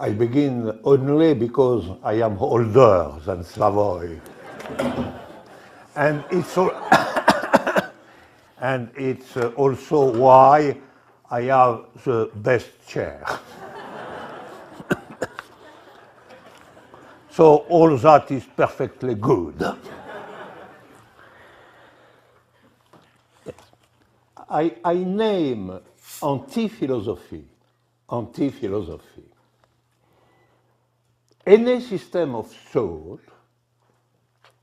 I begin only because I am older than Slavoj. And it's, and it's also why I have the best chair. So all that is perfectly good. I name anti-philosophy, anti-philosophy, any system of thought,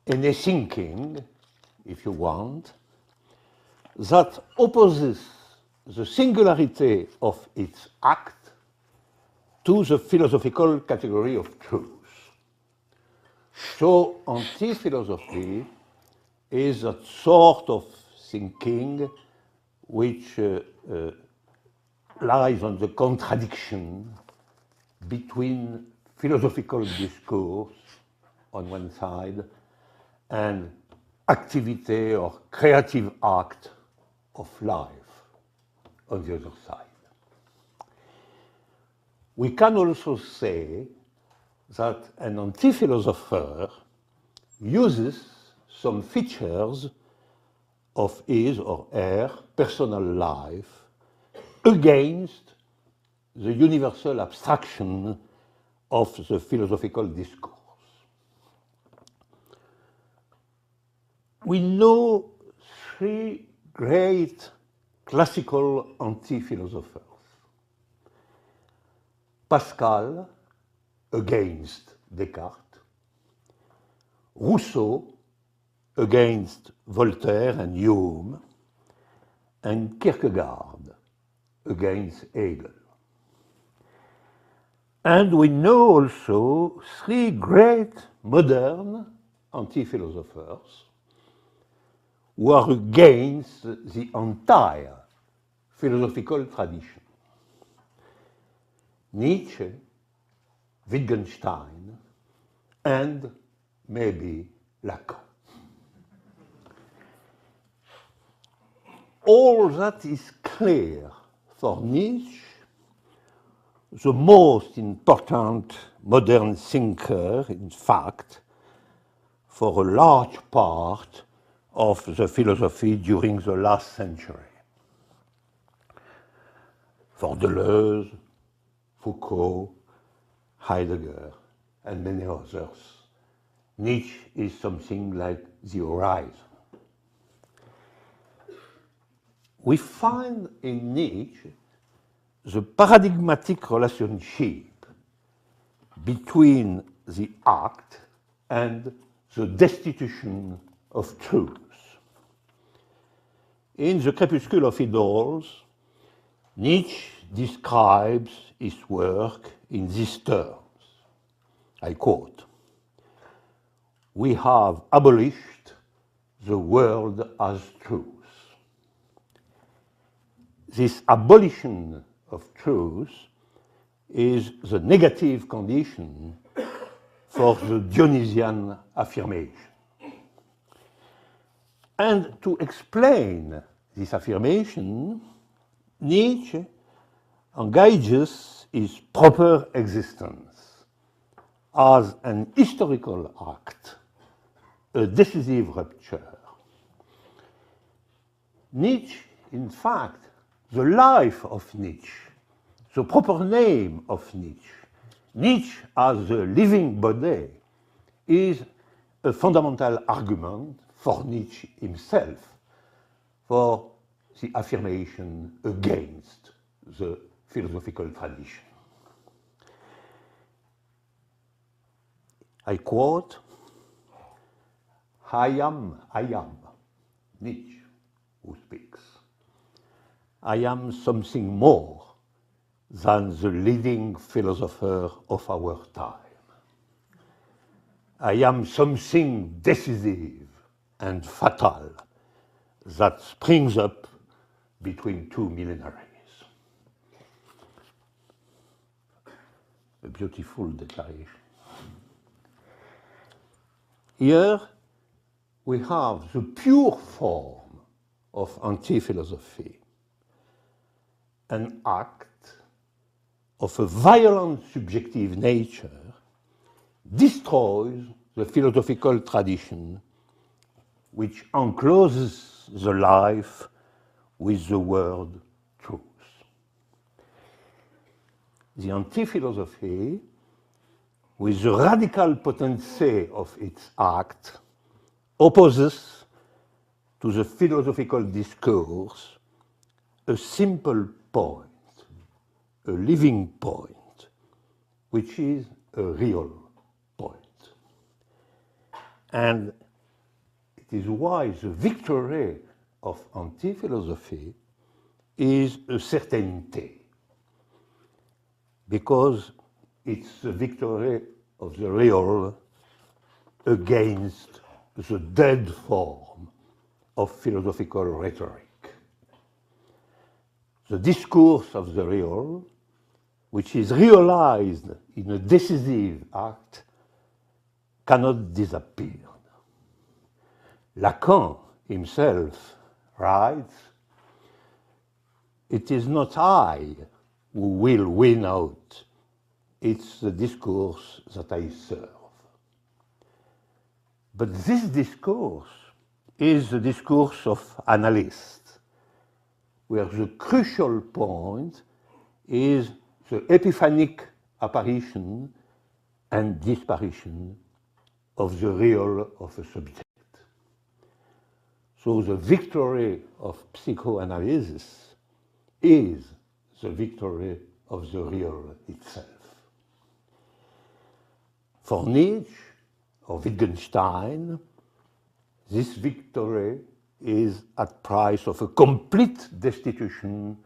any thinking, if you want, that opposes the singularity of its act to the philosophical category of truth. So anti-philosophy is that sort of thinking which lies on the contradiction between philosophical discourse on one side and activity or creative act of life on the other side. We can also say that an anti-philosopher uses some features of his or her personal life against the universal abstraction of the philosophical discourse. We know three great classical anti-philosophers. Pascal, against Descartes. Rousseau, against Voltaire and Hume. And Kierkegaard, against Hegel. And we know also three great modern anti-philosophers who are against the entire philosophical tradition. Nietzsche, Wittgenstein, and maybe Lacan. All that is clear for Nietzsche, the most important modern thinker, in fact, for a large part of the philosophy during the last century. For Deleuze, Foucault, Heidegger, and many others, Nietzsche is something like the horizon. We find in Nietzsche the paradigmatic relationship between the act and the destitution of truth. In The Crepuscle of Idols, Nietzsche describes his work in these terms. I quote, "We have abolished the world as truth. This abolition of truth is the negative condition for the Dionysian affirmation." And to explain this affirmation, Nietzsche engages his proper existence as an historical act, a decisive rupture. Nietzsche, in fact, the life of Nietzsche, the proper name of Nietzsche, Nietzsche as a living body, is a fundamental argument for Nietzsche himself for the affirmation against the philosophical tradition. I quote, I am, Nietzsche, who speaks. I am something more than the leading philosopher of our time. I am something decisive and fatal that springs up between two millenaries. A beautiful declaration. Here we have the pure form of anti-philosophy, an act of a violent subjective nature destroys the philosophical tradition which encloses the life with the word truth. The anti-philosophy, with the radical potency of its act, opposes to the philosophical discourse a simple point, a living point, which is a real point. And it is why the victory of anti-philosophy is a certainty, because it's the victory of the real against the dead form of philosophical rhetoric. The discourse of the real, which is realized in a decisive act, cannot disappear. Lacan himself writes, "It is not I who will win out, it's the discourse that I serve." But this discourse is the discourse of analysts, where the crucial point is the epiphanic apparition and disparition of the real of a subject. So the victory of psychoanalysis is the victory of the real itself. For Nietzsche or Wittgenstein, this victory is at price of a complete destitution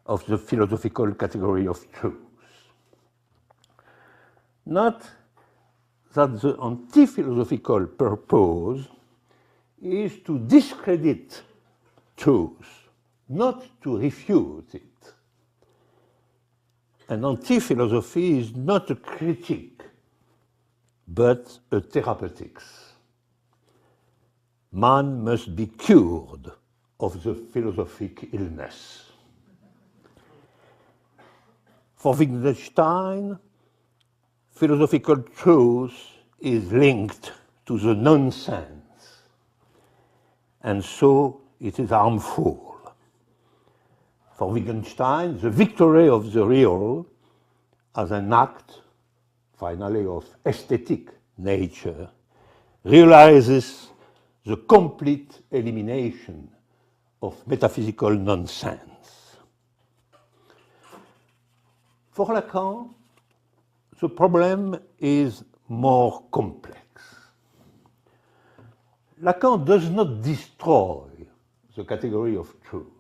of the philosophical category of truth. Not that the anti-philosophical purpose is to discredit truth, not to refute it. And anti-philosophy is not a critique, but a therapeutics. Man must be cured of the philosophic illness. For Wittgenstein, philosophical truth is linked to the nonsense, and so it is harmful. For Wittgenstein, the victory of the real as an act, finally, of aesthetic nature, realizes the complete elimination of metaphysical nonsense. For Lacan, the problem is more complex. Lacan does not destroy the category of truth.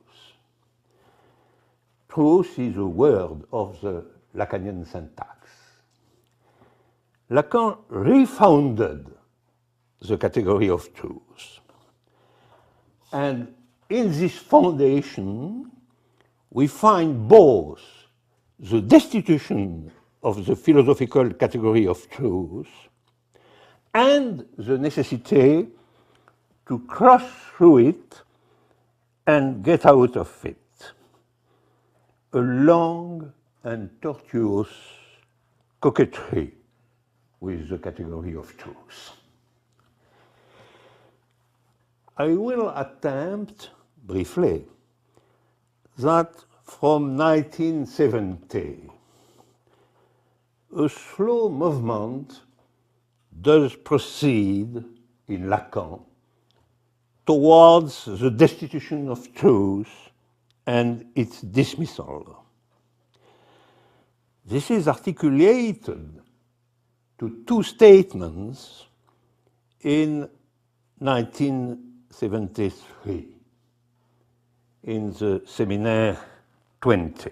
Truth is a word of the Lacanian syntax. Lacan refounded the category of truth. And in this foundation, we find both the destitution of the philosophical category of truth and the necessity to cross through it and get out of it. A long and tortuous coquetry with the category of truth. I will attempt briefly that from 1970, a slow movement does proceed in Lacan towards the destitution of truth and its dismissal. This is articulated to two statements in 1973 in the Séminaire 20.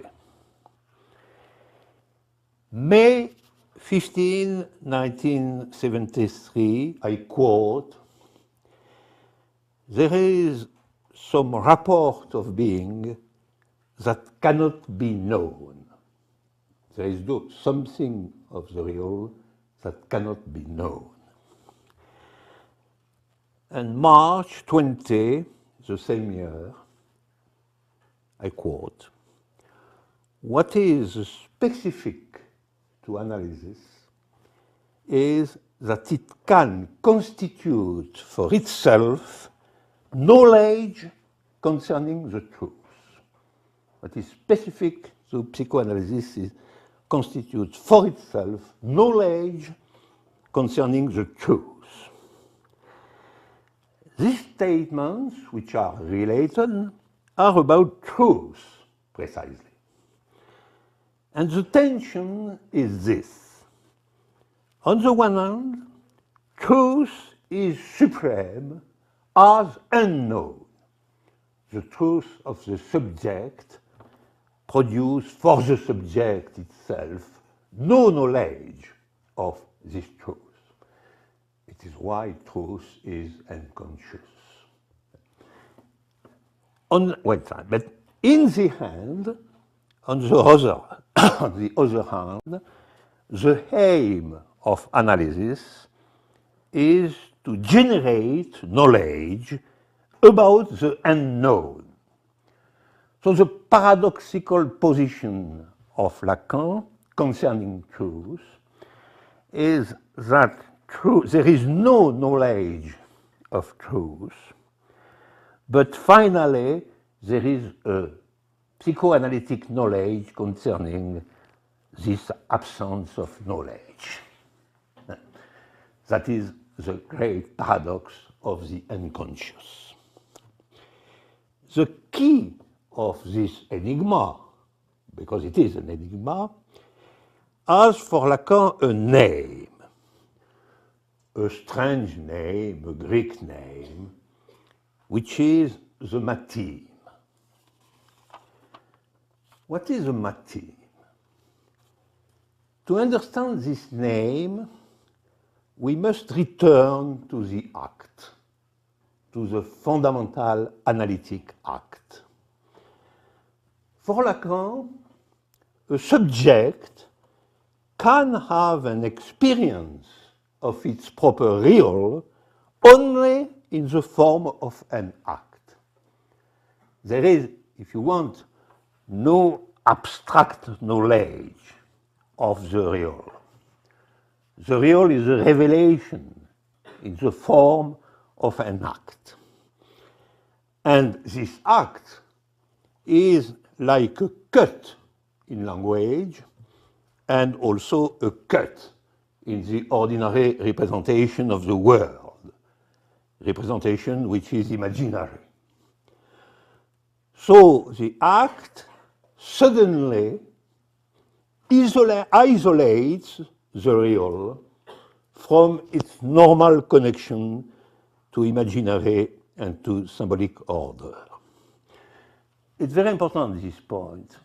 May 15, 1973, I quote, "There is some rapport of being that cannot be known." There is something of the real that cannot be known. And March 20, the same year, I quote, what is specific to analysis is that it can constitute for itself knowledge concerning the truth. What is specific to psychoanalysis is constitutes for itself knowledge concerning the truth. These statements, which are related, are about truth, precisely. And the tension is this. On the one hand, truth is supreme as unknown. The truth of the subject produces for the subject itself no knowledge of this truth. It is why truth is unconscious. On one side, but in the hand, on the other hand, the aim of analysis is to generate knowledge about the unknown. So the paradoxical position of Lacan concerning truth is that there is no knowledge of truth, but finally there is a psychoanalytic knowledge concerning this absence of knowledge. That is the great paradox of the unconscious. The key of this enigma, because it is an enigma, has for Lacan a name, a strange name, a Greek name, which is the mateme. What is a mateme? To understand this name, we must return to the act, to the fundamental analytic act. For Lacan, a subject can have an experience of its proper real only in the form of an act. There is, if you want, no abstract knowledge of the real. The real is a revelation in the form of an act. And this act is like a cut in language and also a cut in the ordinary representation of the world, representation which is imaginary. So the act suddenly isolates the real from its normal connection to imaginary and to symbolic order. It's very important, this point.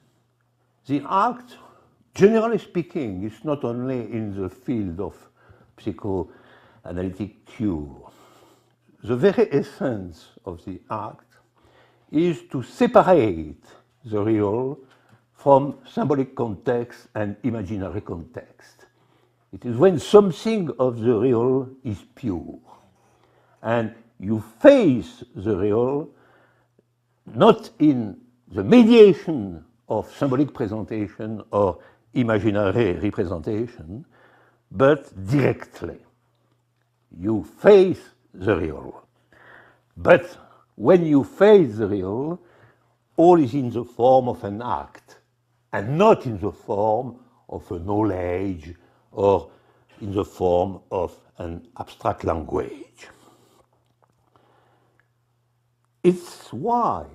The act, generally speaking, is not only in the field of psychoanalytic cure. The very essence of the act is to separate the real from symbolic context and imaginary context. It is when something of the real is pure, and you face the real not in the mediation of symbolic presentation or imaginary representation, but directly. You face the real. But when you face the real, all is in the form of an act, and not in the form of a knowledge or in the form of an abstract language. It's why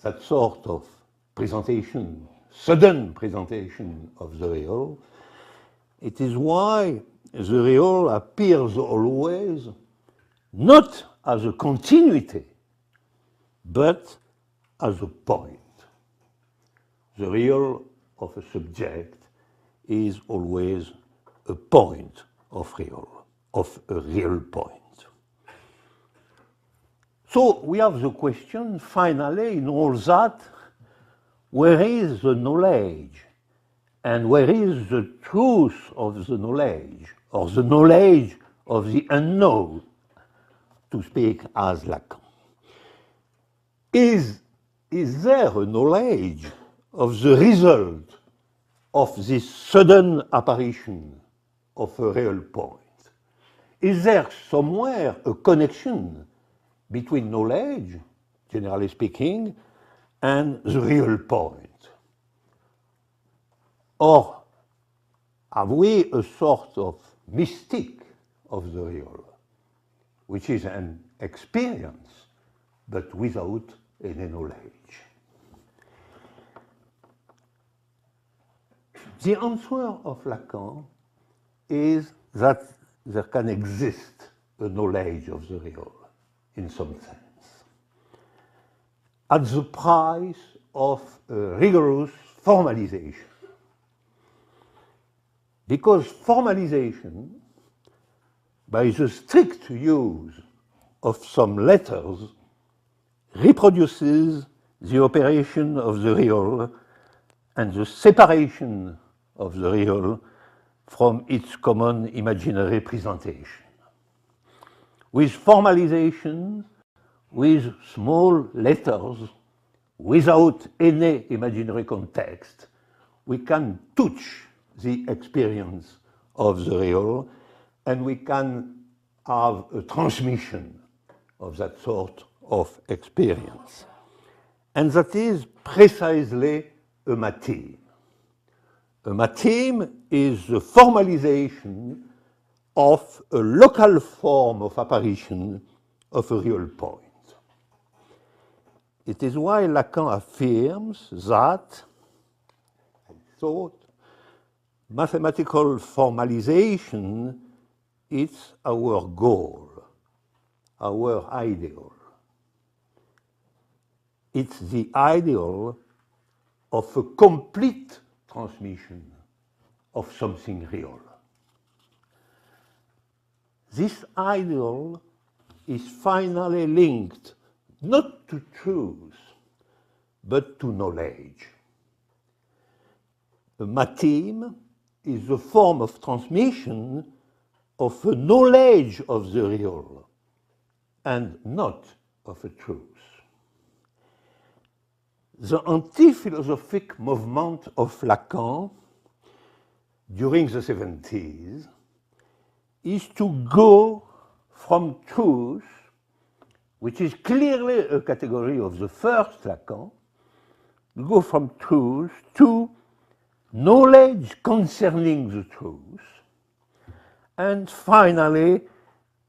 that sort of presentation, sudden presentation of the real, it is why the real appears always not as a continuity, but as a point. The real of a subject is always a point of a real point. So we have the question, finally, in all that, where is the knowledge? And where is the truth of the knowledge, or the knowledge of the unknown, to speak as Lacan? Is there a knowledge of the result of this sudden apparition of a real point? Is there somewhere a connection between knowledge, generally speaking, and the real point? Or have we a sort of mystique of the real, which is an experience, but without any knowledge? The answer of Lacan is that there can exist a knowledge of the real, in some sense, at the price of a rigorous formalization. Because formalization, by the strict use of some letters, reproduces the operation of the real and the separation of the real from its common imaginary representation. With formalization, with small letters, without any imaginary context, we can touch the experience of the real, and we can have a transmission of that sort of experience. And that is precisely a matheme. A matheme is the formalization of a local form of apparition of a real point. It is why Lacan affirms that, I thought, mathematical formalization is our goal, our ideal. It's the ideal of a complete transmission of something real. This ideal is finally linked not to truth, but to knowledge. A matheme is a form of transmission of a knowledge of the real and not of a truth. The anti-philosophic movement of Lacan during the 70s is to go from truth, which is clearly a category of the first Lacan, to go from truth to knowledge concerning the truth, and finally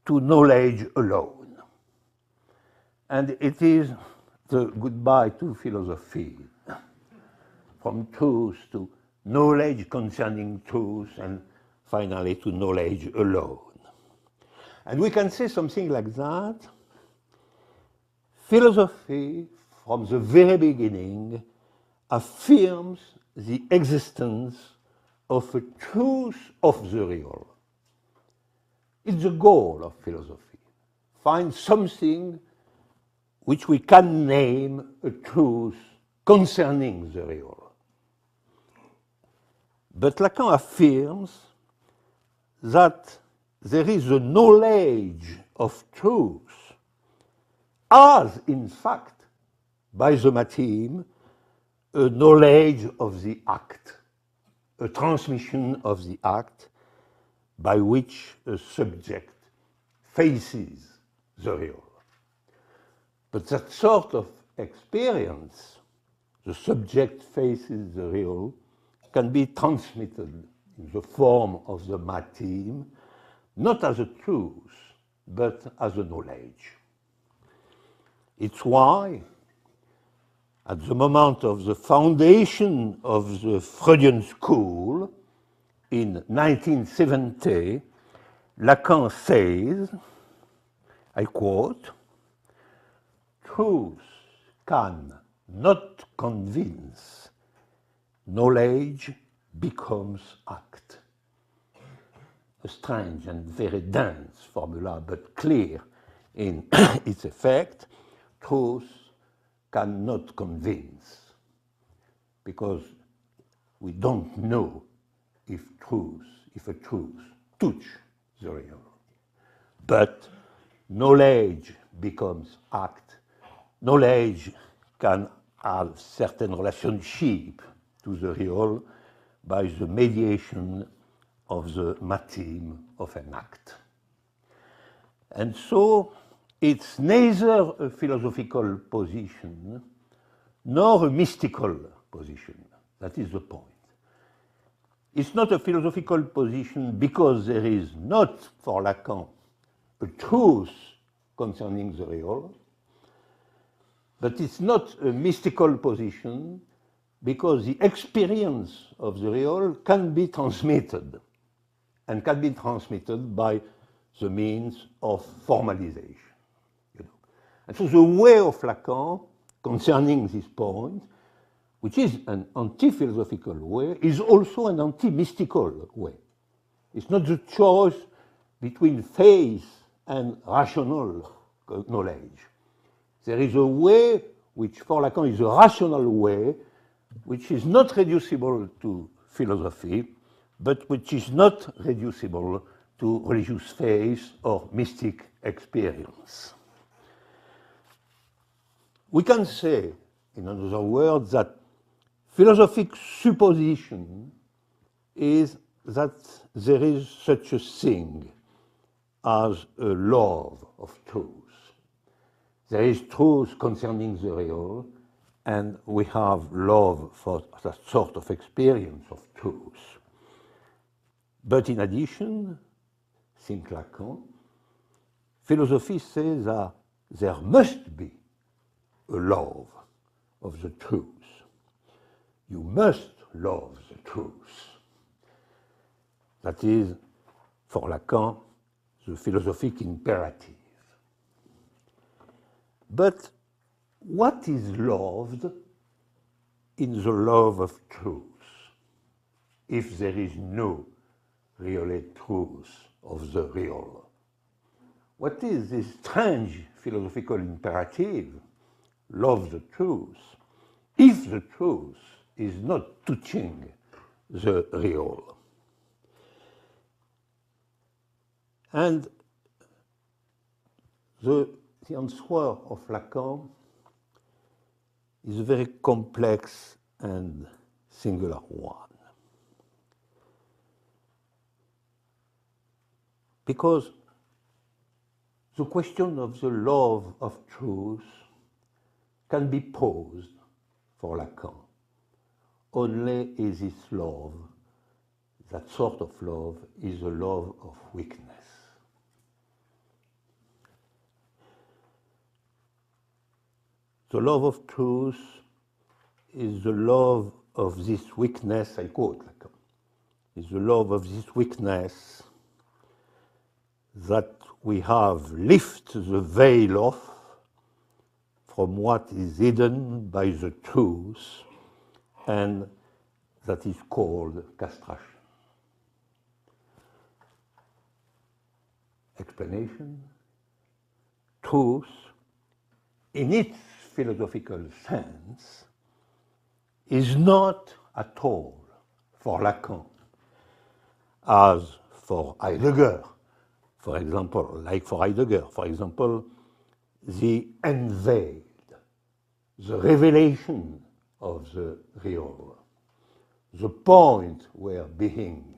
to knowledge alone. And it is the goodbye to philosophy, from truth to knowledge concerning truth, and finally to knowledge alone. And we can say something like that. Philosophy, from the very beginning, affirms the existence of a truth of the real. It's the goal of philosophy. Find something which we can name a truth concerning the real. But Lacan affirms that there is a knowledge of truth as, in fact, by the matheme, a knowledge of the act, a transmission of the act by which a subject faces the real. But that sort of experience, the subject faces the real, can be transmitted in the form of the matheme, not as a truth, but as a knowledge. It's why, at the moment of the foundation of the Freudian school in 1970, Lacan says, I quote, "Truth can not convince, knowledge becomes act." A strange and very dense formula, but clear in its effect. Truth cannot convince, because we don't know if a truth touches the real. But knowledge becomes act. Knowledge can a certain relationship to the real by the mediation of the matim of an act. And so it's neither a philosophical position nor a mystical position. That is the point. It's not a philosophical position because there is not, for Lacan, a truth concerning the real, but it's not a mystical position because the experience of the real can be transmitted, and can be transmitted by the means of formalization. And so the way of Lacan concerning this point, which is an anti-philosophical way, is also an anti-mystical way. It's not the choice between faith and rational knowledge. There is a way which for Lacan is a rational way, which is not reducible to philosophy, but which is not reducible to religious faith or mystic experience. We can say, in other words, that philosophic supposition is that there is such a thing as a love of truth. There is truth concerning the real, and we have love for that sort of experience of truth. But in addition, think Lacan, philosophy says that there must be a love of the truth. You must love the truth. That is, for Lacan, the philosophic imperative. But what is loved in the love of truth if there is no really truth of the real? What is this strange philosophical imperative, love the truth, if the truth is not touching the real? And the answer of Lacan is a very complex and singular one. Because the question of the love of truth can be posed for Lacan. Only is this love, that sort of love, is a love of weakness. The love of truth is the love of this weakness, I quote Lacan, is the love of this weakness that we have lifted the veil off from what is hidden by the truth, and that is called castration. Explanation: truth, in its philosophical sense, is not at all for Lacan, as for Heidegger, for example, like for Heidegger, for example, the unveiled, the revelation of the real, the point where being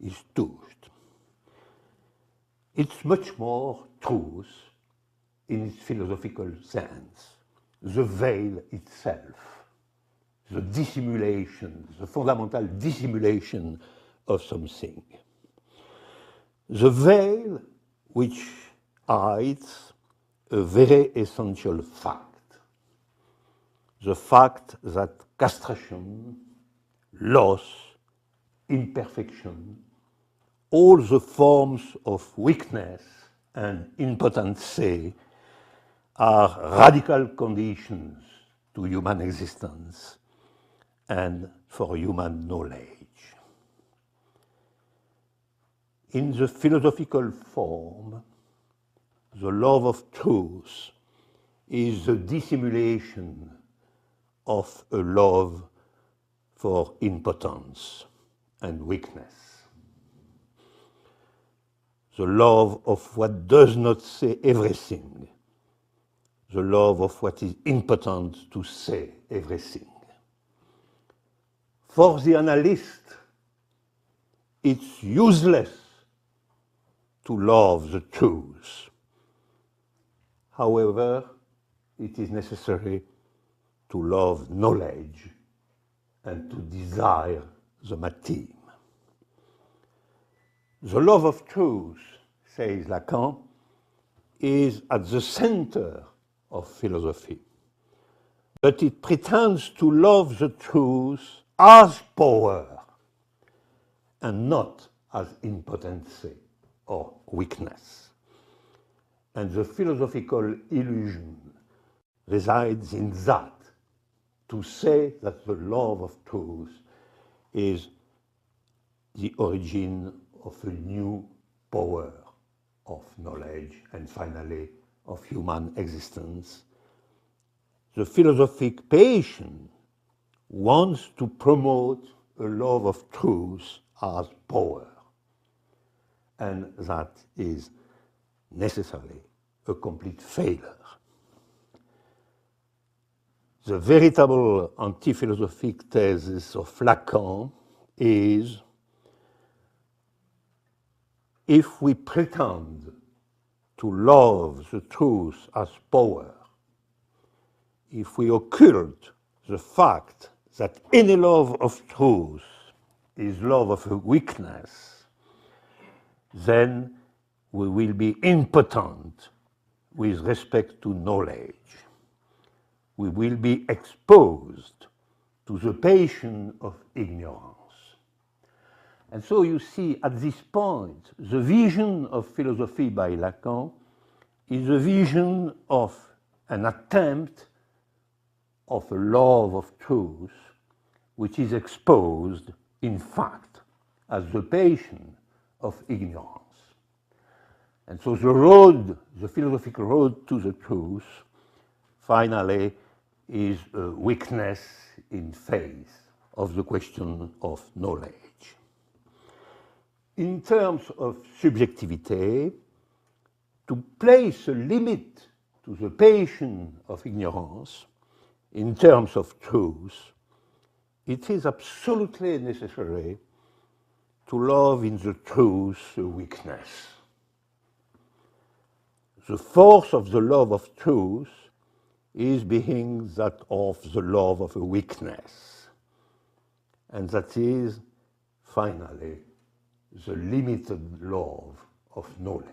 is touched. It's much more truth in its philosophical sense, the veil itself, the dissimulation, the fundamental dissimulation of something. The veil which hides a very essential fact, the fact that castration, loss, imperfection, all the forms of weakness and impotency are radical conditions to human existence and for human knowledge. In the philosophical form, the love of truth is the dissimulation of a love for impotence and weakness. The love of what does not say everything, the love of what is impotent to say everything. For the analyst, it's useless to love the truth. However, it is necessary to love knowledge and to desire the matim. The love of truth, says Lacan, is at the center of philosophy, but it pretends to love the truth as power and not as impotency or weakness. And the philosophical illusion resides in that, to say that the love of truth is the origin of a new power of knowledge and finally of human existence. The philosophic patient wants to promote a love of truth as power, and that is necessarily a complete failure. The veritable anti-philosophic thesis of Lacan is, if we pretend to love the truth as power, if we occult the fact that any love of truth is love of a weakness, then we will be impotent with respect to knowledge. We will be exposed to the passion of ignorance. And so you see, at this point, the vision of philosophy by Lacan is a vision of an attempt of a love of truth, which is exposed, in fact, as the passion of ignorance. And so the road, the philosophical road to the truth, finally, is a weakness in face of the question of knowledge. In terms of subjectivity, to place a limit to the passion of ignorance in terms of truth, it is absolutely necessary to love in the truth a weakness. The force of the love of truth is being that of the love of a weakness, and that is, finally, the limited love of knowledge.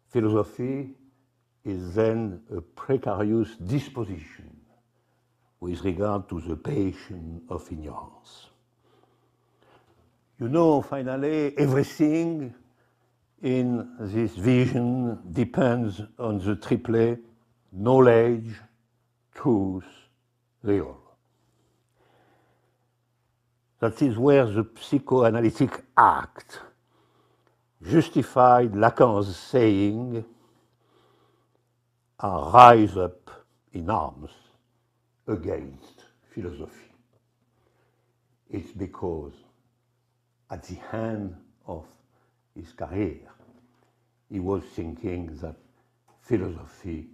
Philosophy is then a precarious disposition with regard to the passion of ignorance. You know, finally, everything in this vision depends on the triplet knowledge, truth, real. That is where the psychoanalytic act justified Lacan's saying, rise up in arms against philosophy. It's because at the end of his career, he was thinking that philosophy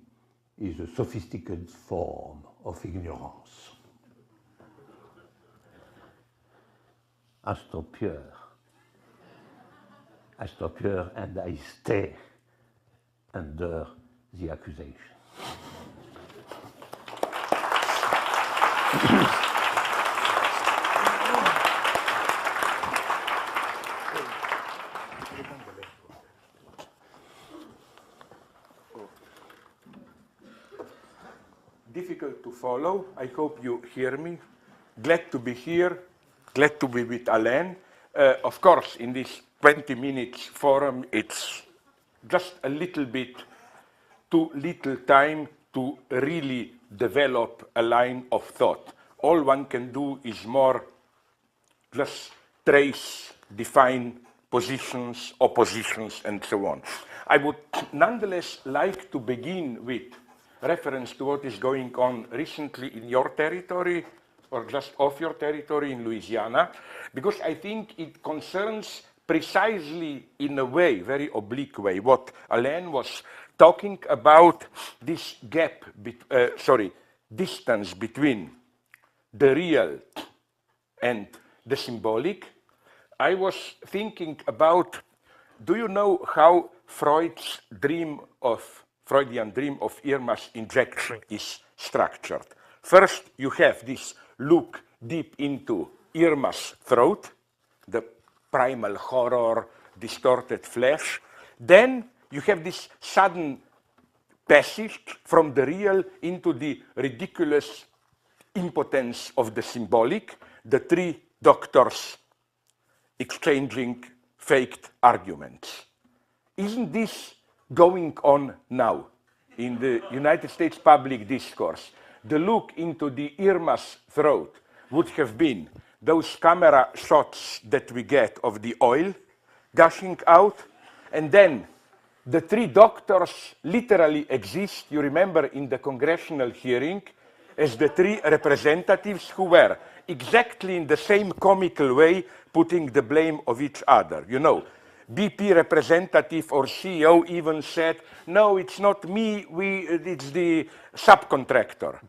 is a sophisticated form of ignorance. I stop here, and I stay under the accusation. Difficult to follow. I hope you hear me. Glad to be here. Glad to be with Alain. Of course, in this 20 minutes forum, it's just a little bit too little time to really develop a line of thought. All one can do is more just trace, define positions, oppositions, and so on. I would nonetheless like to begin with reference to what is going on recently in your territory, or just off your territory in Louisiana, because I think it concerns precisely in a way, very oblique way, what Alain was talking about this distance between the real and the symbolic, I was thinking about, do you know how Freudian dream of Irma's injection is structured? First, you have this look deep into Irma's throat, the primal horror, distorted flesh. Then you have this sudden passage from the real into the ridiculous impotence of the symbolic, the three doctors exchanging faked arguments. Isn't this going on now in the United States public discourse? The look into the Irma's throat would have been those camera shots that we get of the oil gushing out, and then the three doctors literally exist, you remember, in the congressional hearing, as the three representatives who were exactly in the same comical way putting the blame of each other. You know, BP representative or CEO even said, no, it's not me, it's the subcontractor.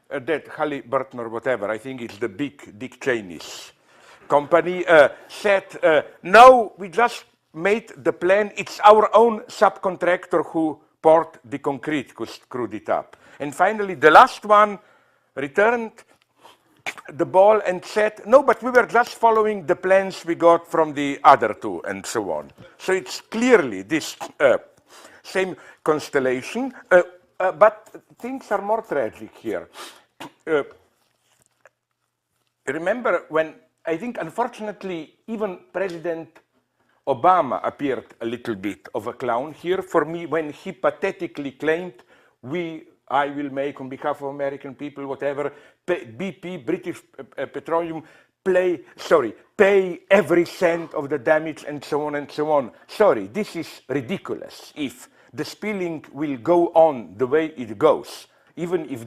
That Halliburton or whatever, I think it's the big Dick Cheney's company, said, no, we just made the plan, it's our own subcontractor who poured the concrete, who screwed it up. And finally, the last one returned the ball and said, no, but we were just following the plans we got from the other two, and so on. So it's clearly this same constellation, but things are more tragic here. Remember when, I think, unfortunately, even President Obama appeared a little bit of a clown here for me when he pathetically claimed, I will make on behalf of American people, whatever, BP, British Petroleum, pay every cent of the damage and so on and so on. Sorry, this is ridiculous. If the spilling will go on the way it goes, even if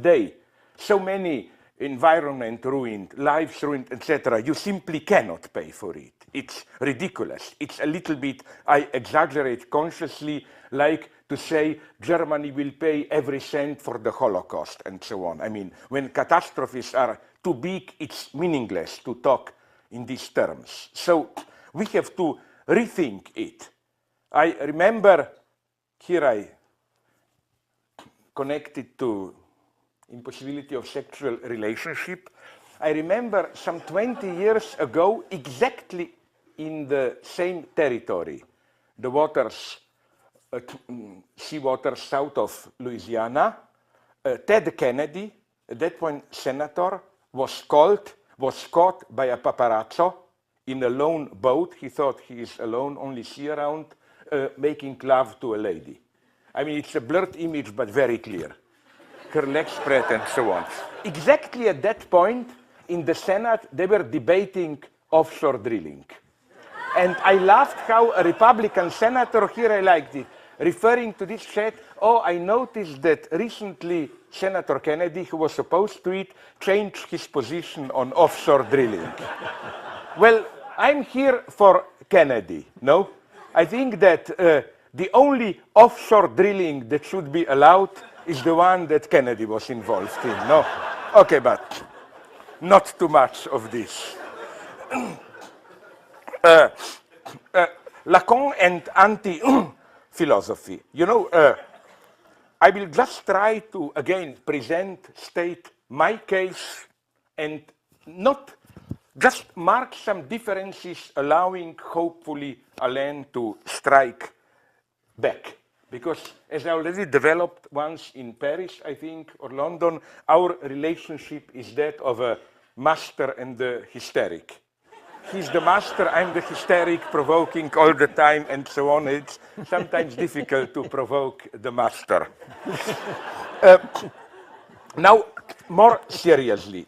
so many environment ruined, lives ruined, etc., you simply cannot pay for it. It's ridiculous. It's a little bit, I exaggerate consciously, like to say Germany will pay every cent for the Holocaust and so on. I mean, when catastrophes are too big, it's meaningless to talk in these terms. So we have to rethink it. I remember, here I connected to impossibility of sexual relationship. I remember some 20 years ago, exactly in the same territory, the waters, sea waters south of Louisiana, Ted Kennedy, at that point senator, was caught by a paparazzo in a lone boat. He thought he is alone, only sea around, making love to a lady. I mean, it's a blurred image, but very clear. Her legs spread and so on. Exactly at that point, in the Senate, they were debating offshore drilling. And I laughed how a Republican senator, here I liked it, referring to this said, oh, I noticed that recently Senator Kennedy, who was opposed to it, changed his position on offshore drilling. Well, I'm here for Kennedy, no? I think that the only offshore drilling that should be allowed is the one that Kennedy was involved in, no? Okay, but not too much of this. Lacan and anti-philosophy. You know, I will just try to, again, state my case and not just mark some differences, allowing, hopefully, Alain to strike back. Because as I already developed once in Paris, I think, or London, our relationship is that of a master and the hysteric. He's the master, I'm the hysteric, provoking all the time and so on. It's sometimes difficult to provoke the master. Now, more seriously,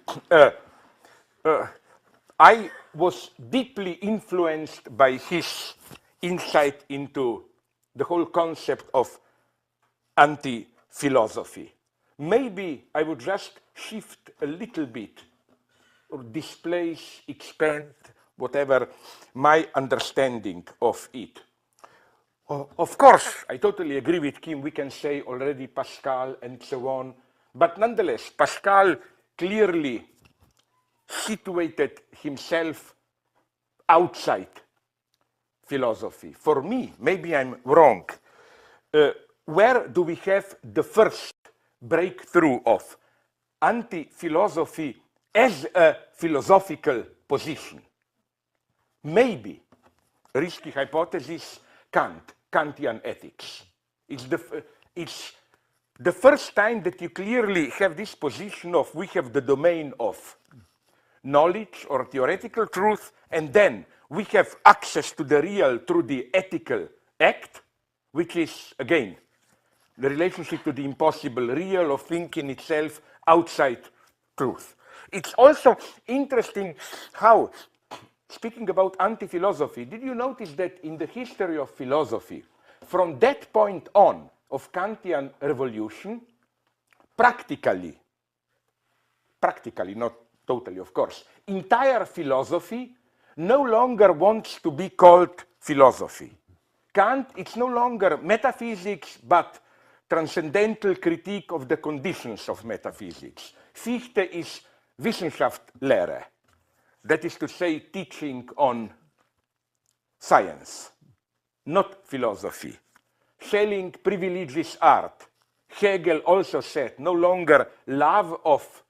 I was deeply influenced by his insight into the whole concept of anti-philosophy. Maybe I would just shift a little bit or displace, expand, whatever, my understanding of it. Of course, I totally agree with Kim. We can say already Pascal and so on. But nonetheless, Pascal clearly situated himself outside philosophy. For me, maybe I'm wrong, where do we have the first breakthrough of anti-philosophy as a philosophical position? Maybe, risky hypothesis, Kantian ethics. It's the first time that you clearly have this position of we have the domain of knowledge or theoretical truth, and then we have access to the real through the ethical act, which is, again, the relationship to the impossible real of thinking itself outside truth. It's also interesting how, speaking about anti-philosophy, did you notice that in the history of philosophy, from that point on of Kantian revolution, practically, not totally, of course, entire philosophy no longer wants to be called philosophy. Kant, it's no longer metaphysics, but transcendental critique of the conditions of metaphysics. Fichte is Wissenschaftslehre. That is to say, teaching on science, not philosophy. Schelling privileges art. Hegel also said, no longer love of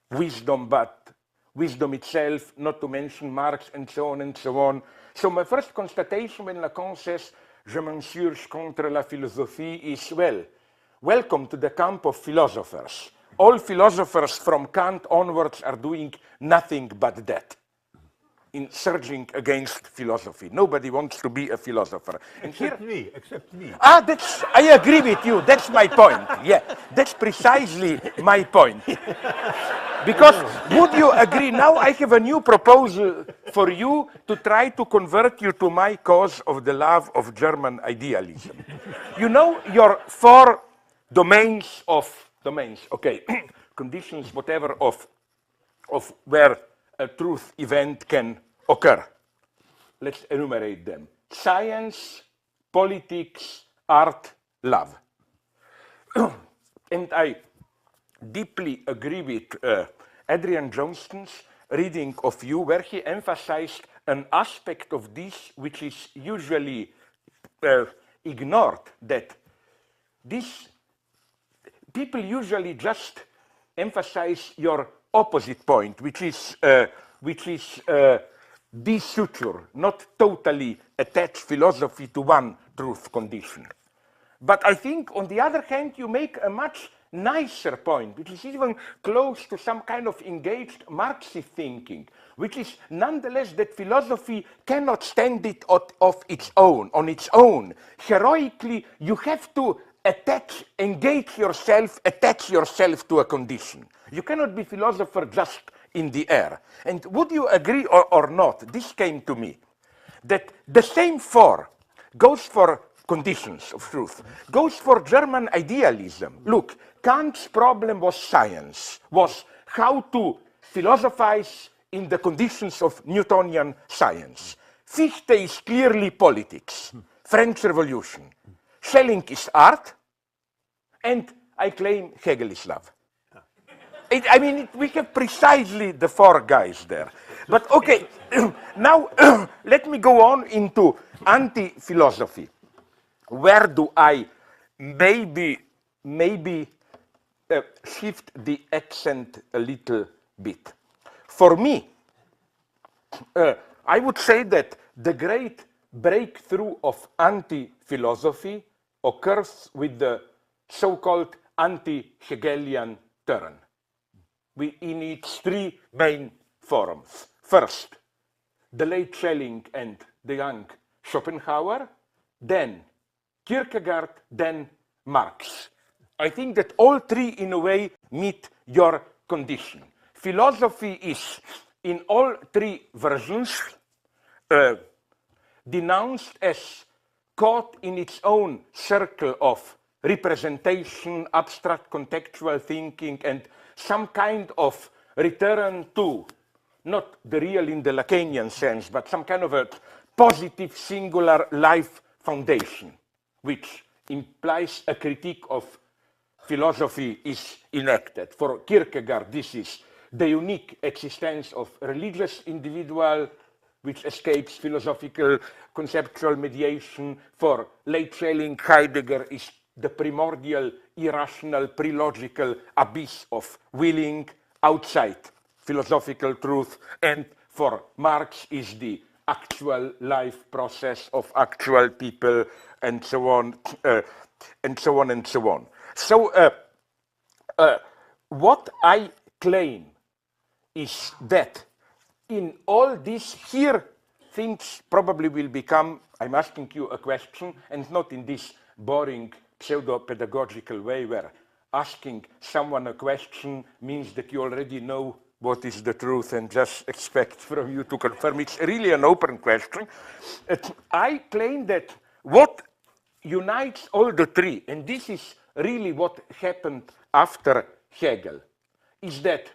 wisdom, but wisdom itself, not to mention Marx, and so on and so on. So my first constatation when Lacan says, je m'insurge contre la philosophie, is, well, welcome to the camp of philosophers. All philosophers from Kant onwards are doing nothing but that, insurging against philosophy. Nobody wants to be a philosopher. And except me. Ah, I agree with you. That's my point. Yeah, that's precisely my point. Because would you agree? Now I have a new proposal for you to try to convert you to my cause of the love of German idealism. You know your four domains, okay, conditions, whatever, of where a truth event can occur. Let's enumerate them. Science, politics, art, love. And I deeply agree with Adrian Johnston's reading of you, where he emphasized an aspect of this which is usually ignored, that this people usually just emphasize your opposite point, which is desuture, not totally attach philosophy to one truth condition. But I think, on the other hand, you make a much nicer point, which is even close to some kind of engaged Marxist thinking, which is nonetheless that philosophy cannot stand it on its own. Heroically, you have to attach yourself to a condition. You cannot be philosopher just in the air. And would you agree or not, this came to me, that the same goes for conditions of truth, goes for German idealism. Look, Kant's problem was science, was how to philosophize in the conditions of Newtonian science. Fichte is clearly politics, French Revolution. Schelling is art, and I claim Hegel is love. We have precisely the four guys there. But okay, now let me go on into anti-philosophy. Where do I maybe shift the accent a little bit? For me, I would say that the great breakthrough of anti-philosophy occurs with the so-called anti-Hegelian turn, in its three main forms. First, the late Schelling and the young Schopenhauer, then Kierkegaard, then Marx. I think that all three, in a way, meet your condition. Philosophy is, in all three versions, denounced as caught in its own circle of representation, abstract contextual thinking, and some kind of return to, not the real in the Lacanian sense, but some kind of a positive singular life foundation. which implies a critique of philosophy, is enacted. For Kierkegaard, this is the unique existence of religious individual which escapes philosophical conceptual mediation. For late Schelling, Heidegger is the primordial, irrational, pre-logical abyss of willing outside philosophical truth. And for Marx is the actual life process of actual people, and so on, and so on, and so on. So what I claim is that in all this here, things probably will become, I'm asking you a question, and not in this boring pseudo-pedagogical way where asking someone a question means that you already know what is the truth and just expect from you to confirm. It's really an open question. I claim that what unites all the three, and this is really what happened after Hegel, is that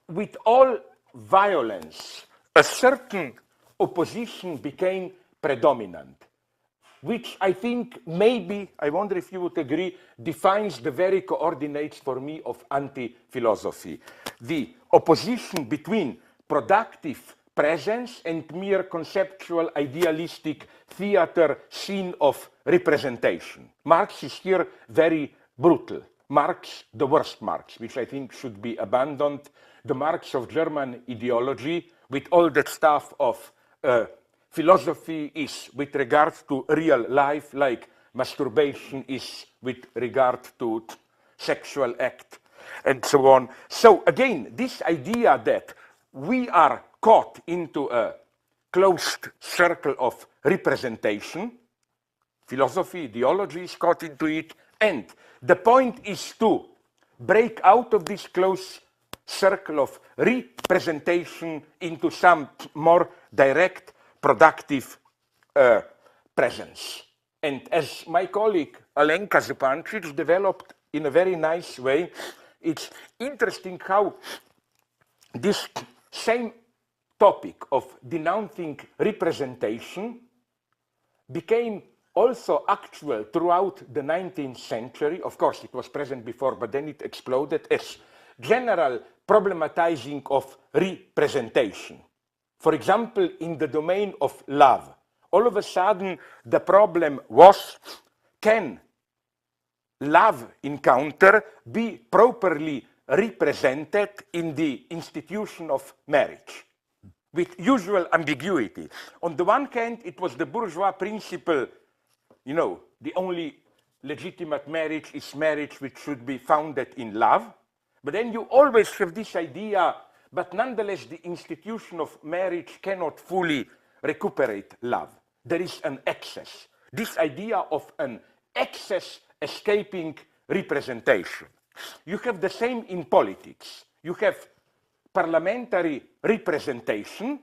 with all violence, a certain opposition became predominant, which I think maybe, I wonder if you would agree, defines the very coordinates for me of anti-philosophy. The opposition between productive presence and mere conceptual, idealistic theater scene of representation. Marx is here very brutal. Marx, the worst Marx, which I think should be abandoned, the Marx of German ideology, with all that stuff of philosophy is with regard to real life, like masturbation is with regard to sexual act, and so on. So again, this idea that we are caught into a closed circle of representation, philosophy, ideology is caught into it, and the point is to break out of this closed circle of representation into some more direct, productive presence. And as my colleague Alain Badiou developed in a very nice way, it's interesting how this same topic of denouncing representation became also actual throughout the 19th century. Of course, it was present before, but then it exploded as general problematizing of representation. For example, in the domain of love, all of a sudden the problem was, can love encounter be properly represented in the institution of marriage? With usual ambiguity. On the one hand, it was the bourgeois principle, you know, the only legitimate marriage is marriage which should be founded in love. But then you always have this idea, but nonetheless the institution of marriage cannot fully recuperate love. There is an excess. This idea of an excess escaping representation. You have the same in politics. You have parliamentary representation,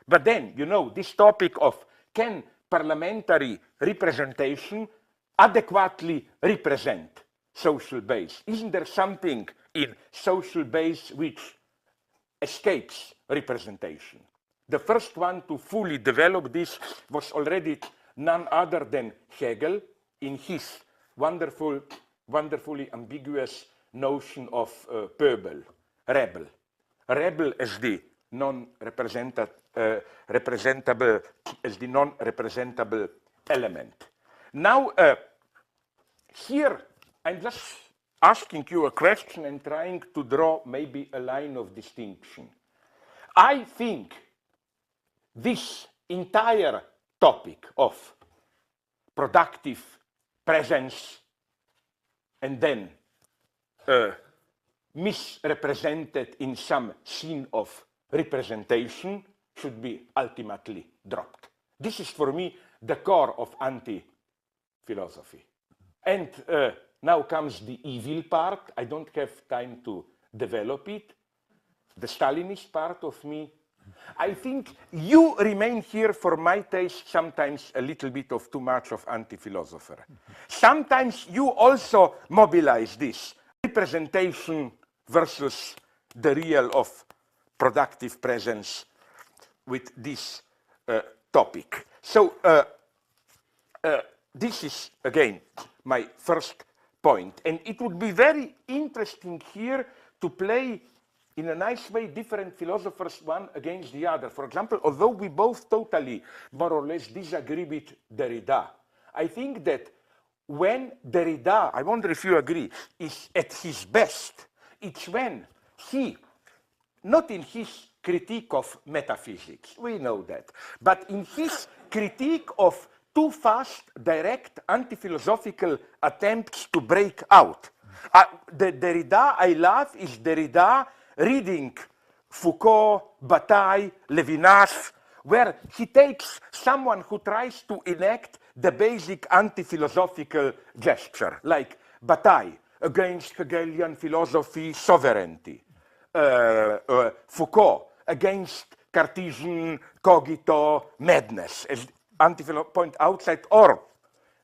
but then, you know, this topic of can parliamentary representation adequately represent social base? Isn't there something in social base which escapes representation? The first one to fully develop this was already none other than Hegel in his wonderfully ambiguous notion of Pöbel, rebel. Rebel as the non-representable element. Now, here I'm just asking you a question and trying to draw maybe a line of distinction. I think this entire topic of productive presence and then misrepresented in some scene of representation should be ultimately dropped. This is for me the core of anti-philosophy. And now comes the evil part. I don't have time to develop it. The Stalinist part of me. I think you remain here, for my taste, sometimes a little bit of too much of anti-philosopher. Sometimes you also mobilize this representation versus the real of productive presence with this topic. So this is, again, my first point. And it would be very interesting here to play, in a nice way, different philosophers one against the other. For example, although we both totally, more or less, disagree with Derrida, I think that when Derrida, I wonder if you agree, is at his best, it's when he, not in his critique of metaphysics, we know that, but in his critique of too fast, direct, anti-philosophical attempts to break out. The Derrida I love is Derrida reading Foucault, Bataille, Levinas, where he takes someone who tries to enact the basic anti-philosophical gesture, like Bataille, against Hegelian philosophy, sovereignty. Foucault, against Cartesian cogito, madness, as anti-philosophy point outside, or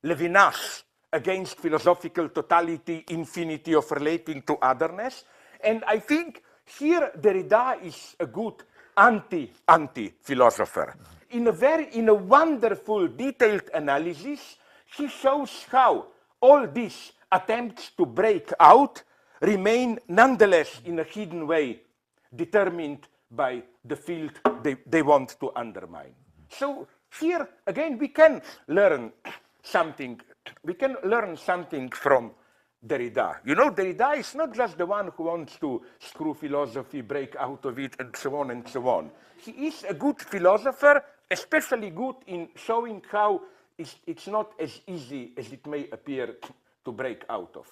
Levinas, against philosophical totality, infinity of relating to otherness. And I think here Derrida is a good anti-philosopher. In a wonderful, detailed analysis, he shows how all these attempts to break out remain nonetheless in a hidden way determined by the field they want to undermine. So here, again, we can learn something. We can learn something from Derrida. You know, Derrida is not just the one who wants to screw philosophy, break out of it, and so on and so on. He is a good philosopher, especially good in showing how it's not as easy as it may appear to break out of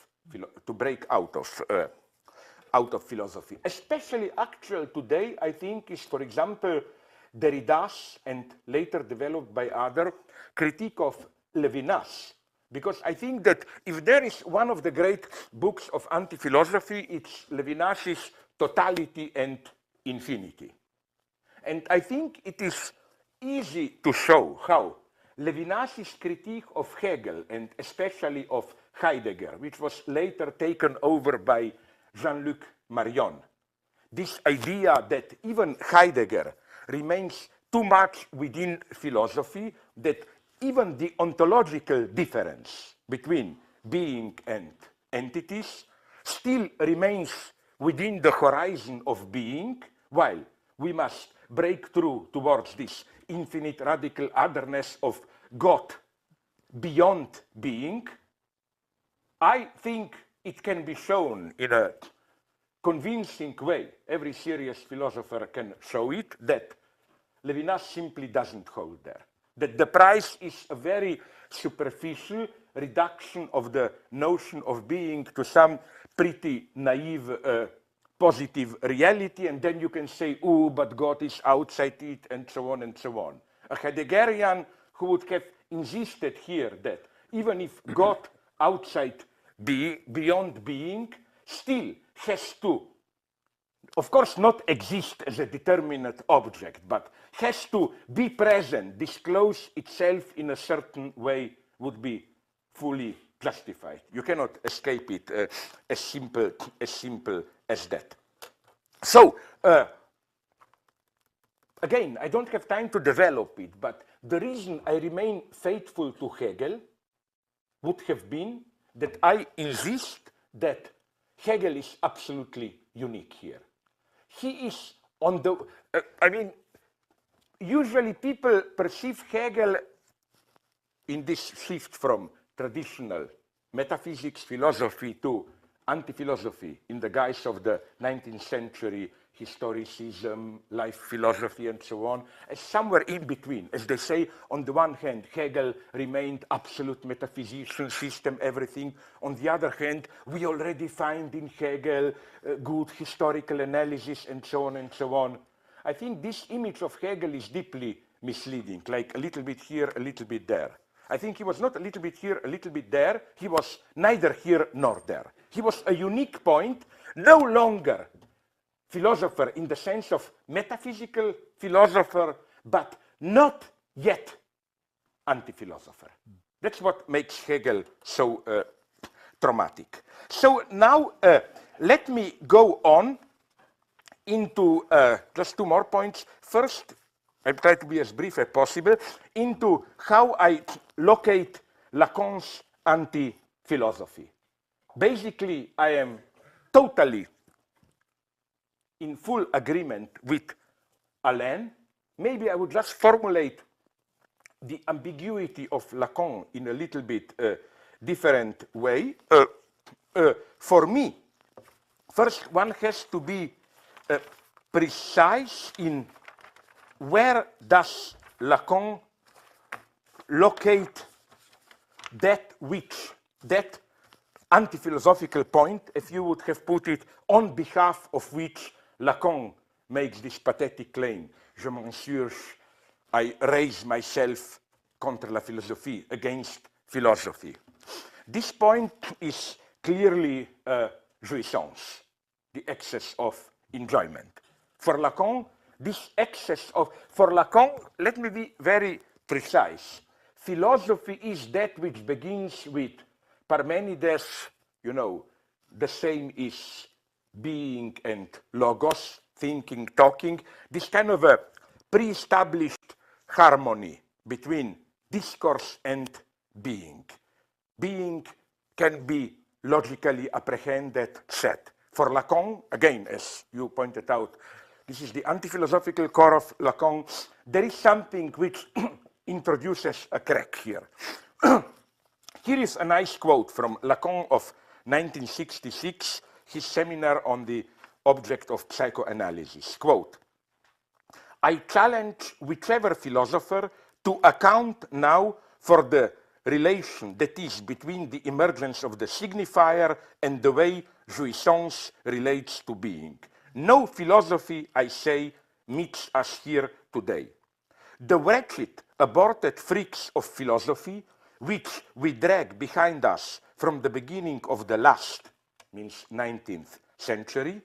philosophy. Especially actual today, I think, is, for example, Derrida's, and later developed by others, critique of Levinas. Because I think that if there is one of the great books of anti-philosophy, it's Levinas's Totality and Infinity. And I think it is easy to show how Levinas's critique of Hegel, and especially of Heidegger, which was later taken over by Jean-Luc Marion, this idea that even Heidegger remains too much within philosophy, that even the ontological difference between being and entities still remains within the horizon of being, while we must break through towards this infinite radical otherness of God beyond being. I think it can be shown in a convincing way, every serious philosopher can show it, that Levinas simply doesn't hold there. That the price is a very superficial reduction of the notion of being to some pretty naive, positive reality, and then you can say, oh, but God is outside it, and so on and so on. A Heideggerian who would have insisted here that even if God outside beyond being still has to, of course, not exist as a determinate object, but has to be present, disclose itself in a certain way, would be fully justified. You cannot escape it as simple as that. So, again, I don't have time to develop it, but the reason I remain faithful to Hegel would have been that I insist that Hegel is absolutely unique here. He is on the, usually people perceive Hegel in this shift from traditional metaphysics, philosophy to anti-philosophy in the guise of the 19th century historicism, life philosophy, and so on, as somewhere in between. As they say, on the one hand, Hegel remained absolute metaphysician, system, everything. On the other hand, we already find in Hegel good historical analysis, and so on and so on. I think this image of Hegel is deeply misleading, like a little bit here, a little bit there. I think he was not a little bit here, a little bit there. He was neither here nor there. He was a unique point, no longer philosopher in the sense of metaphysical philosopher, but not yet anti-philosopher. That's what makes Hegel so traumatic. So now let me go on into just two more points. First, I'll try to be as brief as possible, into how I locate Lacan's anti-philosophy. Basically, I am totally in full agreement with Alain. Maybe I would just formulate the ambiguity of Lacan in a little bit different way. For me, first one has to be precise in where does Lacan locate that anti-philosophical point, if you would have put it, on behalf of which Lacan makes this pathetic claim. Je m'insurge, I raise myself contre la philosophie, against philosophy. This point is clearly jouissance, the excess of enjoyment. For Lacan, for Lacan, let me be very precise. Philosophy is that which begins with Parmenides, you know, the same is being and logos, thinking, talking, this kind of a pre-established harmony between discourse and being. Being can be logically apprehended, set. For Lacan, again, as you pointed out, this is the anti-philosophical core of Lacan. There is something which introduces a crack here. Here is a nice quote from Lacan of 1966, his seminar on the object of psychoanalysis. Quote, I challenge whichever philosopher to account now for the relation that is between the emergence of the signifier and the way jouissance relates to being. No philosophy, I say, meets us here today. The wretched, aborted freaks of philosophy, which we drag behind us from the beginning of the last, means 19th century,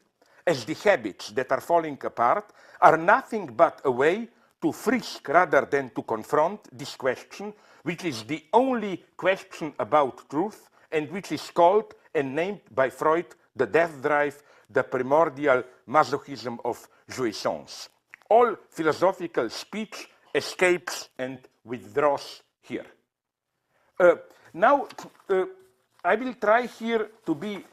as the habits that are falling apart, are nothing but a way to frisk rather than to confront this question, which is the only question about truth and which is called and named by Freud the death drive, the primordial masochism of jouissance. All philosophical speech escapes and withdraws here. Now, I will try here to be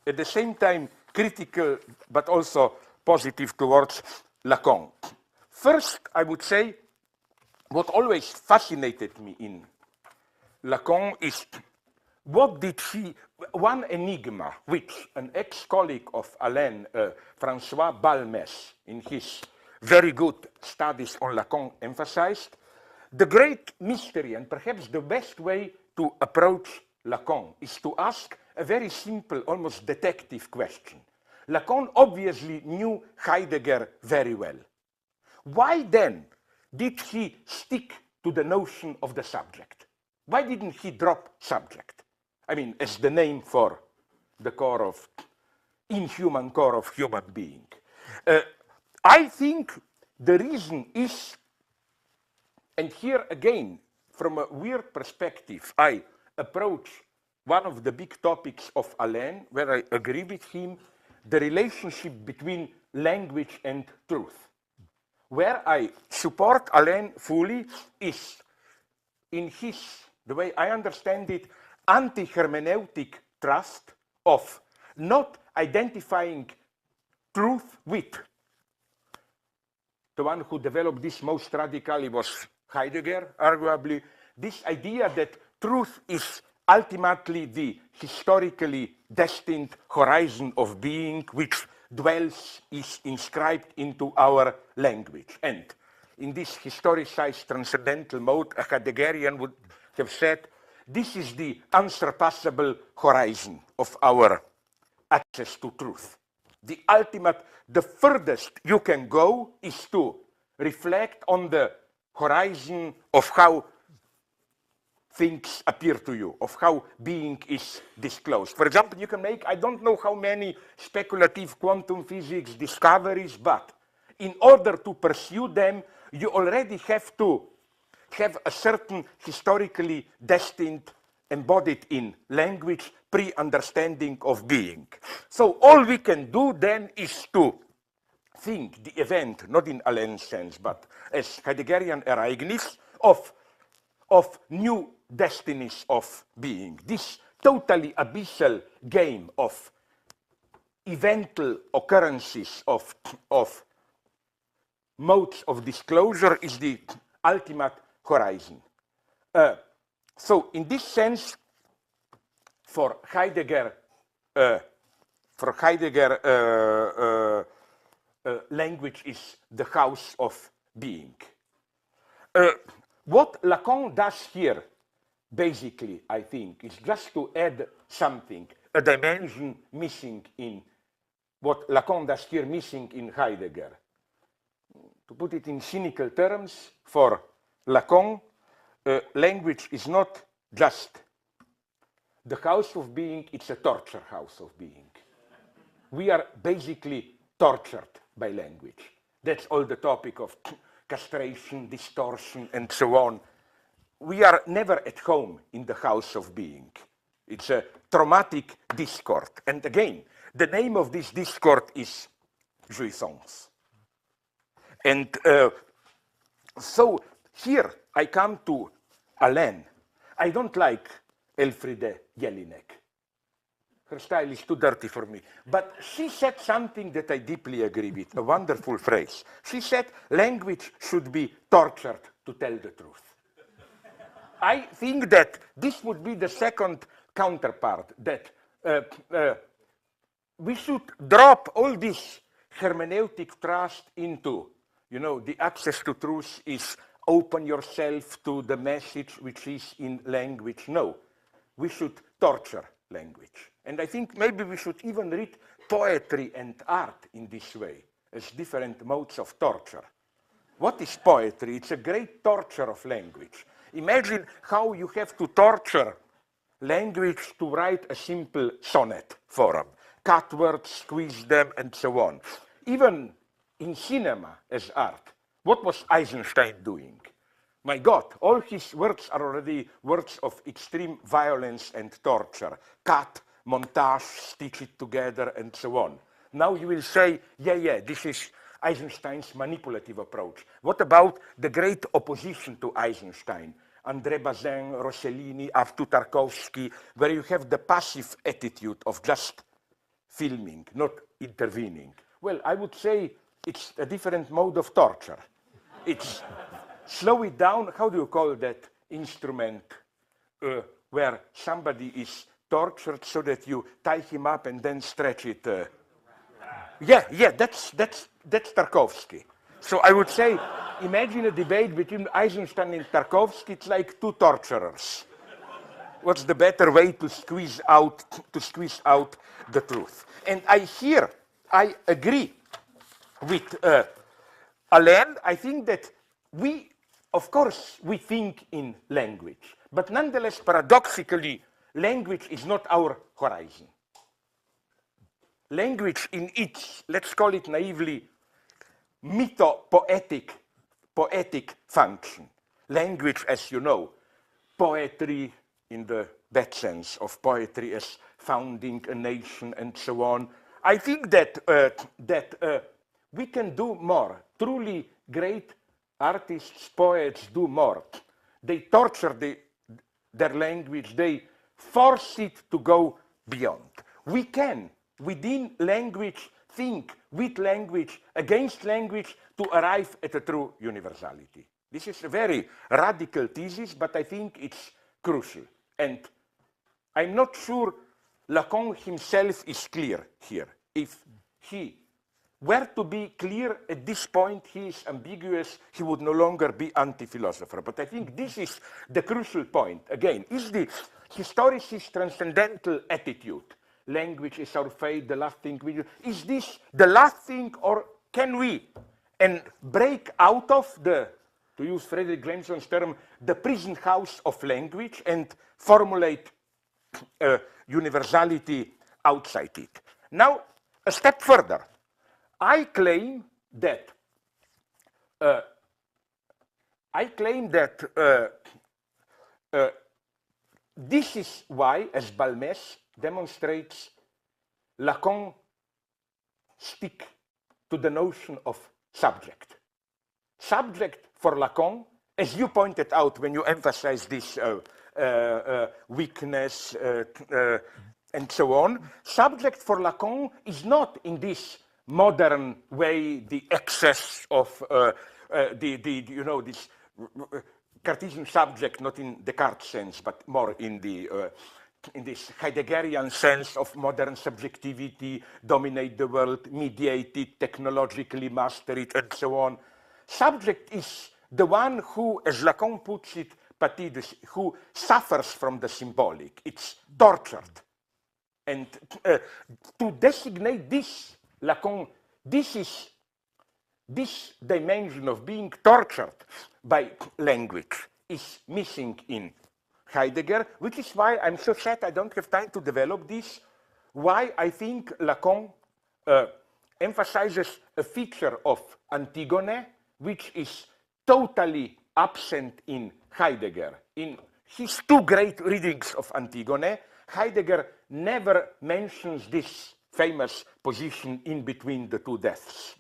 at the same time critical but also positive towards Lacan. First, I would say what always fascinated me in Lacan is what did he, one enigma which an ex-colleague of Alain, François Balmes, in his very good studies on Lacan emphasized, the great mystery and perhaps the best way to approach Lacan is to ask a very simple, almost detective question. Lacan obviously knew Heidegger very well. Why then did he stick to the notion of the subject? Why didn't he drop subject? I mean, as the name for the core of, inhuman core of human being. I think the reason is, and here again, from a weird perspective, I approach one of the big topics of Alain, where I agree with him, the relationship between language and truth. Where I support Alain fully is in his, the way I understand it, anti-hermeneutic trust of not identifying truth with. The one who developed this most radically was Heidegger, arguably. This idea that truth is ultimately the historically destined horizon of being which dwells, is inscribed into our language. And in this historicized transcendental mode, a Heideggerian would have said, this is the unsurpassable horizon of our access to truth. The ultimate, the furthest you can go is to reflect on the horizon of how things appear to you, of how being is disclosed. For example, you can make, I don't know how many speculative quantum physics discoveries, but in order to pursue them, you already have to have a certain historically destined, embodied in language, pre-understanding of being. So all we can do then is to think the event, not in Alain's sense, but as Heideggerian Ereignis, of of new destinies of being. This totally abyssal game of eventual occurrences of modes of disclosure is the ultimate horizon. So in this sense, for Heidegger, language is the house of being. What Lacan does here, basically, I think, is just to add something, a dimension missing in what Lacan does here, missing in Heidegger. To put it in cynical terms, for Lacan, language is not just the house of being, it's a torture house of being. We are basically tortured by language. That's all the topic of castration, distortion, and so on. We are never at home in the house of being. It's a traumatic discord. And again, the name of this discord is jouissance. And so here I come to Alain. I don't like Elfriede Jelinek. Her style is too dirty for me. But she said something that I deeply agree with, a wonderful phrase. She said, language should be tortured to tell the truth. I think that this would be the second counterpart, that we should drop all this hermeneutic trust into, the access to truth is open yourself to the message which is in language. No, we should torture language. And I think maybe we should even read poetry and art in this way, as different modes of torture. What is poetry? It's a great torture of language. Imagine how you have to torture language to write a simple sonnet form. Cut words, squeeze them, and so on. Even in cinema as art, what was Eisenstein doing? My God, all his works are already works of extreme violence and torture. Cut, montage, stitch it together, and so on. Now you will say, yeah, this is Eisenstein's manipulative approach. What about the great opposition to Eisenstein? André Bazin, Rossellini, up to Tarkovsky, where you have the passive attitude of just filming, not intervening. Well, I would say it's a different mode of torture. It's slow it down. How do you call that instrument where somebody is tortured so that you tie him up and then stretch it? Yeah, that's Tarkovsky. So I would say, imagine a debate between Eisenstein and Tarkovsky. It's like two torturers. What's the better way to squeeze out the truth? And I agree with Alain. I think that of course, we think in language, but nonetheless, paradoxically, language is not our horizon. Language in its, let's call it naively, mytho-poetic function. Language, as you know, poetry in the bad sense of poetry as founding a nation and so on. I think that we can do more. Truly great artists, poets do more. They torture their language. They force it to go beyond. We can, within language, think with language, against language, to arrive at a true universality. This is a very radical thesis, but I think it's crucial. And I'm not sure Lacan himself is clear here. If he were to be clear at this point, he is ambiguous, he would no longer be anti-philosopher. But I think this is the crucial point. Again, is the historicist transcendental attitude, language is our fate, the last thing we do, is this the last thing, or can we break out of the, to use Frederick Glenson's term, the prison house of language and formulate universality outside it? Now, a step further. I claim that this is why, as Balmes demonstrates, Lacan stick to the notion of subject. Subject for Lacan as you pointed out when you emphasize this weakness and so on, subject for Lacan is not in this modern way the excess of this Cartesian subject, not in Descartes' sense, but more in this Heideggerian sense of modern subjectivity, dominate the world, mediate it, technologically master it, and so on. Subject is the one who, as Lacan puts it, who suffers from the symbolic. It's tortured. And to designate this, Lacan, this dimension of being tortured by language is missing in Heidegger, which is why I'm so sad I don't have time to develop this, why I think Lacan emphasizes a feature of Antigone, which is totally absent in Heidegger. In his two great readings of Antigone, Heidegger never mentions this famous position in between the two deaths.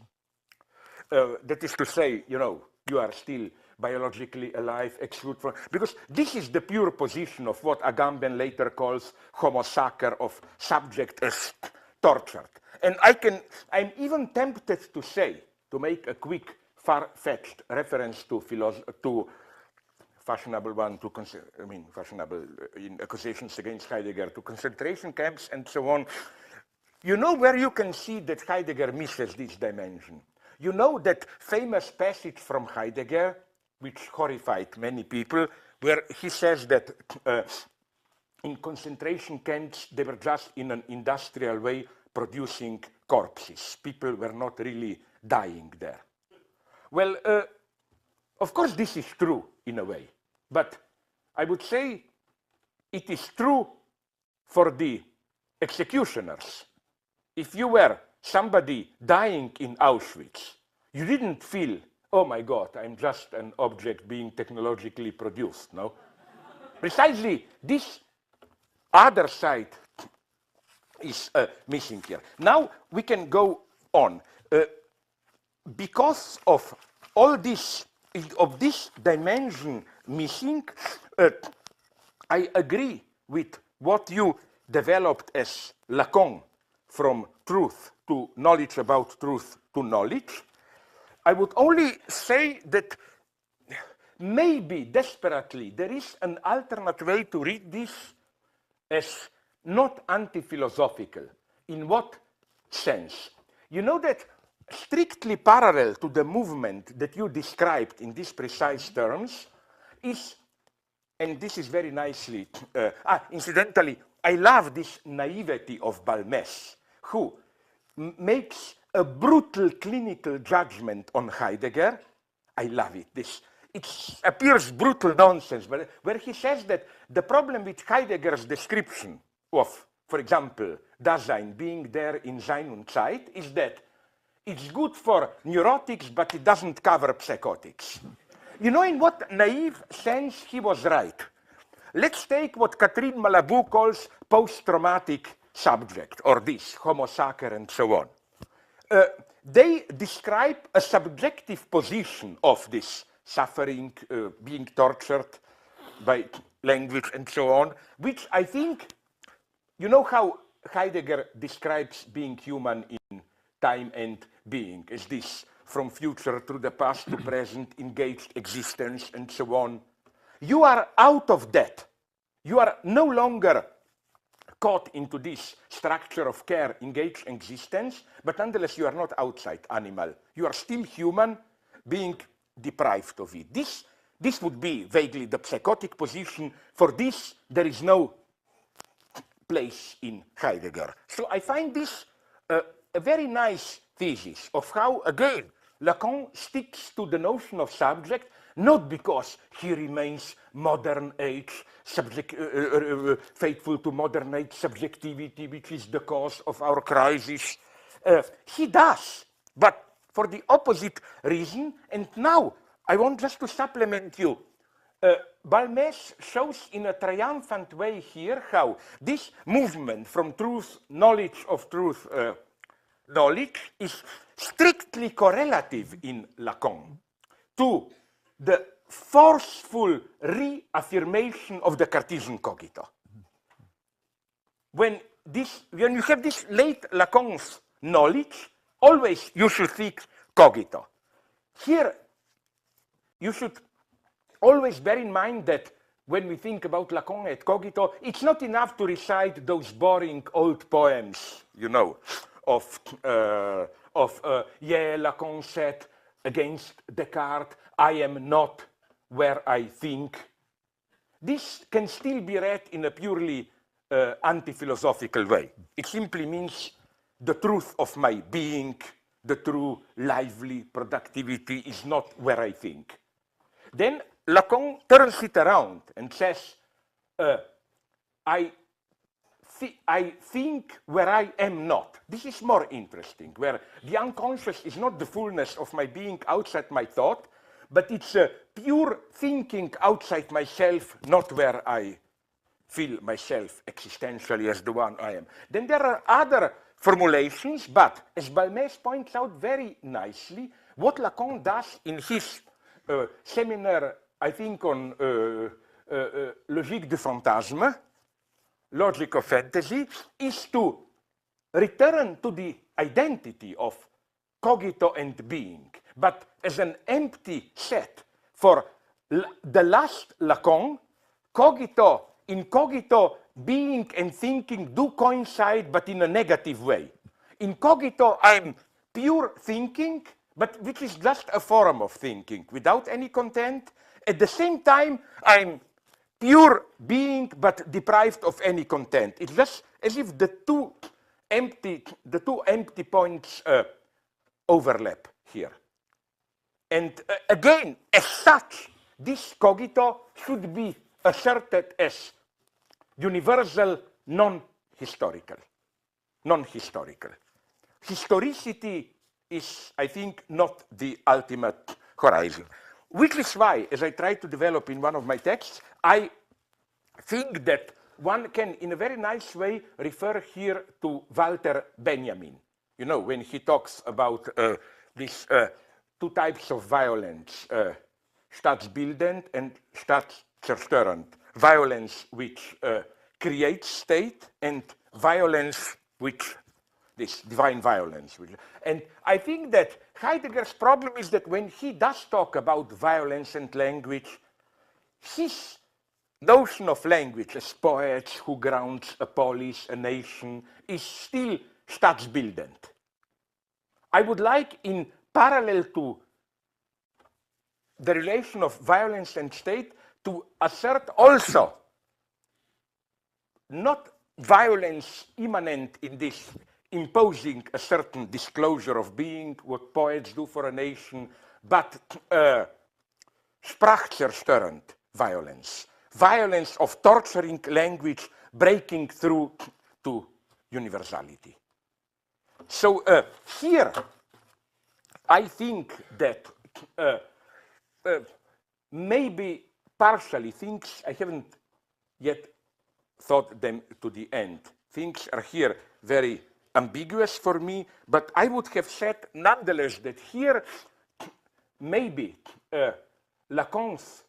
That is to say, you are still biologically alive, exclude from, because this is the pure position of what Agamben later calls homo sacer, of subject as tortured. And I'm even tempted to say, to make a quick, far-fetched reference to fashionable one, fashionable in accusations against Heidegger, to concentration camps and so on. You know where you can see that Heidegger misses this dimension? You know that famous passage from Heidegger, which horrified many people, where he says that in concentration camps, they were just in an industrial way producing corpses. People were not really dying there. Well, of course, this is true in a way, but I would say it is true for the executioners. If you were somebody dying in Auschwitz, you didn't feel, oh my God, I'm just an object being technologically produced, no? Precisely this other side is missing here. Now we can go on. Because of all this, of this dimension missing, I agree with what you developed as Lacan, from truth to knowledge about truth to knowledge. I would only say that maybe desperately there is an alternate way to read this as not anti-philosophical. In what sense? You know that strictly parallel to the movement that you described in these precise terms is, and this is very nicely, incidentally, I love this naivety of Balmes, who makes a brutal clinical judgment on Heidegger. I love it. It appears brutal nonsense, but where he says that the problem with Heidegger's description of, for example, Dasein being there in Sein und Zeit is that it's good for neurotics, but it doesn't cover psychotics. You know in what naive sense he was right? Let's take what Catherine Malabou calls post-traumatic subject, or this, homo sacer and so on. They describe a subjective position of this suffering, being tortured by language and so on, which I think, you know how Heidegger describes being human in time and being, as this from future through the past to present, engaged existence and so on. You are out of that. You are no longer caught into this structure of care, engaged existence, but nonetheless you are not outside animal. You are still human, being deprived of it. This would be vaguely the psychotic position. For this, there is no place in Heidegger. So I find this a very nice thesis of how, again, Lacan sticks to the notion of subject, not because he remains modern age, faithful to modern age subjectivity, which is the cause of our crisis. He does, but for the opposite reason. And now I want just to supplement you. Balmes shows in a triumphant way here how this movement from truth, knowledge of truth, knowledge is strictly correlative in Lacan to the forceful reaffirmation of the Cartesian cogito. When you have this late Lacan's knowledge, always you should think cogito. Here, you should always bear in mind that when we think about Lacan et cogito, it's not enough to recite those boring old poems, you know, yeah, Lacan said against Descartes, I am not where I think. This can still be read in a purely anti-philosophical way. It simply means the truth of my being, the true lively productivity is not where I think. Then Lacan turns it around and says, I think where I am not. This is more interesting, where the unconscious is not the fullness of my being outside my thought, but it's a pure thinking outside myself, not where I feel myself existentially as the one I am. Then there are other formulations, but as Balmès points out very nicely, what Lacan does in his seminar, I think on Logique du Fantasme, Logic of Fantasy, is to return to the identity of cogito and being, but as an empty set. For the last Lacan, cogito, in cogito, being and thinking do coincide, but in a negative way. In cogito, I'm pure thinking, but which is just a form of thinking, without any content. At the same time, I'm pure being, but deprived of any content. It's just as if the two empty points overlap here. And again, as such, this cogito should be asserted as universal, non-historical. Non-historical. Historicity is, I think, not the ultimate horizon. Which is why, as I try to develop in one of my texts, I think that one can, in a very nice way, refer here to Walter Benjamin. You know, when he talks about these two types of violence, staatsbildend and staatszerstörend. Violence which creates state, and violence which, this divine violence. And I think that Heidegger's problem is that when he does talk about violence and language, his notion of language as poets who grounds a polis, a nation, is still staatsbildend. I would like, in parallel to the relation of violence and state, to assert also not violence immanent in this imposing a certain disclosure of being, what poets do for a nation, but sprachzerstörend violence. Violence of torturing language breaking through to universality. So here, I think that maybe partially things, I haven't yet thought them to the end. Things are here very ambiguous for me, but I would have said nonetheless that here maybe Lacan's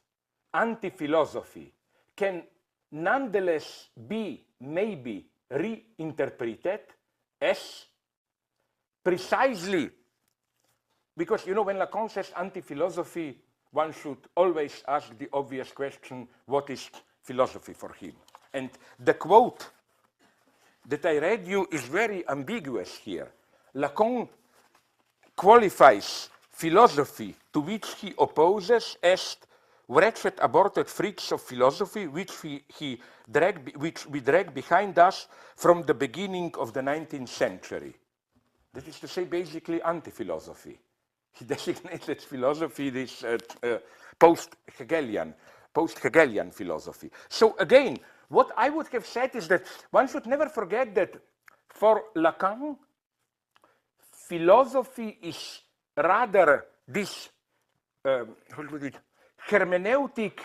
anti-philosophy can nonetheless be maybe reinterpreted as precisely, because you know when Lacan says anti-philosophy, one should always ask the obvious question, what is philosophy for him? And the quote that I read you is very ambiguous here. Lacan qualifies philosophy, to which he opposes, as wretched aborted freaks of philosophy, which we drag behind us from the beginning of the 19th century. That is to say, basically anti-philosophy. He designated philosophy this post-Hegelian philosophy. So again, what I would have said is that one should never forget that for Lacan, philosophy is rather this hermeneutic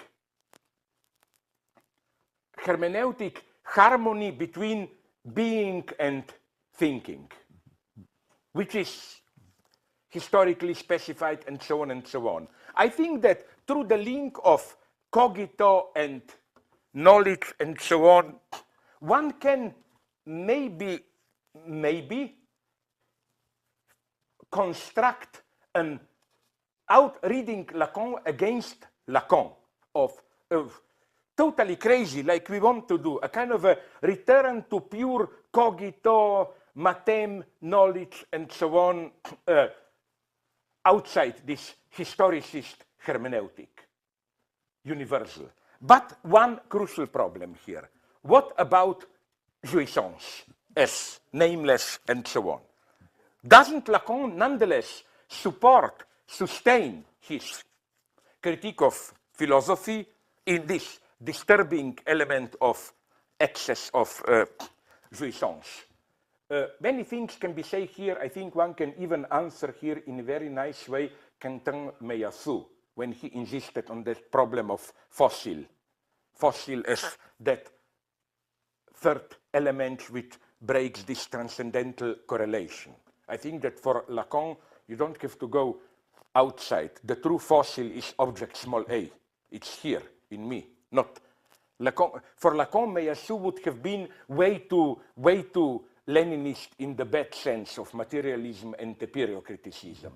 harmony between being and thinking, which is historically specified, and so on and so on. I think that through the link of cogito and knowledge and so on, one can maybe construct an out-reading Lacan against Lacan of totally crazy, like we want to do, a kind of a return to pure cogito, matem, knowledge, and so on, outside this historicist hermeneutic, universal. But one crucial problem here. What about jouissance as nameless and so on? Doesn't Lacan nonetheless sustain his critique of philosophy in this disturbing element of excess of jouissance? Many things can be said here. I think one can even answer here in a very nice way Quentin Meillassoux when he insisted on the problem of fossil. Fossil as that third element which breaks this transcendental correlation. I think that for Lacan, you don't have to go outside. The true fossil is object small a. It's here in me, not Lacan. For Lacan, Meillassoux would have been way too Leninist in the bad sense of materialism and empiriocriticism.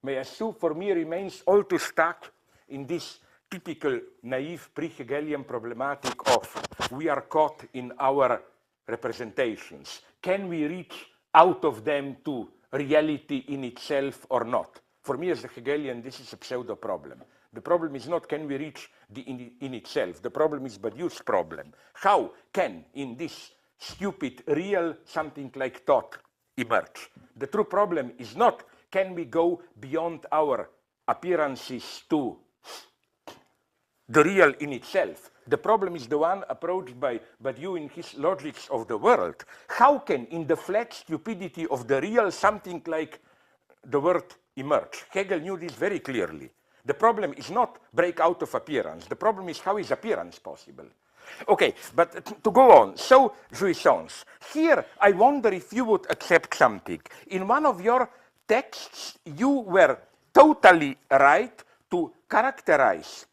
Meillassoux, for me, remains all too stuck in this typical naive pre-Hegelian problematic of we are caught in our representations. Can we reach out of them to reality in itself or not? For me as a Hegelian, this is a pseudo problem. The problem is not can we reach the in itself. The problem is Badiou's problem. How can in this stupid real something like thought emerge? The true problem is not can we go beyond our appearances to the real in itself. The problem is the one approached by Badiou in his Logics of the World. How can in the flat stupidity of the real something like the word emerge? Hegel knew this very clearly. The problem is not break out of appearance. The problem is how is appearance possible? Okay, but to go on, so jouissance. Here, I wonder if you would accept something. In one of your texts, you were totally right to characterize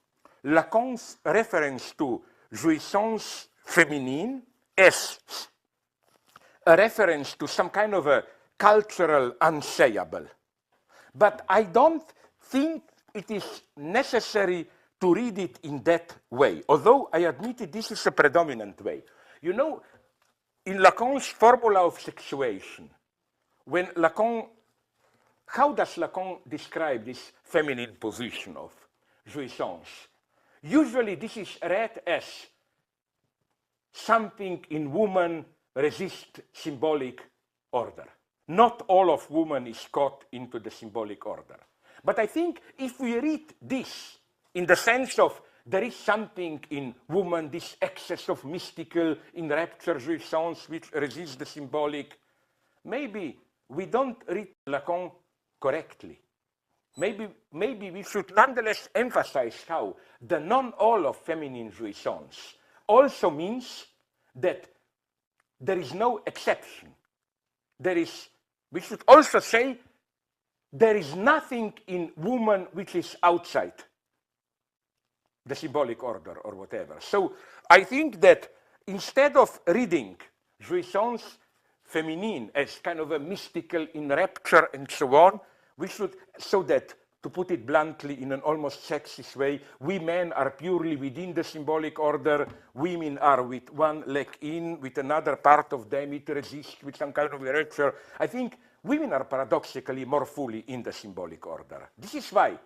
Lacan's reference to jouissance féminine as a reference to some kind of a cultural unsayable. But I don't think it is necessary to read it in that way, although I admit this is a predominant way. You know, in Lacan's formula of sexuation, when Lacan, how does Lacan describe this feminine position of jouissance? Usually this is read as something in woman resist symbolic order. Not all of woman is caught into the symbolic order. But I think if we read this in the sense of there is something in woman, this excess of mystical, in rapture, jouissance, which resists the symbolic, maybe we don't read Lacan correctly. Maybe we should nonetheless emphasize how the non-all of feminine jouissance also means that there is no exception. We should also say there is nothing in woman which is outside the symbolic order or whatever. So I think that instead of reading jouissance féminine as kind of a mystical in rapture and so on, we should, so that, to put it bluntly in an almost sexist way, we men are purely within the symbolic order, women are with one leg in, with another part of them it resists with some kind of rapture. I think women are paradoxically more fully in the symbolic order. This is why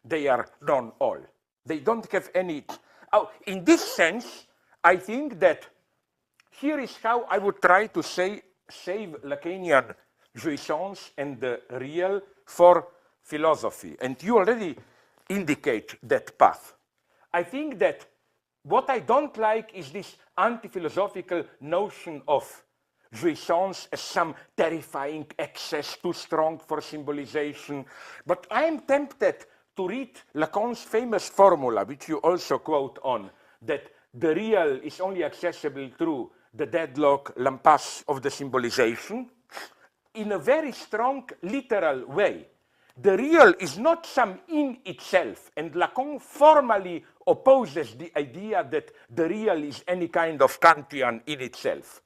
they are non-all. They don't have any... Oh, in this sense, I think that here is how I would try to save Lacanian jouissance and the real for philosophy. And you already indicate that path. I think that what I don't like is this anti-philosophical notion of jouissance as some terrifying excess, too strong for symbolization. But I am tempted to read Lacan's famous formula, which you also quote on, that the real is only accessible through the deadlock, l'impasse of the symbolization, in a very strong literal way. the real is not some in itself, and Lacan formally opposes the idea that the real is any kind of Kantian in itself,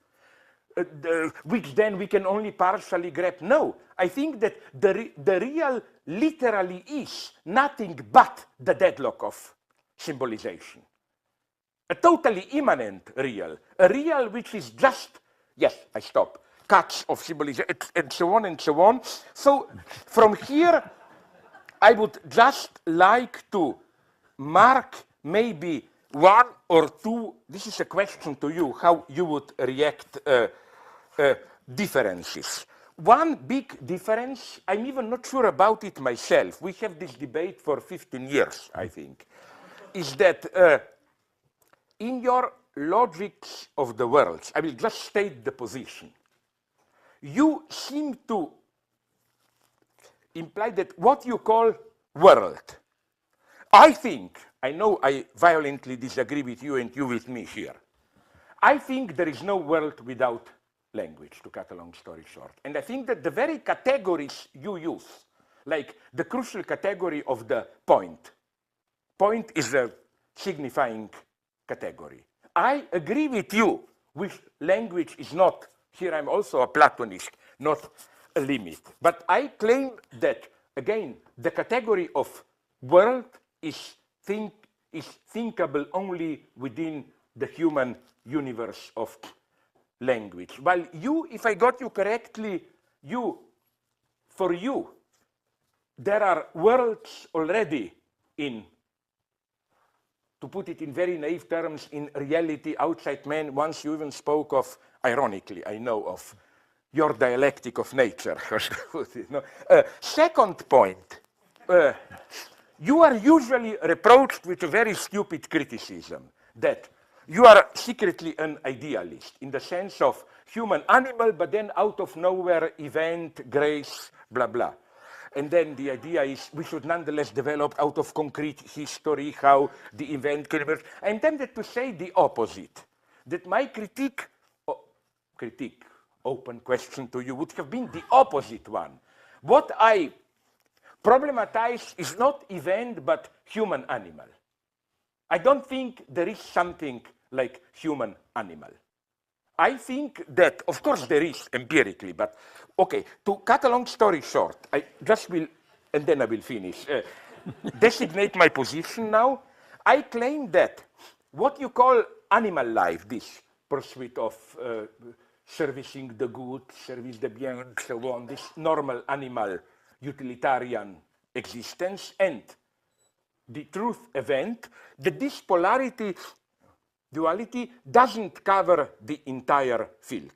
which then we can only partially grasp. No, I think that the real literally is nothing but the deadlock of symbolization. A totally immanent real, a real which is just, yes, I stop, cuts of symbolism, and so on and so on. So from here, I would just like to mark maybe one or two, this is a question to you, how you would react differences. One big difference, I'm even not sure about it myself, we have this debate for 15 years, I think, is that in your logics of the worlds, I will just state the position. You seem to imply that what you call world, I think, I know I violently disagree with you and you with me here. I think there is no world without language, to cut a long story short. And I think that the very categories you use, like the crucial category of the point is a signifying category. I agree with you, with language is not, here I'm also a Platonist, not a limit. But I claim that, again, the category of world is thinkable only within the human universe of language. While you, if I got you correctly, for you, there are worlds already in, to put it in very naive terms, in reality outside man. Once you even spoke of, ironically, I know, of your dialectic of nature. Second point, you are usually reproached with a very stupid criticism that you are secretly an idealist in the sense of human animal, but then out of nowhere, event, grace, blah, blah. And then the idea is we should nonetheless develop out of concrete history how the event can emerge. I'm tempted to say the opposite, that my critique, open question to you, would have been the opposite one. What I problematize is not event, but human animal. I don't think there is something like human animal. I think that, of course there is empirically, but okay, to cut a long story short, I just will, and then I will finish, designate my position now. I claim that what you call animal life, this pursuit of servicing the good, service the bien, and so on, this normal animal utilitarian existence, and the truth event, that this duality doesn't cover the entire field.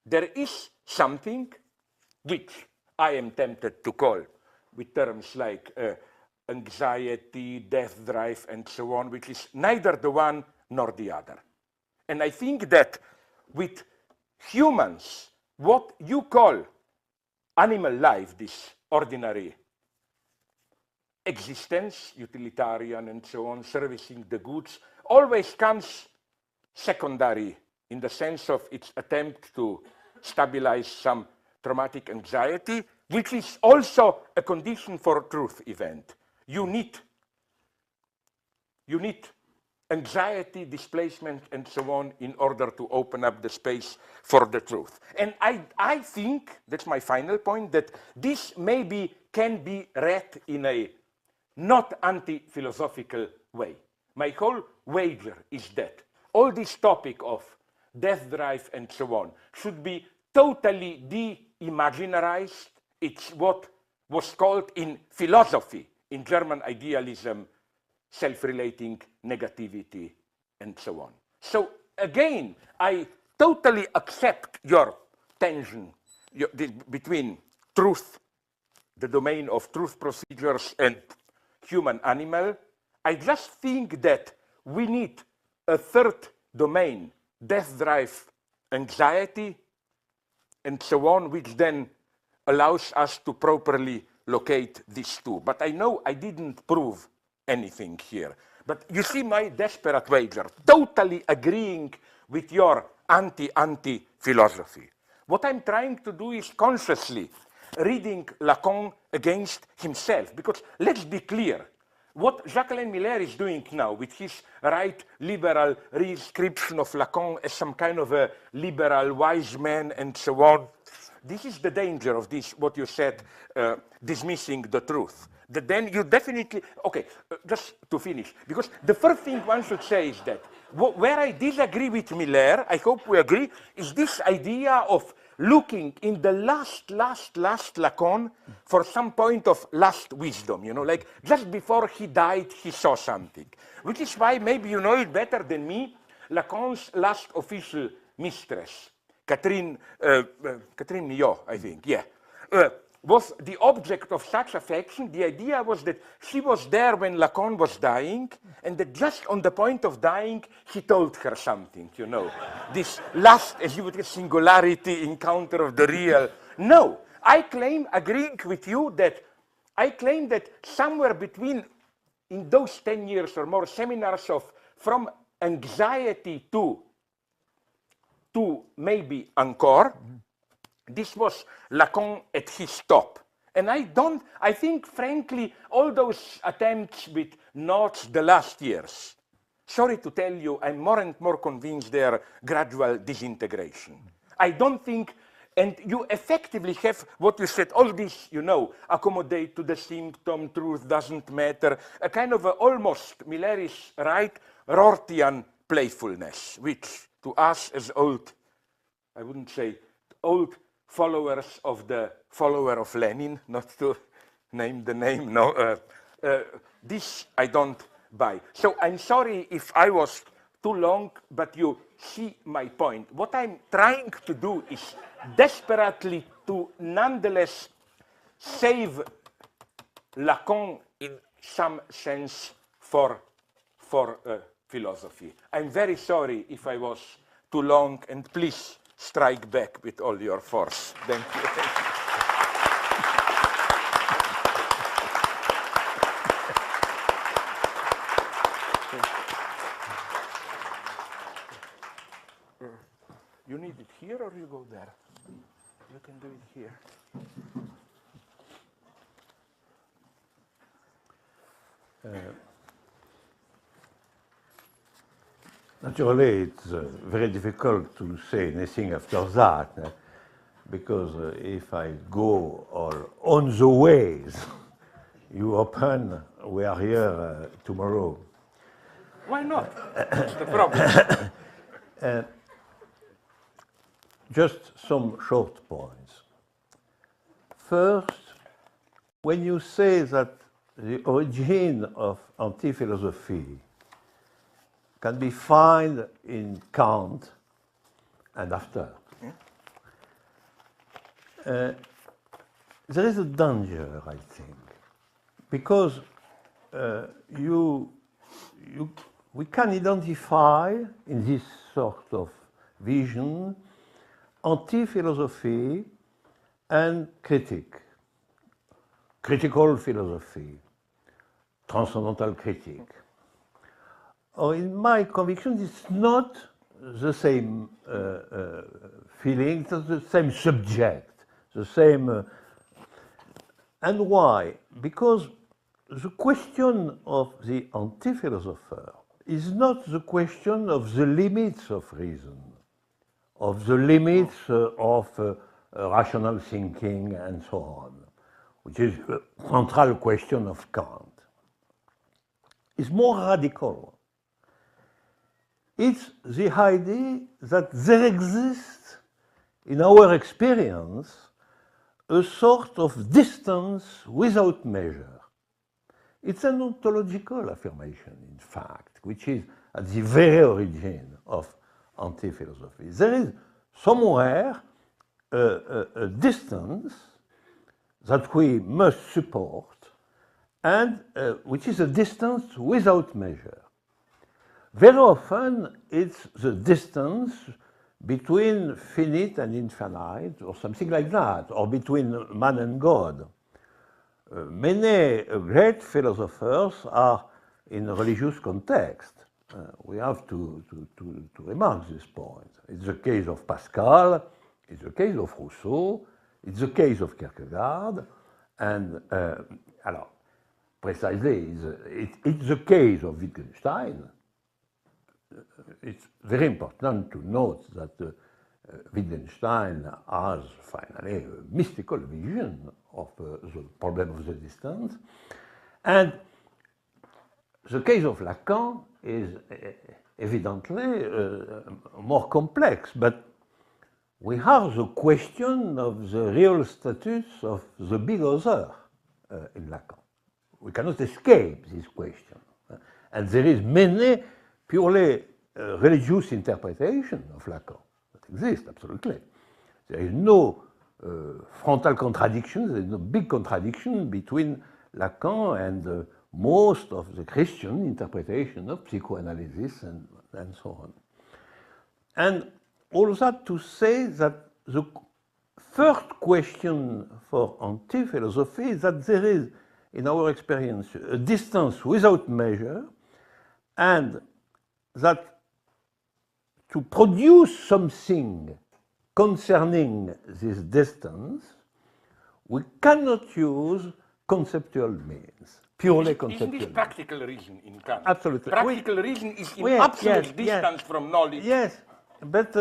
There is something which I am tempted to call with terms like anxiety, death drive, and so on, which is neither the one nor the other. And I think that with humans, what you call animal life, this ordinary existence, utilitarian and so on, servicing the goods, always comes secondary in the sense of its attempt to stabilize some traumatic anxiety, which is also a condition for truth event. You need anxiety, displacement, and so on in order to open up the space for the truth. And I think, that's my final point, that this maybe can be read in a not anti-philosophical way. My whole wager is that all this topic of death drive and so on should be totally de-imaginarized. It's what was called in philosophy, in German idealism, self-relating negativity, and so on. So again, I totally accept your tension between truth, the domain of truth procedures, and human animal. I just think that we need a third domain, death drive, anxiety, and so on, which then allows us to properly locate these two. But I know I didn't prove anything here. But you see my desperate wager, totally agreeing with your anti-philosophy. What I'm trying to do is consciously reading Lacan against himself. Because let's be clear, what Jacques-Alain Miller is doing now with his right liberal re-inscription of Lacan as some kind of a liberal wise man and so on, this is the danger of this, what you said, dismissing the truth. That then you definitely, okay, just to finish, because the first thing one should say is that where I disagree with Miller, I hope we agree, is this idea of looking in the last Lacan for some point of last wisdom, you know, like just before he died, he saw something. Which is why, maybe you know it better than me, Lacan's last official mistress, Catherine Millot, I think, yeah, was the object of such affection. The idea was that she was there when Lacan was dying, and that just on the point of dying, he told her something, you know. This last, as you would say, singularity encounter of the real. No, I claim, agreeing with you, that I claim that somewhere between, in those 10 years or more seminars of, from anxiety to maybe encore, this was Lacan at his top. And I think, frankly, all those attempts with notes the last years, sorry to tell you, I'm more and more convinced they are gradual disintegration. I don't think, and you effectively have what you said, all this, you know, accommodate to the symptom, truth doesn't matter, a kind of almost, Miller is right, Rortian playfulness, which to us as old, I wouldn't say old followers of the follower of Lenin, not to name the name, no, this I don't buy. So I'm sorry if I was too long, but you see my point. What I'm trying to do is desperately to nonetheless save Lacan in some sense for philosophy. I'm very sorry if I was too long, and please strike back with all your force. Thank you. You need it here or you go there? You can do it here. Naturally, it's very difficult to say anything after that, because if I go on the ways you open, we are here tomorrow. Why not? That's the problem. Just some short points. First, when you say that the origin of anti-philosophy can be found in Kant and after, there is a danger, I think, because we can identify in this sort of vision anti-philosophy and critical philosophy, transcendental critique. Or in my conviction, it's not the same feeling, it's the same subject, the same. And why? Because the question of the anti-philosopher is not the question of the limits of reason, of the limits of rational thinking and so on, which is the central question of Kant. It's more radical. It's the idea that there exists, in our experience, a sort of distance without measure. It's an ontological affirmation, in fact, which is at the very origin of anti-philosophy. There is somewhere a distance that we must support, and which is a distance without measure. Very often, it's the distance between finite and infinite, or something like that, or between man and God. Many great philosophers are in a religious context. We have to remark this point. It's the case of Pascal, it's the case of Rousseau, It's the case of Kierkegaard, and alors, precisely, it's the case of Wittgenstein. It's very important to note that Wittgenstein has finally a mystical vision of the problem of the distance. And the case of Lacan is evidently more complex, but we have the question of the real status of the big other in Lacan. We cannot escape this question. And there is many purely religious interpretation of Lacan that exist, absolutely. There is no frontal contradiction, there is no big contradiction between Lacan and most of the Christian interpretation of psychoanalysis and so on. And all that to say that the first question for anti-philosophy is that there is, in our experience, a distance without measure, and that to produce something concerning this distance, we cannot use conceptual means, purely conceptual. Isn't this practical reason in Kant? Absolutely. Practical reason is in absolute distance from knowledge. Yes, but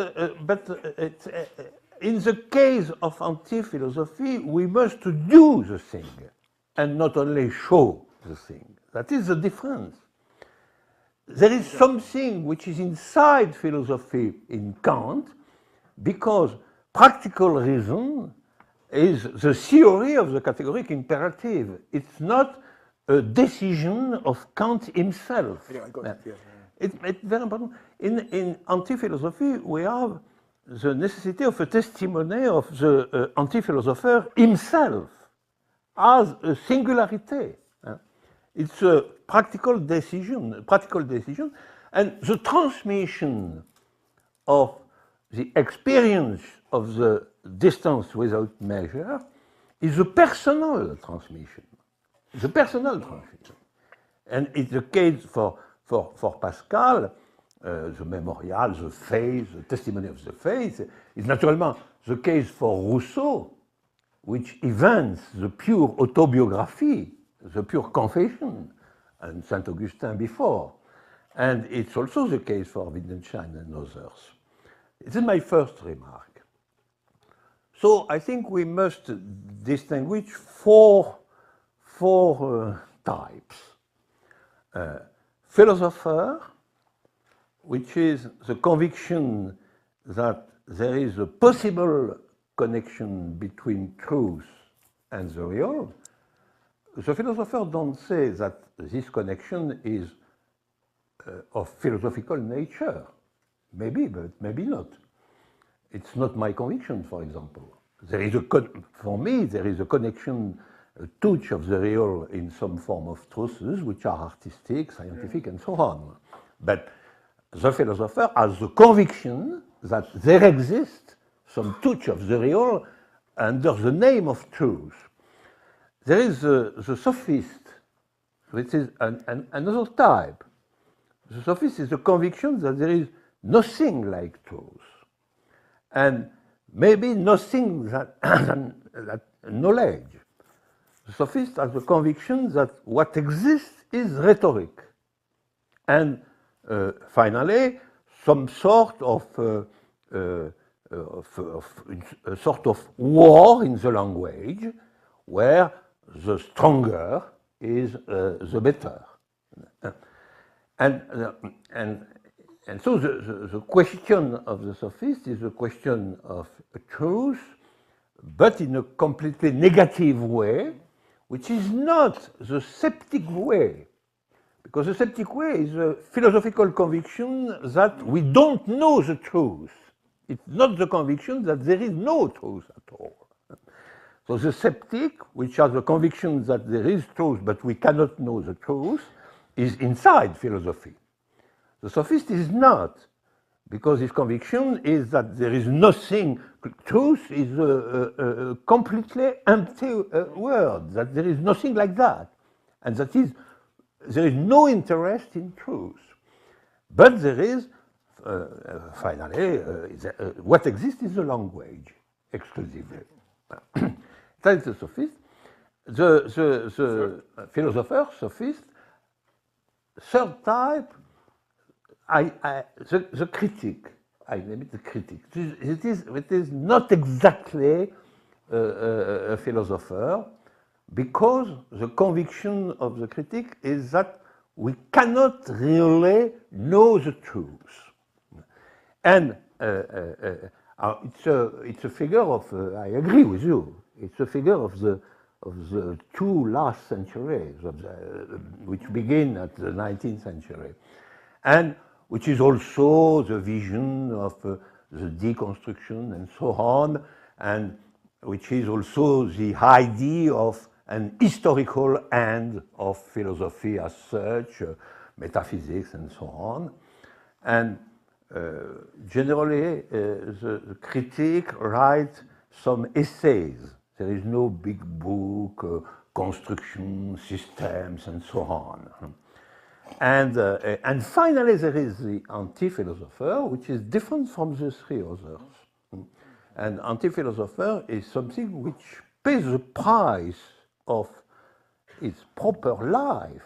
in the case of anti-philosophy, we must do the thing and not only show the thing. That is the difference. There is something which is inside philosophy in Kant because practical reason is the theory of the categoric imperative. It's not a decision of Kant himself. Yeah, I got it. Yeah. It's very important. In anti-philosophy, we have the necessity of a testimony of the anti-philosopher himself as a singularity. It's a practical decision, and the transmission of the experience of the distance without measure is a personal transmission. It's a personal transmission. And it's the case for Pascal, the memorial, the faith, the testimony of the faith, is naturally the case for Rousseau, which invents the pure autobiography, the pure confession, and Saint Augustine before. And it's also the case for Wittgenstein and others. This is my first remark. So I think we must distinguish four types. Philosopher, which is the conviction that there is a possible connection between truth and the real. The philosophers don't say that this connection is of philosophical nature. Maybe, but maybe not. It's not my conviction, for example. There is for me, there is a connection, a touch of the real in some form of truths, which are artistic, scientific, and so on. But the philosopher has the conviction that there exists some touch of the real under the name of truth. There is the sophist, which is another type. The sophist is the conviction that there is nothing like truth, and maybe nothing that knowledge. The sophist has the conviction that what exists is rhetoric, and finally, some sort of a sort of war in the language, where the stronger is the better. And so the question of the sophist is a question of truth, but in a completely negative way, which is not the sceptic way. Because the sceptic way is a philosophical conviction that we don't know the truth. It's not the conviction that there is no truth at all. So the sceptic, which has the conviction that there is truth, but we cannot know the truth, is inside philosophy. The sophist is not, because his conviction is that there is nothing, truth is a completely empty word, that there is nothing like that, and that is, there is no interest in truth. But there is, finally, what exists is the language, exclusively. That is the sophist. The philosopher, sophist. Third type, the critic. I name it the critic. It is not exactly a philosopher, because the conviction of the critic is that we cannot really know the truth. And it's a figure of, I agree with you, it's a figure of the two last centuries, which begin at the 19th century, and which is also the vision of the deconstruction and so on, and which is also the idea of an historical end of philosophy as such, metaphysics and so on. And generally, the critic writes some essays. There is no big book, construction, systems, and so on. And finally, there is the anti-philosopher, which is different from the three others. And anti-philosopher is something which pays the price of its proper life,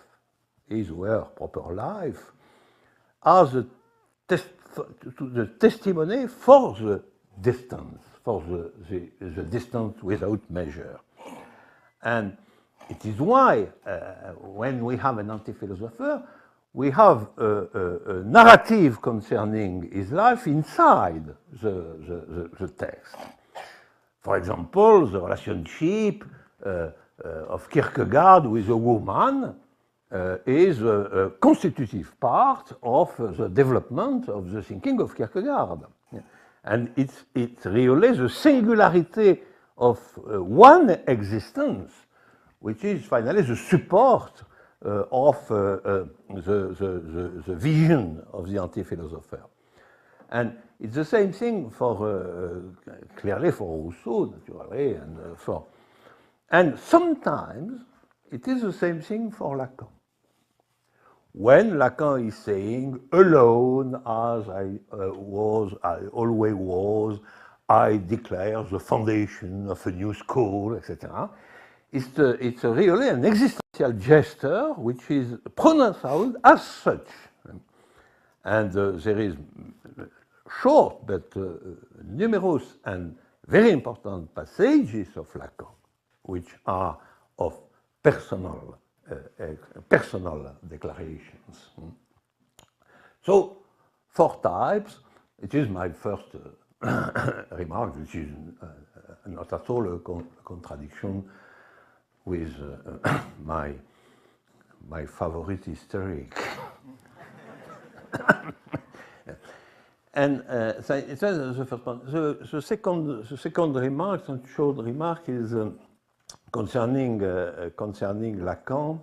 his or her proper life, as the testimony for the distance, for the distance without measure. And it is why, when we have an anti-philosopher, we have a narrative concerning his life inside the text. For example, the relationship of Kierkegaard with a woman is a constitutive part of the development of the thinking of Kierkegaard. And it's really the singularity of one existence, which is finally the support of the vision of the anti-philosopher. And it's the same thing for, clearly for Rousseau, naturally, and sometimes it is the same thing for Lacan. When Lacan is saying, alone as I always was, I declare the foundation of a new school, etc. It's really an existential gesture which is pronounced out as such. And there is short but numerous and very important passages of Lacan which are of personal declarations. So, 4 types. It is my first remark, which is not at all a contradiction with my favorite hysteric. And so the first one. The second remark, the short remark, is concerning Lacan.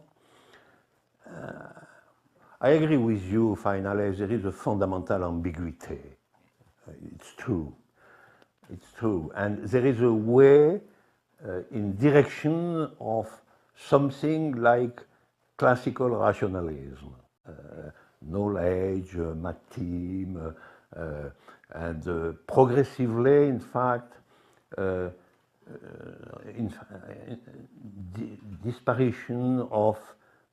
I agree with you, finally, there is a fundamental ambiguity. It's true. It's true. And there is a way in direction of something like classical rationalism, knowledge, matheme, and progressively, in fact, disparition of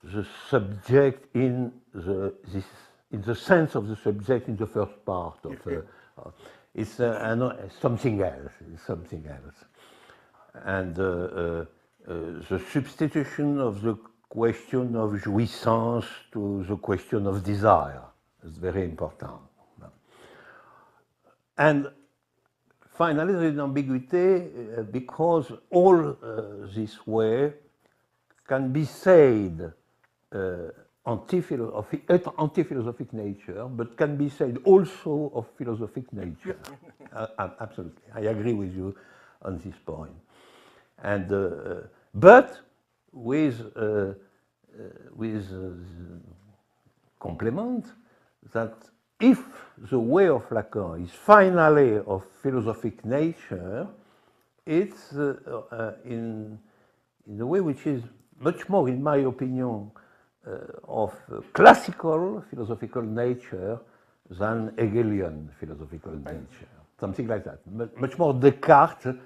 the subject in the sense of the subject in the first part of it's something else. It's something else, and the substitution of the question of jouissance to the question of desire is very important. And finally, there is an ambiguity because all this way can be said anti-philosophic nature, but can be said also of philosophic nature. Absolutely, I agree with you on this point. And but with complement that if the way of Lacan is finally of philosophic nature, it's in a way which is much more, in my opinion, of classical philosophical nature than Hegelian philosophical nature. Something like that. Much more Descartes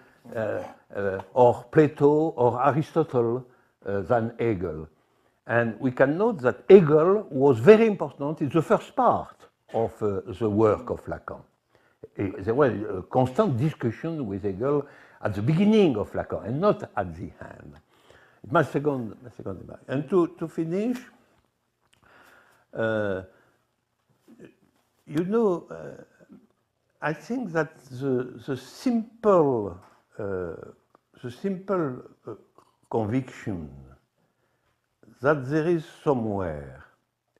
or Plato or Aristotle than Hegel. And we can note that Hegel was very important in the first part of the work of Lacan. There was a constant discussion with Hegel at the beginning of Lacan and not at the end. My second. And to finish, you know, I think that the simple conviction that there is somewhere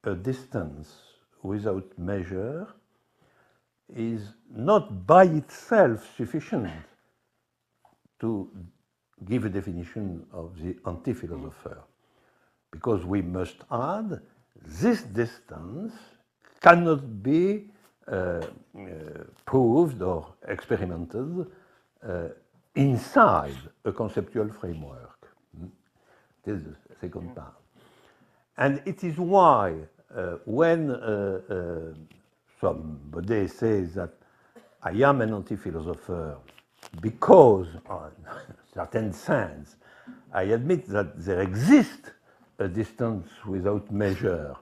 a distance without measure is not by itself sufficient to give a definition of the anti-philosopher, because we must add this distance cannot be proved or experimented inside a conceptual framework. This is the second part. And it is why when somebody says that I am an anti-philosopher because, in a certain sense, I admit that there exists a distance without measure,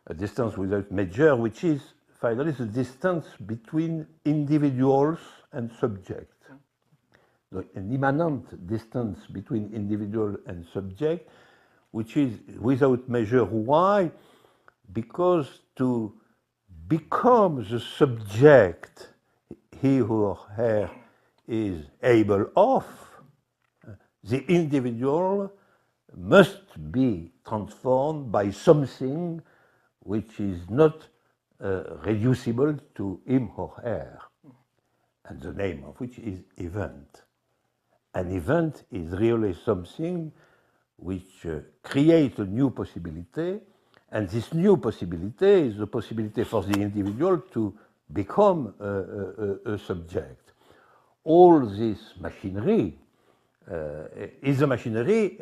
which is finally the distance between individuals and subject. An immanent distance between individual and subject, which is without measure. Why? Because to become the subject he or her is able of, the individual must be transformed by something which is not reducible to him or her, and the name of which is event. An event is really something which creates a new possibility, and this new possibility is the possibility for the individual to become a subject. All this machinery is a machinery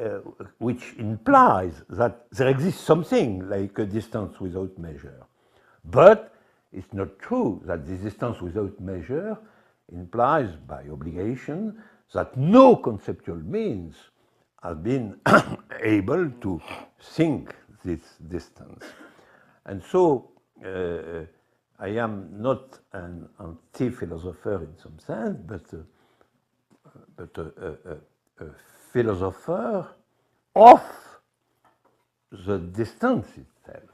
which implies that there exists something like a distance without measure. But it's not true that this distance without measure implies by obligation that no conceptual means have been able to think this distance. And so I am not an anti-philosopher in some sense, but a philosopher of the distance itself.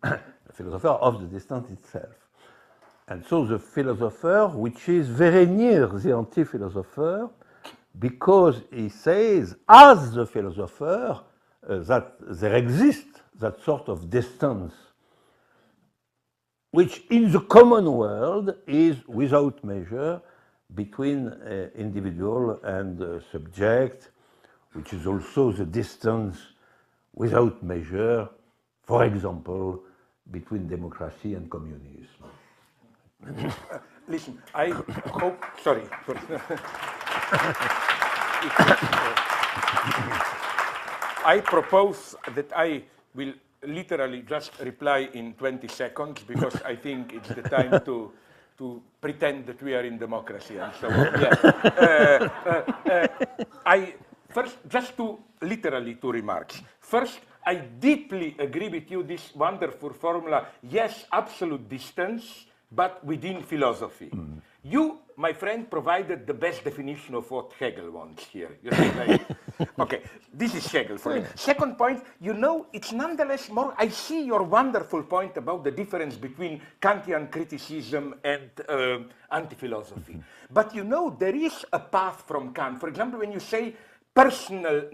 A philosopher of the distance itself. And so the philosopher, which is very near the anti-philosopher, because he says, as the philosopher, that there exists that sort of distance, which in the common world is without measure between individual and subject, which is also the distance without measure, for example, between democracy and communism. Listen, I hope, sorry. I propose that I will literally just reply in 20 seconds because I think it's the time to pretend that we are in democracy and so on. Yeah. I first, just to literally two remarks. First, I deeply agree with you, this wonderful formula, yes, absolute distance, but within philosophy. Mm. You, my friend, provided the best definition of what Hegel wants here. You see, like, okay, this is Hegel for me. Second point, you know, it's nonetheless more, I see your wonderful point about the difference between Kantian criticism and anti-philosophy. Mm-hmm. But you know, there is a path from Kant. For example, when you say personal,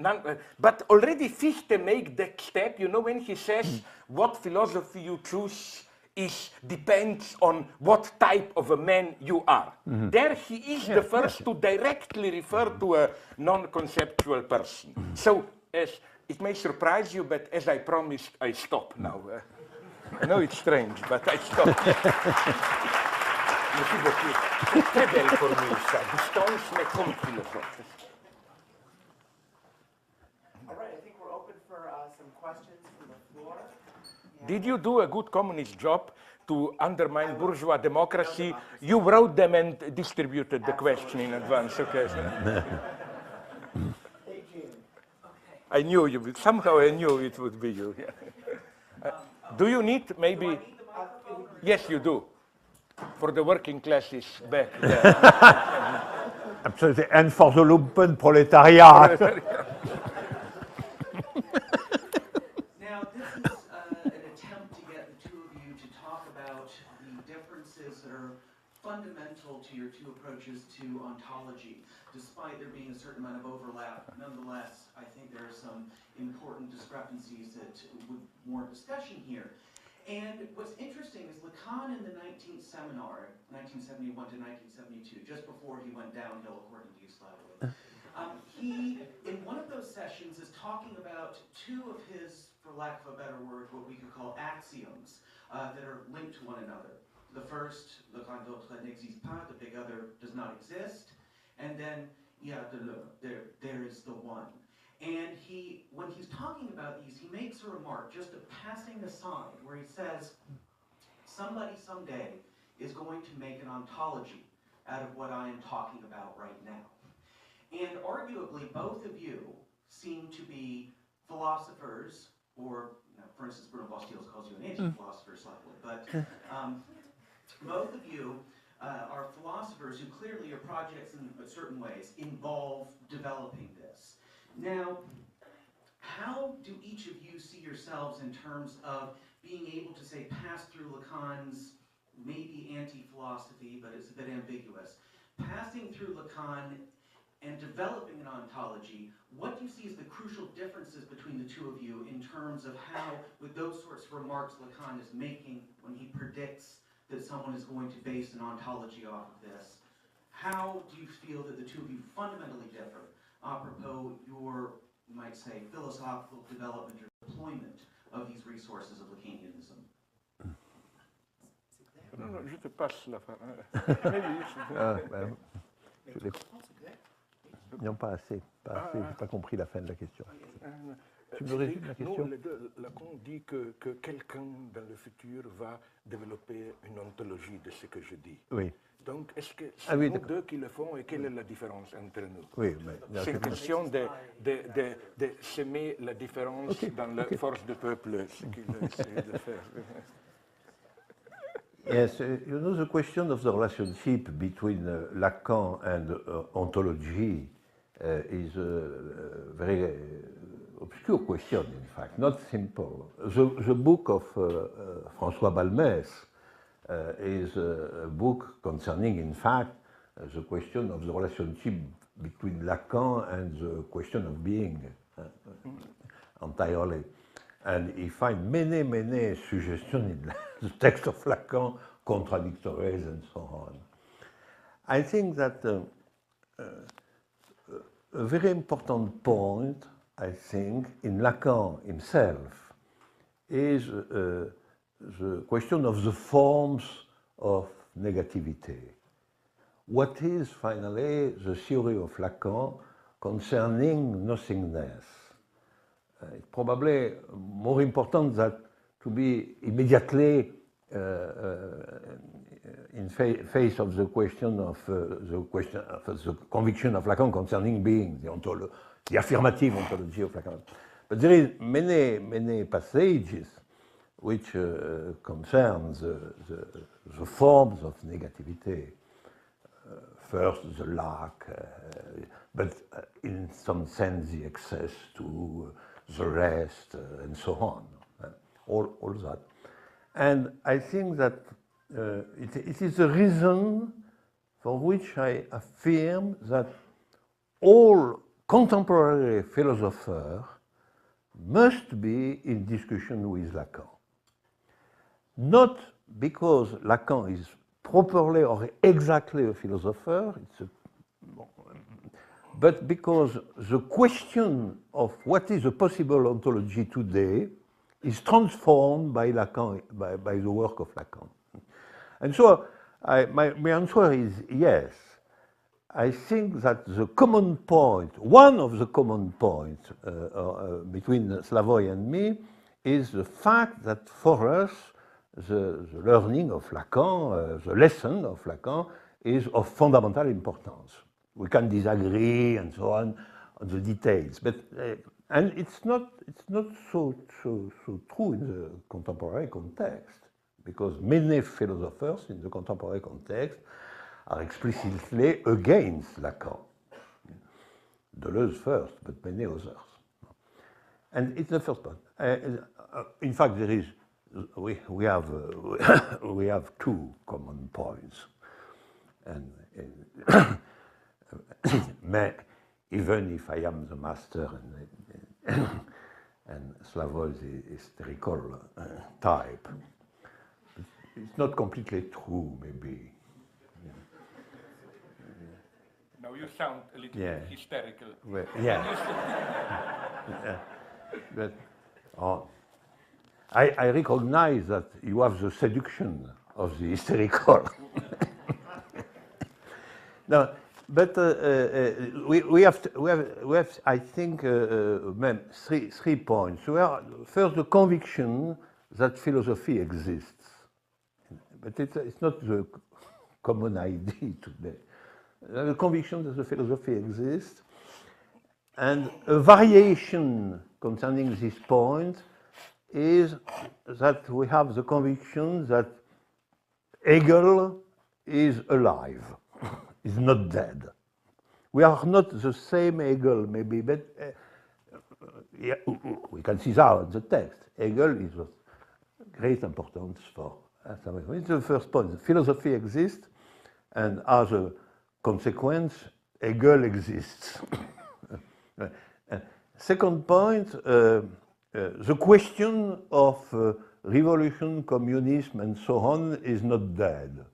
but already Fichte makes that step, you know, when he says what philosophy you choose depends on what type of a man you are. Mm-hmm. There he is the first to directly refer to a non-conceptual person. Mm-hmm. So, as it may surprise you, but as I promised, I stop now. I know it's strange, but I stop. C'est très belle formule, ça. Distance, mais comme philosophe. All right, I think we're open for some questions from the floor. Did you do a good communist job to undermine bourgeois democracy, you wrote them and distributed the question in advance. Okay. I knew you would. Somehow I knew it would be you. Yeah. Do you need maybe? Yes, you do. For the working classes back there. Absolutely. And for the lumpen proletariat. Now, this is an attempt to get the two of you to talk about the differences that are fundamental to your two approaches to ontology. Despite there being a certain amount of overlap, nonetheless, I think there are some important discrepancies that would warrant discussion here. And what's interesting is Lacan in the 19th seminar, 1971 to 1972, just before he went downhill, according to you, Slavoj, he, in one of those sessions, is talking about two of his, for lack of a better word, what we could call axioms that are linked to one another. The first, le grand autre n'existe pas, the big other does not exist. And then, yeah, there is the one. And when he's talking about these, he makes a remark, just a passing aside, where he says, somebody someday is going to make an ontology out of what I am talking about right now. And arguably, both of you seem to be philosophers, or, for instance, Bruno Bostiels calls you an anti-philosopher slightly, but both of you are philosophers who clearly your projects in certain ways involve developing this. Now, how do each of you see yourselves in terms of being able to, say, pass through Lacan's maybe anti-philosophy, but it's a bit ambiguous, passing through Lacan and developing an ontology, what do you see as the crucial differences between the two of you in terms of how, with those sorts of remarks Lacan is making when he predicts that someone is going to base an ontology off of this, how do you feel that the two of you fundamentally differ? Apropos your, you might say, philosophical development or deployment of these resources of Lacanianism. Non, je te passe la parole. Non, pas assez. J'ai pas compris la fin de la question. Tu me résumes la question? Lacan dit que quelqu'un dans le futur va développer une ontologie de ce que je dis. Oui. Donc, est-ce que c'est nous deux qui le font et quelle est la différence entre nous? Oui, mais c'est une question de semer la différence dans la force du peuple, ce qu'il essaie de faire. Yes, you know, the question of the relationship between Lacan and ontology is a very obscure question, in fact, not simple. The book of François Balmès is a book concerning, in fact, the question of the relationship between Lacan and the question of being entirely. And he finds many, many suggestions in the text of Lacan, contradictories and so on. I think that a very important point, I think, in Lacan himself is the question of the forms of negativity. What is finally the theory of Lacan concerning nothingness? It's probably more important that to be immediately in face of the question of the conviction of Lacan concerning being, the affirmative ontology of Lacan. But there is many passages which concern the forms of negativity. First, the lack, but in some sense the access to the rest, and so on, all that. And I think that it is the reason for which I affirm that all contemporary philosophers must be in discussion with Lacan. Not because Lacan is properly or exactly a philosopher, but because the question of what is a possible ontology today is transformed by Lacan, by the work of Lacan. And so my answer is yes. I think that the common point, one of the common points between Slavoj and me is the fact that for us the learning of Lacan, the lesson of Lacan, is of fundamental importance. We can disagree and so on the details, but and it's not so true in the contemporary context, because many philosophers in the contemporary context are explicitly against Lacan. Deleuze first, but many others. And it's the first point. In fact, there is we have two common points, and even if I am the master and Slavoj the hysterical type, it's not completely true, maybe. Now you sound a little bit hysterical. Well, yeah. But I recognize that you have the seduction of the hysterical. No, but we have I think three points. First, the conviction that philosophy exists, but it's not the common idea today. The conviction that the philosophy exists, and a variation concerning this point is that we have the conviction that Hegel is alive, is not dead. We are not the same Hegel, maybe, but yeah, we can see that in the text. Hegel is of great importance for us. It's the first point. Philosophy exists, and as a consequence, Hegel exists. Second point, the question of revolution, communism, and so on is not dead.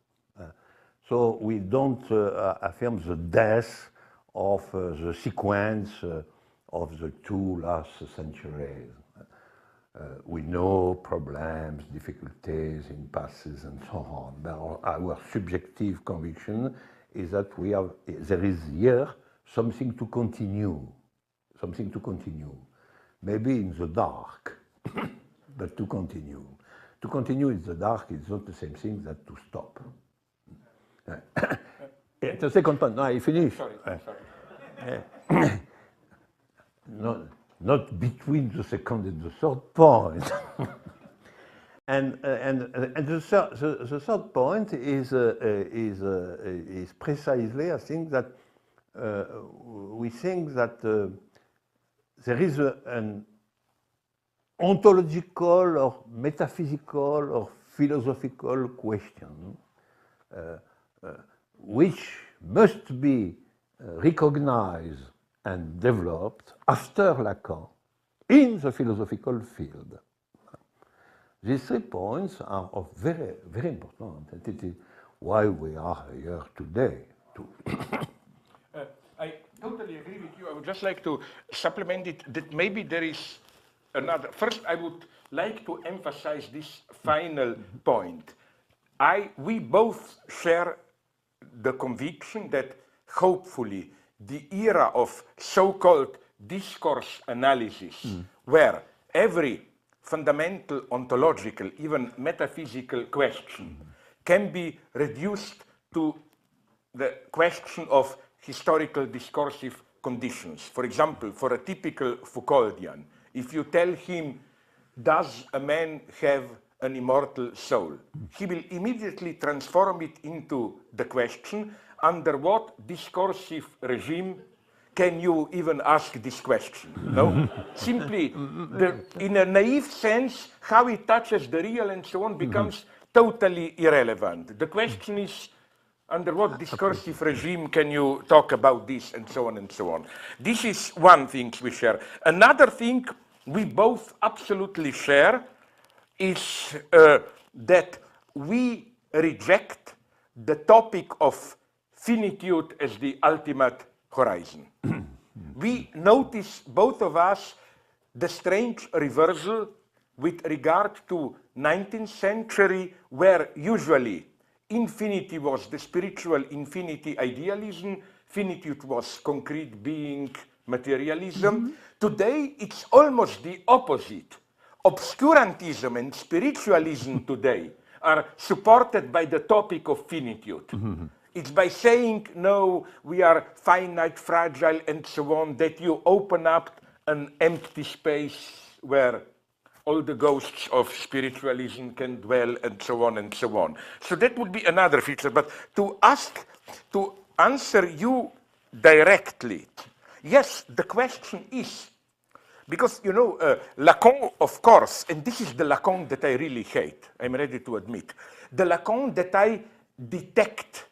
So we don't affirm the death of the sequence of the two last centuries. We know problems, difficulties in passes, and so on. But our subjective conviction is that there is here something to continue, maybe in the dark, but to continue. To continue in the dark is not the same thing that to stop. The second point, no, I finish. Sorry. Not between the second and the third point. And the third point is precisely, I think, that we think that there is an ontological or metaphysical or philosophical question which must be recognized and developed after Lacan in the philosophical field. These 3 points are of very, very important, and it is why we are here today. I totally agree with you. I would just like to supplement it that maybe there is another. First, I would like to emphasize this final point. We both share the conviction that hopefully the era of so-called discourse analysis, where every fundamental ontological, even metaphysical question can be reduced to the question of historical discursive conditions. For example, for a typical Foucauldian, if you tell him, does a man have an immortal soul? He will immediately transform it into the question, under what discursive regime can you even ask this question? No? Simply, in a naive sense, how it touches the real and so on becomes totally irrelevant. The question is, under what discursive regime can you talk about this, and so on and so on. This is one thing we share. Another thing we both absolutely share is that we reject the topic of finitude as the ultimate horizon. We notice, both of us, the strange reversal with regard to 19th century, where usually infinity was the spiritual infinity idealism, finitude was concrete being materialism. Today, it's almost the opposite. obscurantism and spiritualism today are supported by the topic of finitude. It's by saying, no, we are finite, fragile, and so on, that you open up an empty space where all the ghosts of spiritualism can dwell, and so on and so on. So that would be another feature. But to answer you directly, yes, the question is, because, you know, Lacan, of course, and this is the Lacan that I really hate, I'm ready to admit. The Lacan that I detect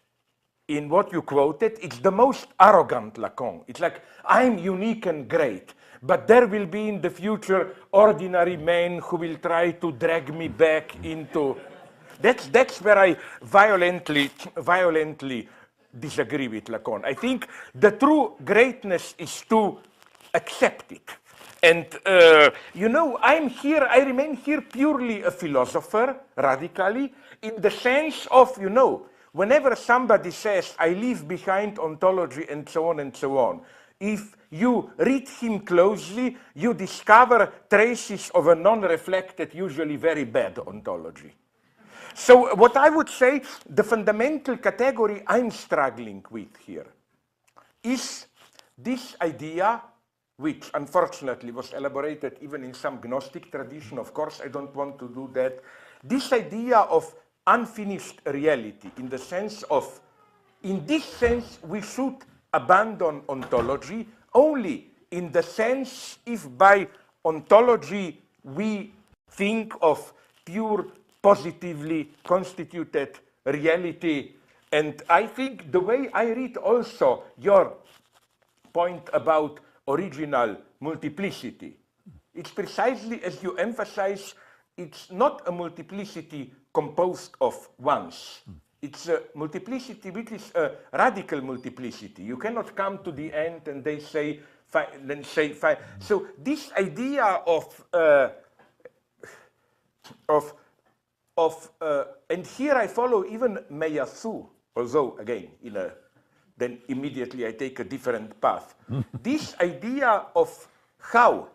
in what you quoted, it's the most arrogant Lacan. It's like, I'm unique and great, but there will be in the future ordinary men who will try to drag me back into... That's where I violently disagree with Lacan. I think the true greatness is to accept it. And, you know, I remain here purely a philosopher, radically, in the sense of, you know, whenever somebody says, I leave behind ontology and so on, if you read him closely, you discover traces of a non-reflected, usually very bad ontology. So what I would say, the fundamental category I'm struggling with here is this idea, which unfortunately was elaborated even in some Gnostic tradition. Of course, I don't want to do that. This idea of unfinished reality, in the sense of, in this sense, we should abandon ontology only in the sense if by ontology we think of pure positively constituted reality. And I think the way I read also your point about original multiplicity, it's precisely as you emphasize, it's not a multiplicity composed of ones. It's a multiplicity which is a radical multiplicity. You cannot come to the end and they say, then say five. So this idea of and here I follow even Meillassoux, although again, then immediately I take a different path. This idea of how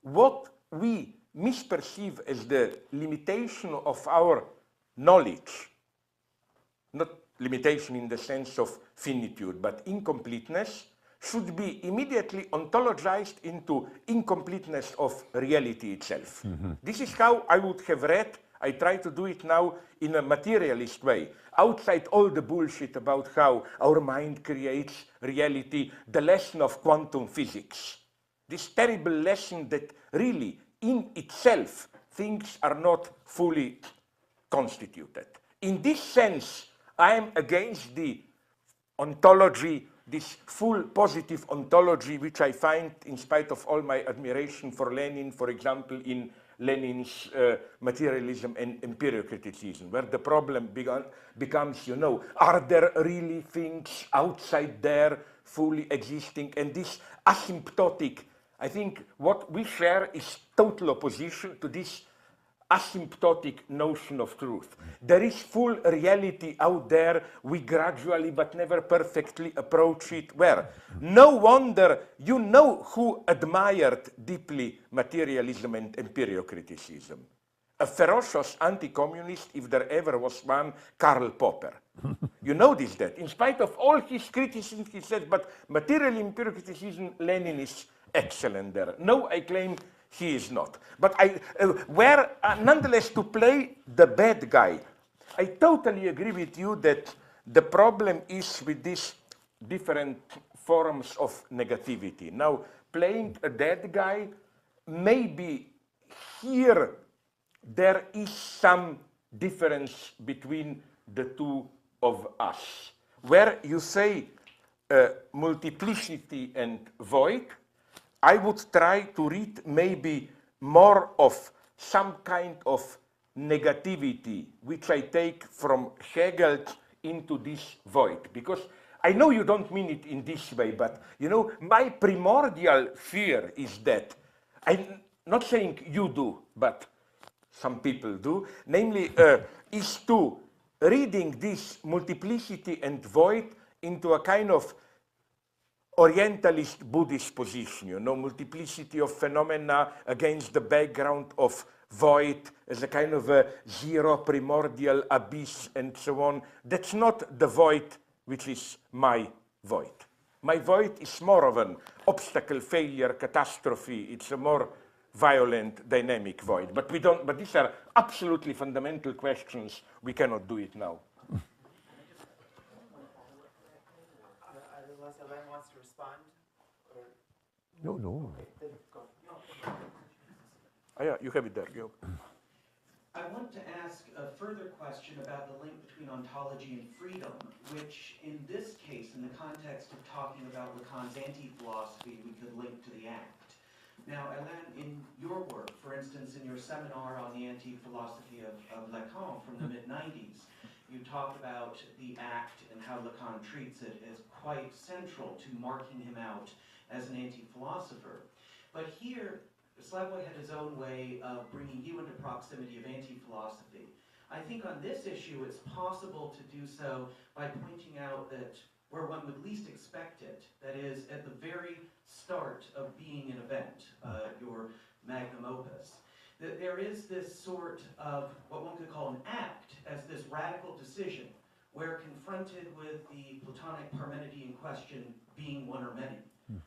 what we misperceive as the limitation of our knowledge, not limitation in the sense of finitude, but incompleteness, should be immediately ontologized into incompleteness of reality itself. This is how I would have read. I try to do it now in a materialist way, outside all the bullshit about how our mind creates reality, the lesson of quantum physics. This terrible lesson that really, in itself, things are not fully constituted. In this sense, I am against the ontology, this full positive ontology, which I find, in spite of all my admiration for Lenin, for example, in Lenin's materialism and empirical-criticism, where the problem becomes, you know, are there really things outside there fully existing? And this asymptotic, I think what we share is total opposition to this asymptotic notion of truth. There is full reality out there. We gradually but never perfectly approach it. Where? No wonder you know who admired deeply materialism and empiriocriticism. A ferocious anti-communist, if there ever was one, Karl Popper. You notice that. In spite of all his criticism, he said, but material empiriocriticism, Lenin is excellent there. No, I claim he is not. But nonetheless, to play the bad guy, I totally agree with you that the problem is with these different forms of negativity. Now, playing a bad guy, maybe here there is some difference between the two of us. Where you say multiplicity and void, I would try to read maybe more of some kind of negativity, which I take from Hegel into this void. Because I know you don't mean it in this way, but you know, my primordial fear is that, I'm not saying you do, but some people do, namely is to reading this multiplicity and void into a kind of Orientalist Buddhist position, you know, multiplicity of phenomena against the background of void as a kind of a zero primordial abyss and so on. That's not the void which is my void. My void is more of an obstacle, failure, catastrophe. It's a more violent, dynamic void. But we don't. But these are absolutely fundamental questions. We cannot do it now. Unless Alain wants to respond. No, no. Oh, yeah, you have it there. You. I want to ask a further question about the link between ontology and freedom, which in this case, in the context of talking about Lacan's anti-philosophy, we could link to the act. Now, Alain, in your work, for instance, in your seminar on the anti-philosophy of Lacan from the mid-90s, you talked about the act and how Lacan treats it as quite central to marking him out as an anti-philosopher. But here, Slavoj had his own way of bringing you into proximity of anti-philosophy. I think on this issue, it's possible to do so by pointing out that where one would least expect it, that is, at the very start of being an event, your magnum opus, that there is this sort of what one could call an act as this radical decision, where confronted with the Platonic Parmenidean question, being one or many,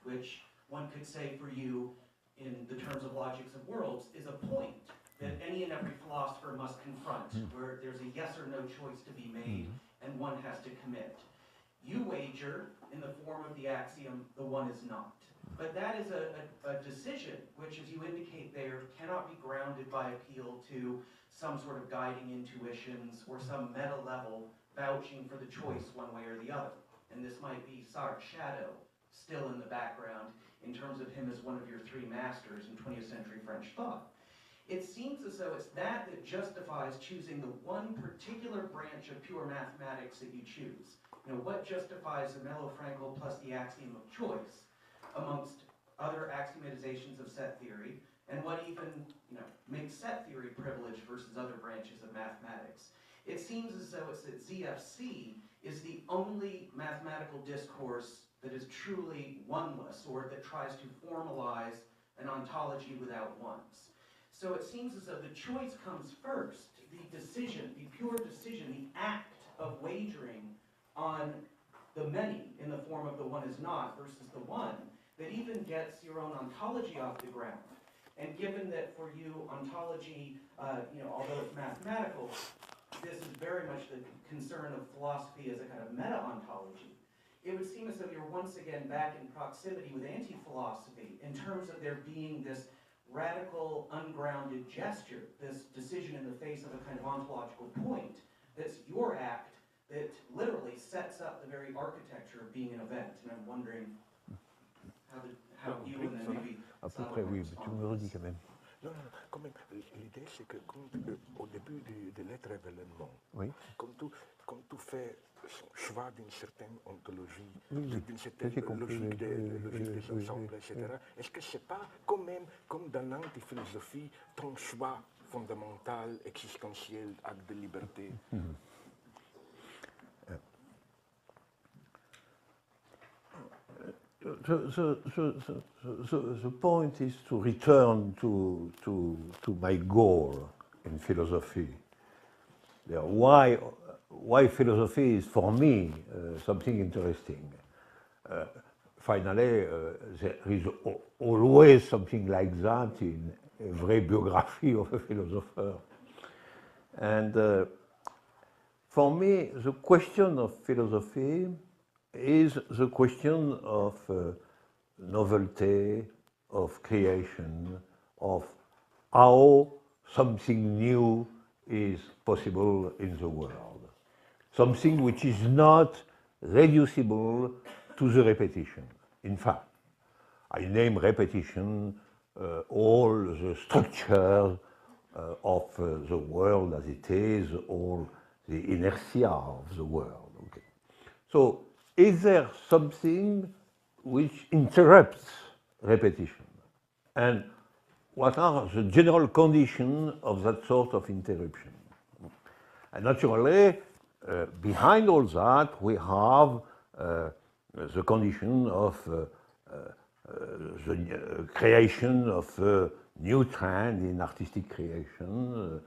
which one could say for you, in the terms of logics of worlds, is a point that any and every philosopher must confront, where there's a yes or no choice to be made, and one has to commit. You wager, in the form of the axiom, the one is not. But that is a decision which, as you indicate there, cannot be grounded by appeal to some sort of guiding intuitions or some meta level vouching for the choice one way or the other. And this might be Sartre's shadow still in the background in terms of him as one of your three masters in 20th century French thought. It seems as though it's that justifies choosing the one particular branch of pure mathematics that you choose. You know, what justifies the Mello-Frankel plus the axiom of choice amongst other axiomatizations of set theory, and what even, you know, makes set theory privileged versus other branches of mathematics. It seems as though it's that ZFC is the only mathematical discourse that is truly oneless, or that tries to formalize an ontology without ones. So it seems as though the choice comes first, the decision, the pure decision, the act of wagering on the many in the form of the one is not versus the one, that even gets your own ontology off the ground. And given that for you, ontology, you know, although it's mathematical, this is very much the concern of philosophy as a kind of meta-ontology. It would seem as though you're once again back in proximity with anti-philosophy in terms of there being this radical, ungrounded gesture, this decision in the face of a kind of ontological point, that's your act that literally sets up the very architecture of being an event. And I'm wondering how you and then maybe À peu près, oui, mais tu me le redis quand même. Non, non, quand même, l'idée c'est que au début de l'être événement, Oui. comme tu fais choix d'une certaine ontologie, Oui, d'une certaine logique des ensembles, etc., est-ce que c'est pas quand même, comme dans l'antiphilosophie, ton choix fondamental, existentiel, acte de liberté? The point is to return to my goal in philosophy. Why philosophy is for me something interesting. Finally, there is always something like that in every biography of a philosopher. And for me, the question of philosophy is the question of novelty, of creation, of how something new is possible in the world. Something which is not reducible to the repetition. In fact, I name repetition all the structures of the world as it is, all the inertia of the world. Okay. So, is there something which interrupts repetition? And what are the general conditions of that sort of interruption? And naturally, behind all that, we have the condition of the creation of a new trend in artistic creation,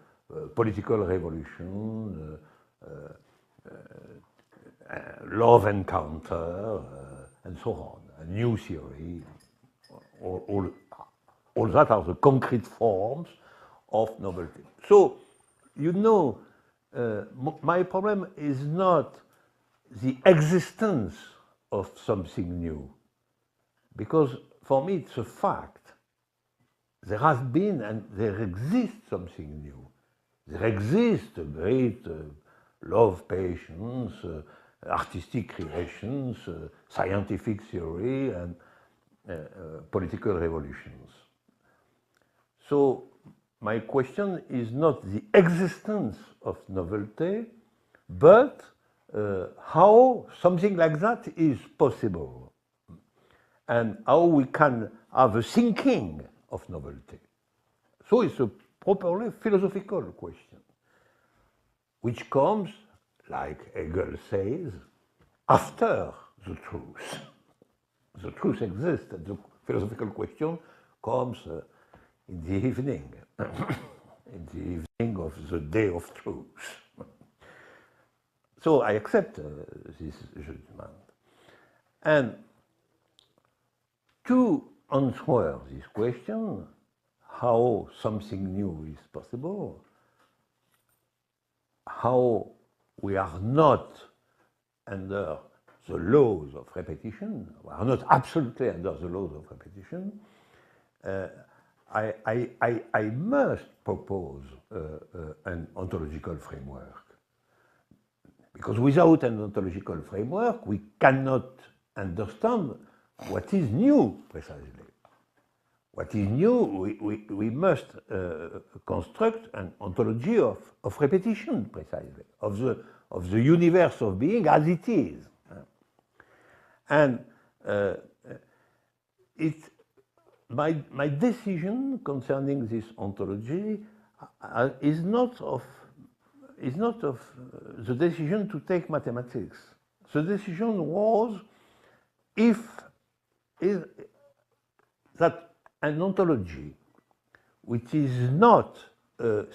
political revolution, love encounter, and so on, a new theory. All that are the concrete forms of novelty. So, you know, my problem is not the existence of something new, because for me it's a fact. There has been and there exists something new. There exists a great love, patience, artistic creations, scientific theory, and political revolutions. So my question is not the existence of novelty, but how something like that is possible, and how we can have a thinking of novelty. So it's a properly philosophical question, which comes, like Hegel says, after the truth. The truth exists, and the philosophical question comes in the evening, in the evening of the day of truth. So I accept this judgment. And to answer this question, how something new is possible, how we are not under the laws of repetition, we are not absolutely under the laws of repetition, I must propose an ontological framework. Because without an ontological framework, we cannot understand what is new, precisely. What is new, we must construct an ontology of repetition, precisely, of the universe of being as it is. And my decision concerning this ontology is not of the decision to take mathematics. The decision was that an ontology which is not a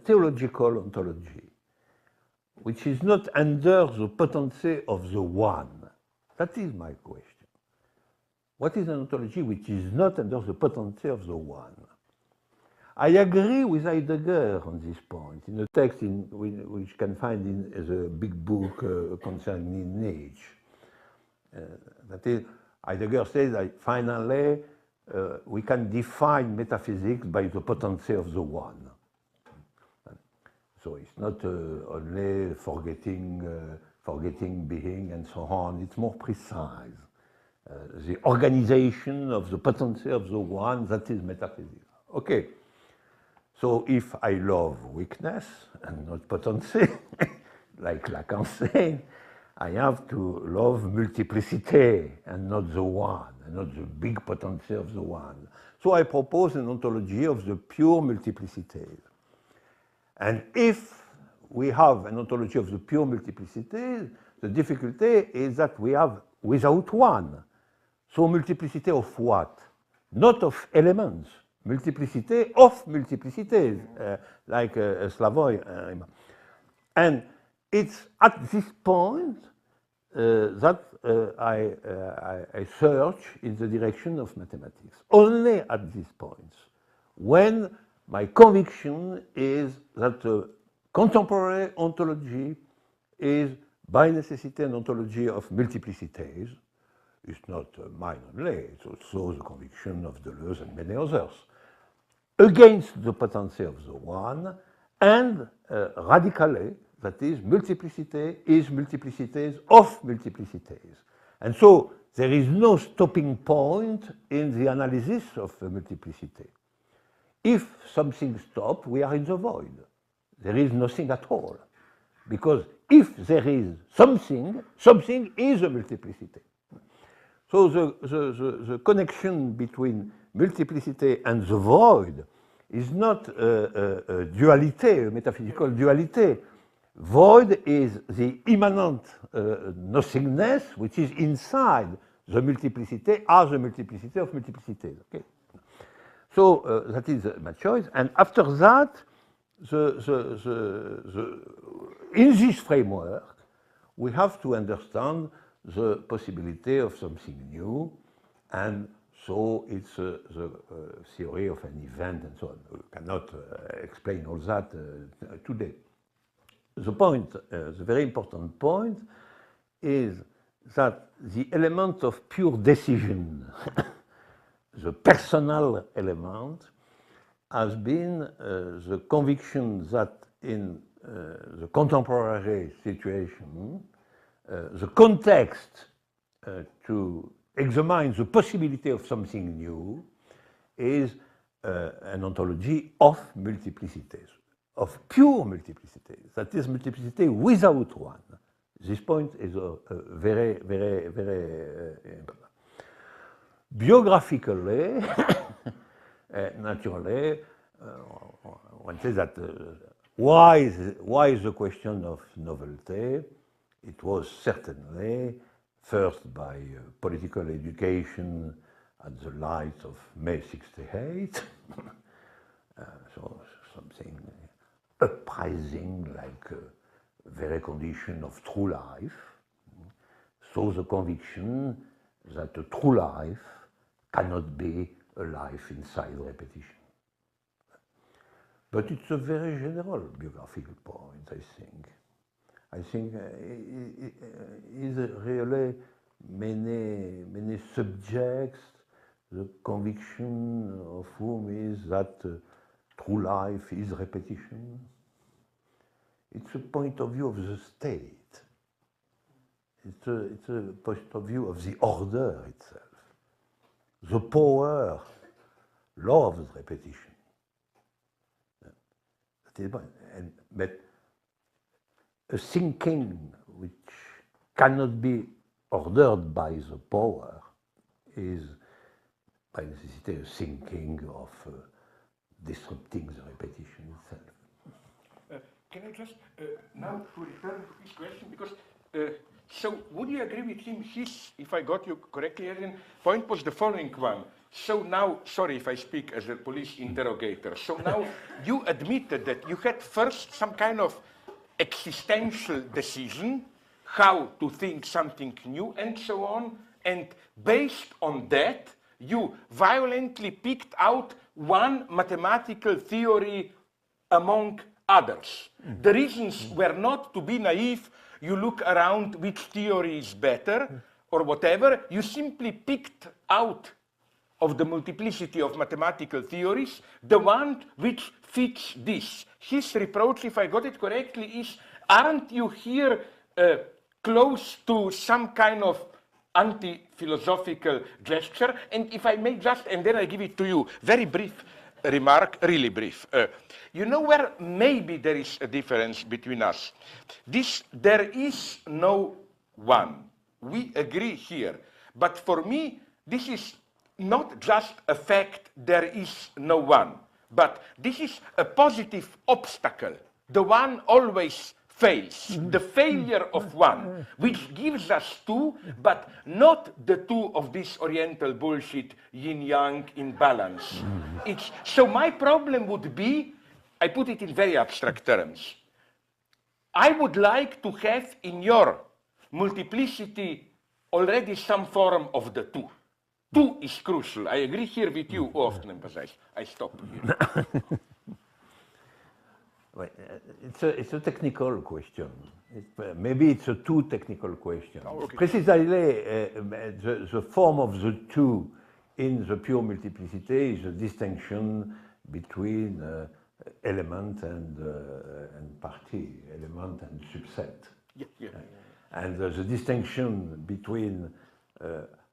theological ontology, which is not under the potency of the one. That is my question. What is an ontology which is not under the potency of the one? I agree with Heidegger on this point, in a text which you can find in the big book concerning Nietzsche. That is, Heidegger says that finally we can define metaphysics by the potency of the one. So it's not only forgetting being and so on, it's more precise. The organization of the potency of the one, that is metaphysics. Okay. So if I love weakness and not potency, like Lacan said, I have to love multiplicity and not the one, and not the big potency of the one. So I propose an ontology of the pure multiplicities. And if we have an ontology of the pure multiplicities, the difficulty is that we have without one. So multiplicity of what? Not of elements. Multiplicity of multiplicities, like Slavoj. And it's at this point that I search in the direction of mathematics. Only at these points, when my conviction is that contemporary ontology is by necessity an ontology of multiplicities. It's not mine only, it's also the conviction of Deleuze and many others, against the potency of the one, and radically, that is, multiplicity is multiplicities of multiplicities. And so there is no stopping point in the analysis of multiplicity. If something stops, we are in the void. There is nothing at all. Because if there is something, something is a multiplicity. So the connection between multiplicity and the void is not a duality, a metaphysical duality. Void is the immanent nothingness which is inside the multiplicity as the multiplicity of multiplicities. Okay? So that is my choice. And after that, in this framework, we have to understand the possibility of something new, and so it's the theory of an event and so on. We cannot explain all that today. The point, the very important point, is that the element of pure decision, the personal element, has been the conviction that in the contemporary situation, the context to examine the possibility of something new is an ontology of multiplicities, of pure multiplicities, that is multiplicity without one. This point is very, very, very important. Biographically, naturally, one says that why is the question of novelty? It was certainly first by political education at the light of May '68, so something uprising like very condition of true life. So the conviction that a true life cannot be a life inside repetition. But it's a very general biographical point, I think. I think it is really many subjects, the conviction of whom is that true life is repetition. It's a point of view of the state. It's a point of view of the order itself. The power loves repetition. But a thinking which cannot be ordered by the power is, by necessity, a thinking of disrupting the repetition itself. Can I just now to return to his question, because so would you agree with him? His, if I got you correctly, Adrian, point was the following one. So now, sorry if I speak as a police interrogator. So now you admitted that you had first some kind of existential decision how to think something new and so on, and based on that, you violently picked out one mathematical theory among others. The reasons were not to be naive, you look around which theory is better or whatever, you simply picked out of the multiplicity of mathematical theories, the one which fits this. His reproach, if I got it correctly, is, aren't you here close to some kind of anti-philosophical gesture? And if I may just, and then I give it to you, very brief remark, really brief. You know where maybe there is a difference between us? There is no one. We agree here. But for me, this is not just a fact there is no one, but this is a positive obstacle. The one always fails. The failure of one, which gives us two, but not the two of this Oriental bullshit, yin-yang imbalance. So my problem would be, I put it in very abstract terms. I would like to have in your multiplicity already some form of the two. Two is crucial. I agree here with you often, but I stop here. Well, it's a technical question. Maybe it's a too technical question. Oh, okay. Precisely, the form of the two in the pure multiplicity is a distinction between element and party, element and subset. Yeah. And the distinction between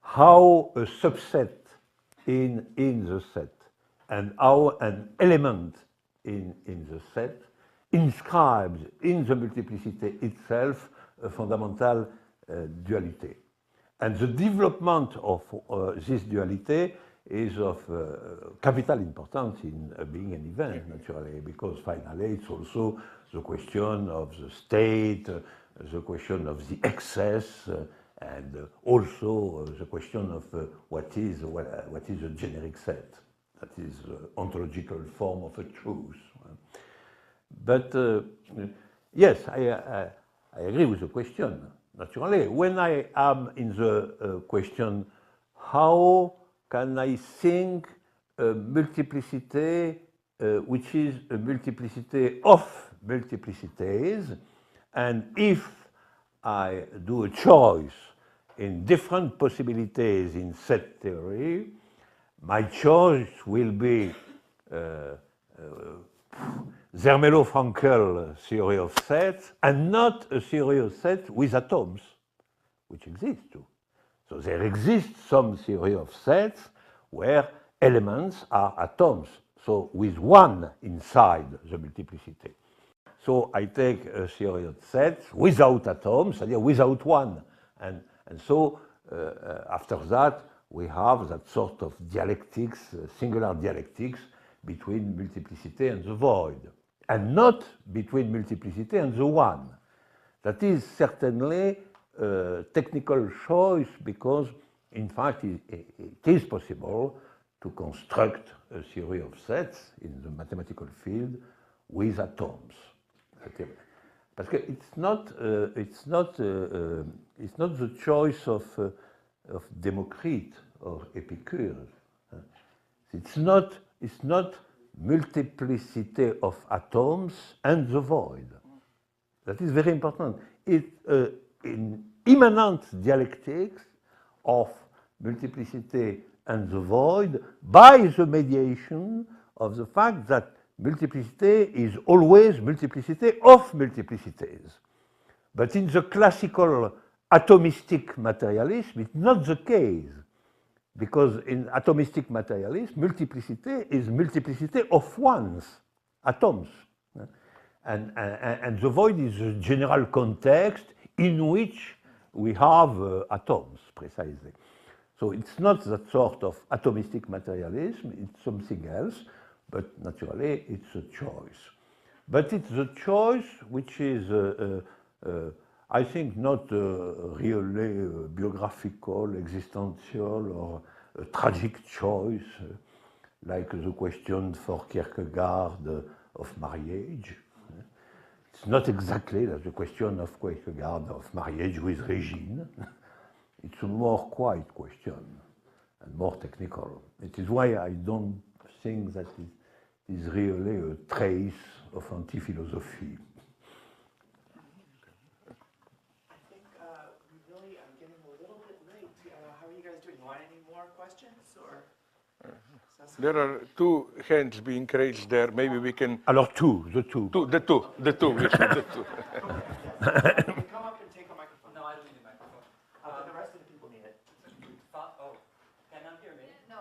how a subset in the set and how an element in the set inscribes in the multiplicity itself a fundamental duality. And the development of this duality is of capital importance in being an event, naturally, because finally it's also the question of the state, the question of the excess, and also the question of what is a generic set, that is the ontological form of a truth. But yes, I agree with the question, naturally. When I am in the question, how can I think a multiplicity which is a multiplicity of multiplicities, and if I do a choice in different possibilities in set theory, my choice will be Zermelo-Fraenkel theory of sets, and not a theory of sets with atoms, which exists too. So there exists some theory of sets where elements are atoms, so with one inside the multiplicity. So I take a theory of sets without atoms, c'est-à-dire without one. And so after that, we have that sort of dialectics, singular dialectics between multiplicity and the void, and not between multiplicity and the one. That is certainly a technical choice because, in fact, it is possible to construct a theory of sets in the mathematical field with atoms. Parce que it's not the choice of Democrite or Epicure. It's not multiplicity of atoms and the void. That is very important. It's in immanent dialectics of multiplicity and the void by the mediation of the fact that multiplicity is always multiplicity of multiplicities. But in the classical atomistic materialism, it's not the case. Because in atomistic materialism, multiplicity is multiplicity of ones, atoms. And the void is a general context in which we have atoms, precisely. So it's not that sort of atomistic materialism, it's something else, but naturally it's a choice. But it's a choice which is, I think, not really biographical, existential, or a tragic choice, like the question for Kierkegaard of marriage. It's not exactly like the question of Kierkegaard of marriage with Regine. It's a more quiet question and more technical. It is why I don't think that it is really a trace of anti-philosophy. I think we really are getting a little bit late. How are you guys doing? You want any more questions? Or? There are two hands being raised there. Maybe we can. Alors the two. The two. You come up and take a microphone. No, I don't need a microphone. But the rest of the people need it. Oh, cannot hear me? No.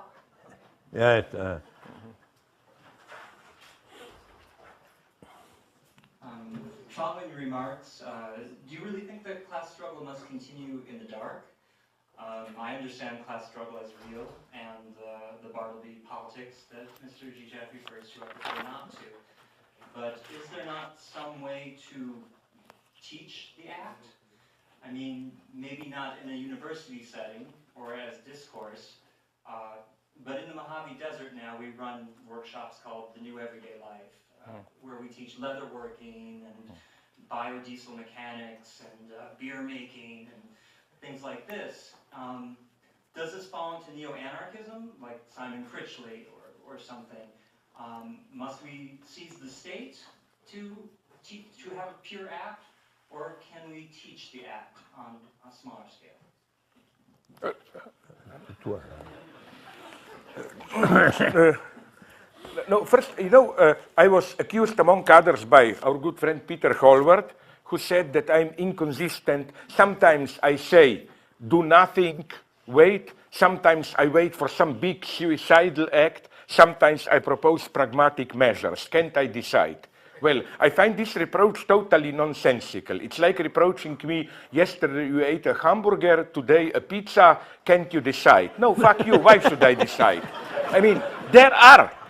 Yeah. Following your remarks, do you really think that class struggle must continue in the dark? I understand class struggle as real, and the Bartleby politics that Mr. Žižek refers to, I prefer not to. But is there not some way to teach the act? I mean, maybe not in a university setting or as discourse, but in the Mojave Desert now we run workshops called The New Everyday Life, where we teach leatherworking and biodiesel mechanics and beer making and things like this. Does this fall into neo-anarchism, like Simon Critchley or something? Must we seize the state to have a pure act, or can we teach the act on a smaller scale? No, first, I was accused, among others, by our good friend Peter Holward, who said that I'm inconsistent. Sometimes I say, do nothing, wait. Sometimes I wait for some big suicidal act. Sometimes I propose pragmatic measures. Can't I decide? Well, I find this reproach totally nonsensical. It's like reproaching me, yesterday you ate a hamburger, today a pizza, can't you decide? No, fuck you, why should I decide? I mean,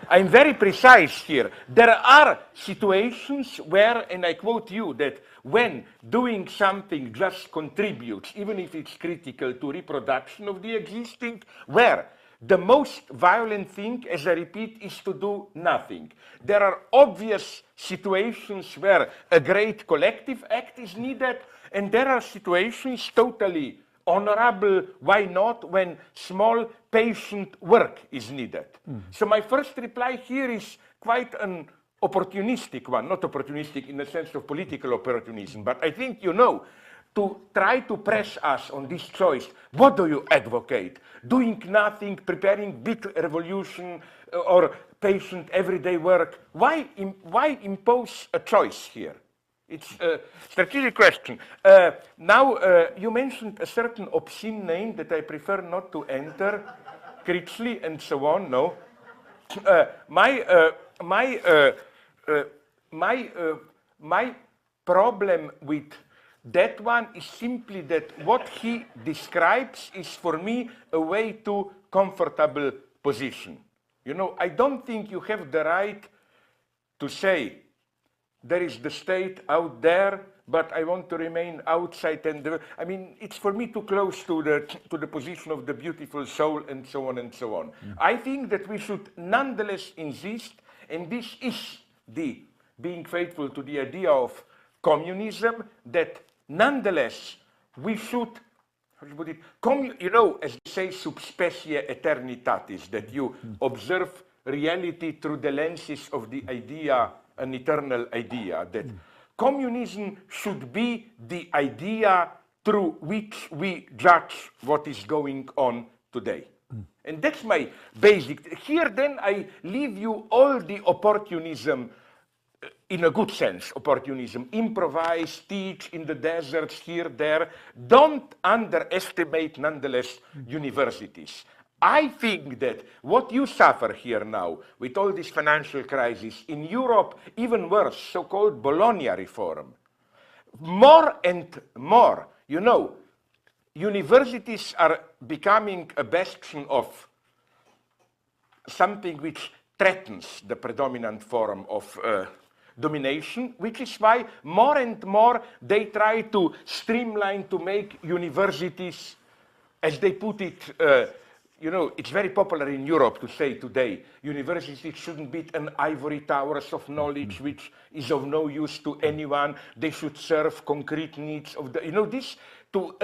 I'm very precise here, there are situations where, and I quote you, that when doing something just contributes, even if it's critical to reproduction of the existing, where the most violent thing, as I repeat, is to do nothing. There are obvious situations where a great collective act is needed, and there are situations totally honorable, why not, when small patient work is needed. So my first reply here is quite an opportunistic one, not opportunistic in the sense of political opportunism, but I think, you know, to try to press us on this choice. What do you advocate? Doing nothing, preparing big revolution, or patient everyday work? Why impose a choice here? It's a strategic question. Now, you mentioned a certain obscene name that I prefer not to enter, Critchley and so on. No. My problem with that one is simply that what he describes is for me a way too comfortable position. You know, I don't think you have the right to say there is the state out there, but I want to remain outside. And I mean, it's for me too close to the position of the beautiful soul and so on and so on. I think that we should nonetheless insist, and this is the being faithful to the idea of communism, that nonetheless we should, how do you put it, you know, as they say, sub specie aeternitatis, that you observe reality through the lenses of the idea, an eternal idea, that communism should be the idea through which we judge what is going on today. And that's my basic. Here then I leave you all the opportunism, in a good sense, opportunism. Improvise, teach in the deserts, here, there. Don't underestimate, nonetheless, universities. I think that what you suffer here now, with all this financial crisis, in Europe, even worse, so-called Bologna reform, more and more, you know, universities are becoming a bastion of something which threatens the predominant form of domination, which is why more and more they try to streamline, to make universities, as they put it, you know, it's very popular in Europe to say today, universities shouldn't be an ivory towers of knowledge which is of no use to anyone. They should serve concrete needs of the, you know, this to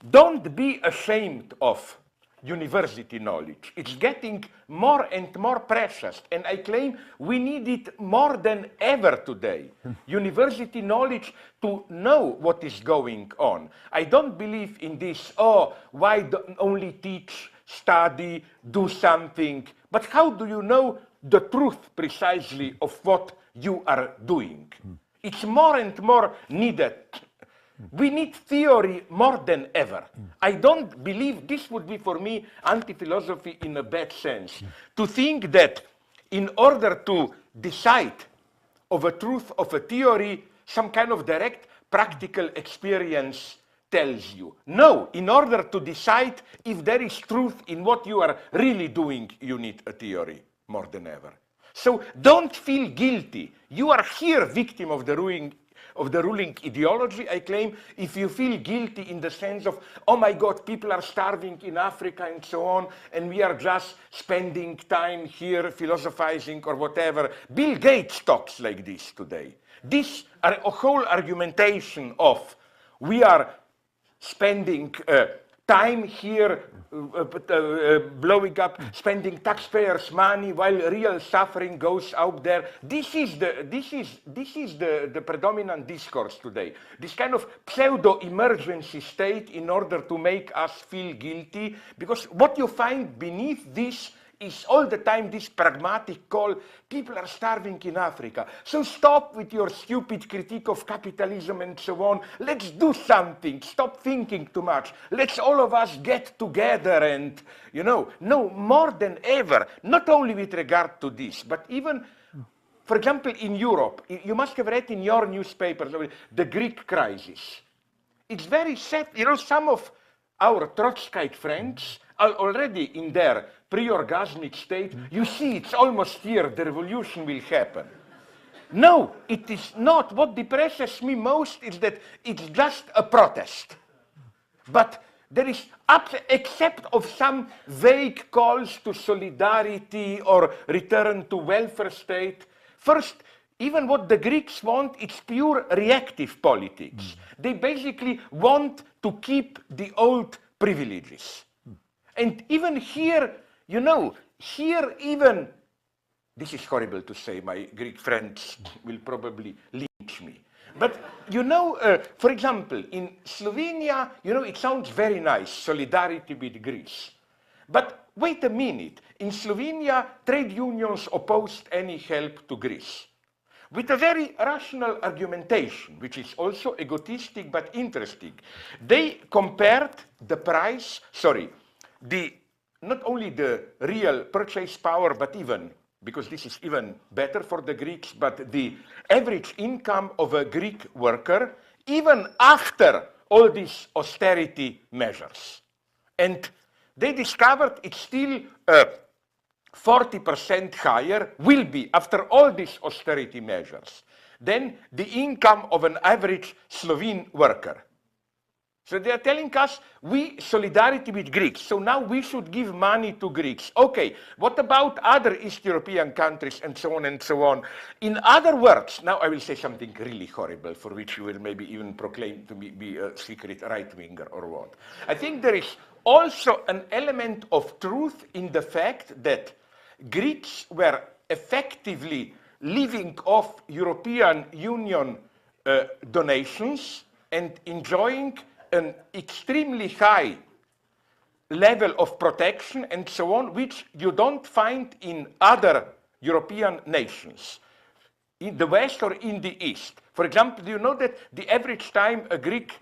don't be ashamed of university knowledge. It's getting more and more precious, and I claim we need it more than ever today. University knowledge to know what is going on. I don't believe in this, oh, why don't only teach, study, do something, but how do you know the truth precisely of what you are doing? It's more and more needed. We need theory more than ever. I don't believe this would be for me anti-philosophy in a bad sense. To think that in order to decide of a truth of a theory, some kind of direct practical experience tells you. No, in order to decide if there is truth in what you are really doing, you need a theory more than ever. So don't feel guilty. You are here victim of the ruling ideology, I claim. If you feel guilty in the sense of, oh my God, people are starving in Africa and so on, and we are just spending time here philosophizing or whatever. Bill Gates talks like this today. This a whole argumentation of we are spending time here blowing up, spending taxpayers' money while real suffering goes out there. This is the predominant discourse today. This kind of pseudo-emergency state in order to make us feel guilty, because what you find beneath this is all the time this pragmatic call, people are starving in Africa. So stop with your stupid critique of capitalism and so on. Let's do something. Stop thinking too much. Let's all of us get together and, you know, no, more than ever, not only with regard to this, but even for example, in Europe, you must have read in your newspapers the Greek crisis. It's very sad. You know, some of our Trotskyite friends are already in their pre-orgasmic state. You see, it's almost here, the revolution will happen. No, it is not. What depresses me most is that it's just a protest. But there is, except of some vague calls to solidarity or return to welfare state, first, even what the Greeks want, it's pure reactive politics. They basically want to keep the old privileges. And even here, you know, here even, this is horrible to say, my Greek friends will probably lynch me. But, you know, for example, in Slovenia, you know, it sounds very nice, solidarity with Greece. But wait a minute, in Slovenia, trade unions opposed any help to Greece, with a very rational argumentation, which is also egotistic but interesting. They compared the price, not only the real purchase power, but even, because this is even better for the Greeks, but the average income of a Greek worker, even after all these austerity measures. And they discovered it's still 40% higher, will be, after all these austerity measures, than the income of an average Slovene worker. So they are telling us, we solidarity with Greeks, so now we should give money to Greeks. Okay, what about other East European countries and so on and so on? In other words, now I will say something really horrible for which you will maybe even proclaim to be a secret right-winger or what. I think there is also an element of truth in the fact that Greeks were effectively living off European Union donations and enjoying an extremely high level of protection and so on, which you don't find in other European nations, in the West or in the East. For example, do you know that the average time a Greek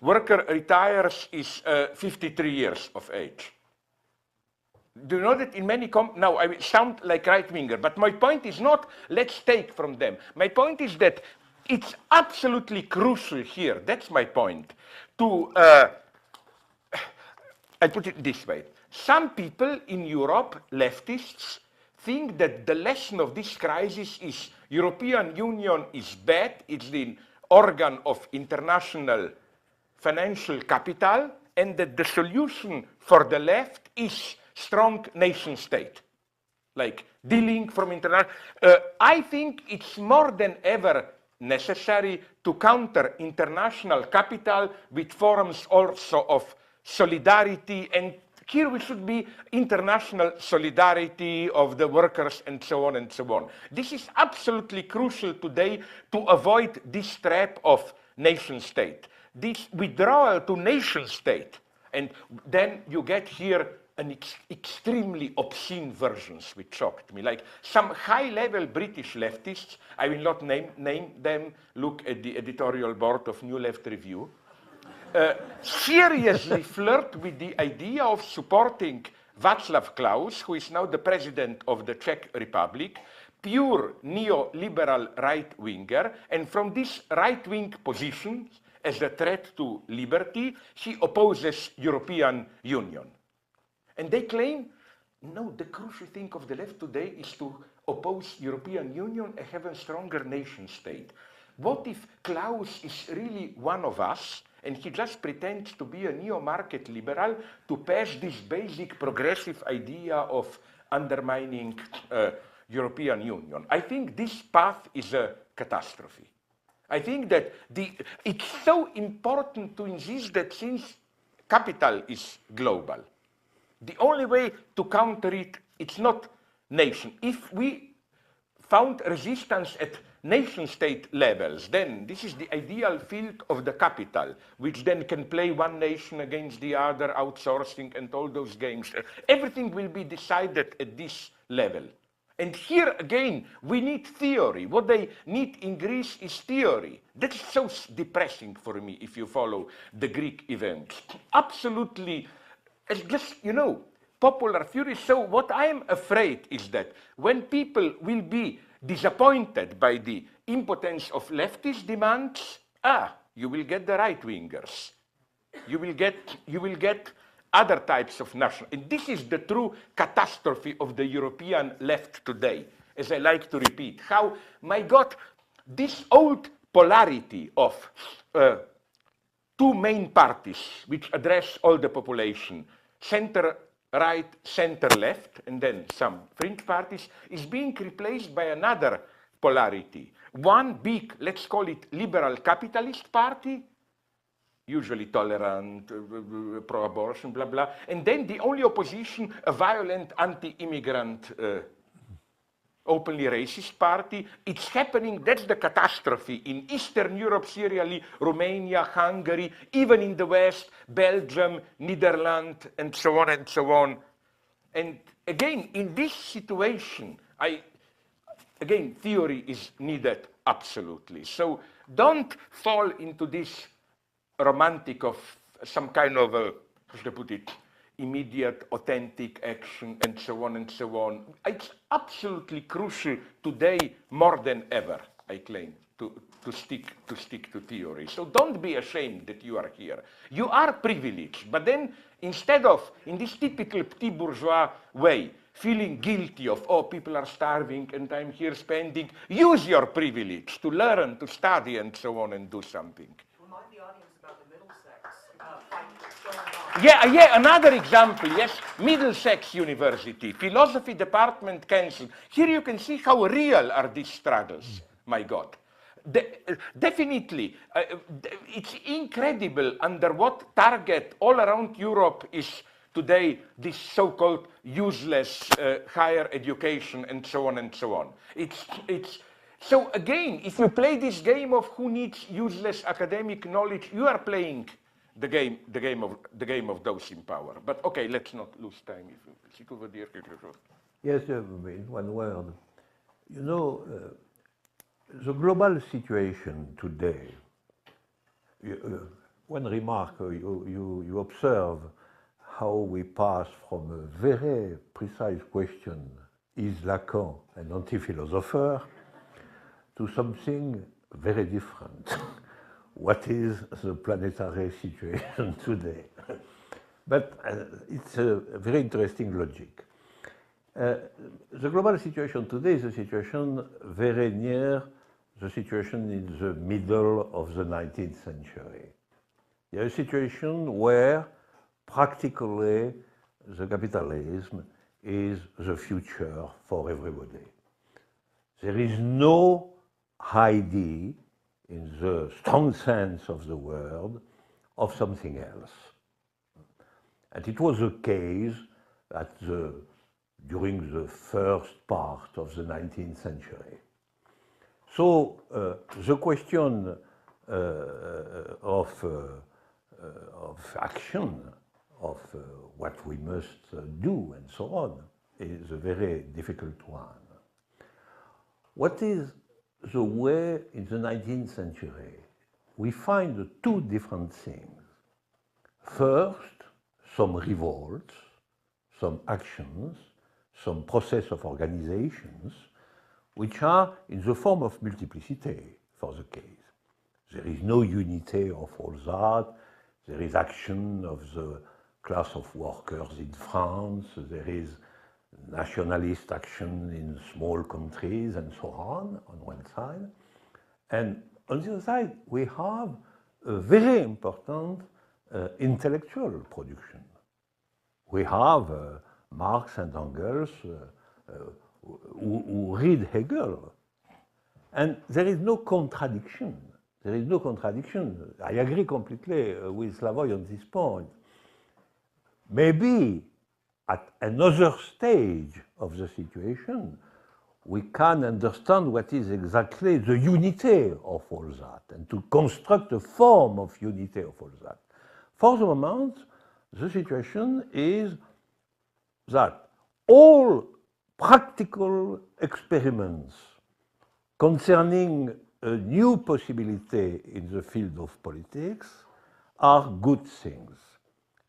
worker retires is 53 years of age? Do you know that in many now I sound like right-winger, but my point is not let's take from them. My point is that it's absolutely crucial here, that's my point, to, I put it this way. Some people in Europe, leftists, think that the lesson of this crisis is European Union is bad, it's the organ of international financial capital, and that the solution for the left is strong nation state, like dealing from international. I think it's more than ever necessary to counter international capital with forms also of solidarity, and here we should be international solidarity of the workers and so on and so on. This is absolutely crucial today to avoid this trap of nation state, this withdrawal to nation state, and then you get here an extremely obscene versions which shocked me, like some high-level British leftists, I will not name them, look at the editorial board of New Left Review, seriously flirt with the idea of supporting Václav Klaus, who is now the president of the Czech Republic, pure neoliberal right-winger, and from this right-wing position, as a threat to liberty, he opposes European Union. And they claim, no, the crucial thing of the left today is to oppose European Union and have a stronger nation state. What if Klaus is really one of us and he just pretends to be a neo-market liberal to pass this basic progressive idea of undermining European Union? I think this path is a catastrophe. I think that it's so important to insist that since capital is global, the only way to counter it, it's not nation. If we found resistance at nation-state levels, then this is the ideal field of the capital, which then can play one nation against the other, outsourcing and all those games. Everything will be decided at this level. And here again, we need theory. What they need in Greece is theory. That is so depressing for me if you follow the Greek events. Absolutely. It's just, you know, popular fury. So what I am afraid is that when people will be disappointed by the impotence of leftist demands, you will get the right-wingers. You will get other types of national. And this is the true catastrophe of the European left today, as I like to repeat. How, my God, this old polarity of two main parties which address all the population, center-right, center-left, and then some fringe parties, is being replaced by another polarity. One big, let's call it liberal capitalist party, usually tolerant, pro-abortion, blah, blah. And then the only opposition, a violent anti-immigrant, openly racist party. It's happening, that's the catastrophe, in Eastern Europe, Syria, Romania, Hungary, even in the West, Belgium, Netherlands, and so on and so on. And again, in this situation, again, theory is needed absolutely. So don't fall into this romantic of some kind of, how should I put it, immediate, authentic action, and so on and so on. It's absolutely crucial today, more than ever, I claim, to stick to theory. So don't be ashamed that you are here. You are privileged, but then instead of, in this typical petit bourgeois way, feeling guilty of, oh, people are starving and I'm here spending, use your privilege to learn, to study, and so on, and do something. Remind the audience about the Middlesex fight going on. Yeah, another example, yes, Middlesex University, philosophy department cancelled. Here you can see how real are these struggles, my God. Definitely, it's incredible under what target all around Europe is today this so-called useless higher education and so on and so on. So again, if you play this game of who needs useless academic knowledge, you are playing the game of those in power. But okay, let's not lose time. Yes, in one word. You know, the global situation today, one remark, you observe how we pass from a very precise question, is Lacan an anti-philosopher, to something very different. What is the planetary situation today? But it's a very interesting logic. The global situation today is a situation very near the situation in the middle of the 19th century. There is a situation where practically the capitalism is the future for everybody. There is no idea, in the strong sense of the word, of something else. And it was the case during the first part of the 19th century. So the question of action, of what we must do and so on, is a very difficult one. What is the way in the 19th century? We find two different things. First, some revolts, some actions, some process of organizations, which are in the form of multiplicity for the case. There is no unity of all that. There is action of the class of workers in France. There is nationalist action in small countries and so on one side. And on the other side, we have a very important intellectual production. We have Marx and Engels who read Hegel. And there is no contradiction. There is no contradiction. I agree completely with Slavoj on this point. Maybe at another stage of the situation, we can understand what is exactly the unity of all that and to construct a form of unity of all that. For the moment, the situation is that all practical experiments concerning a new possibility in the field of politics are good things.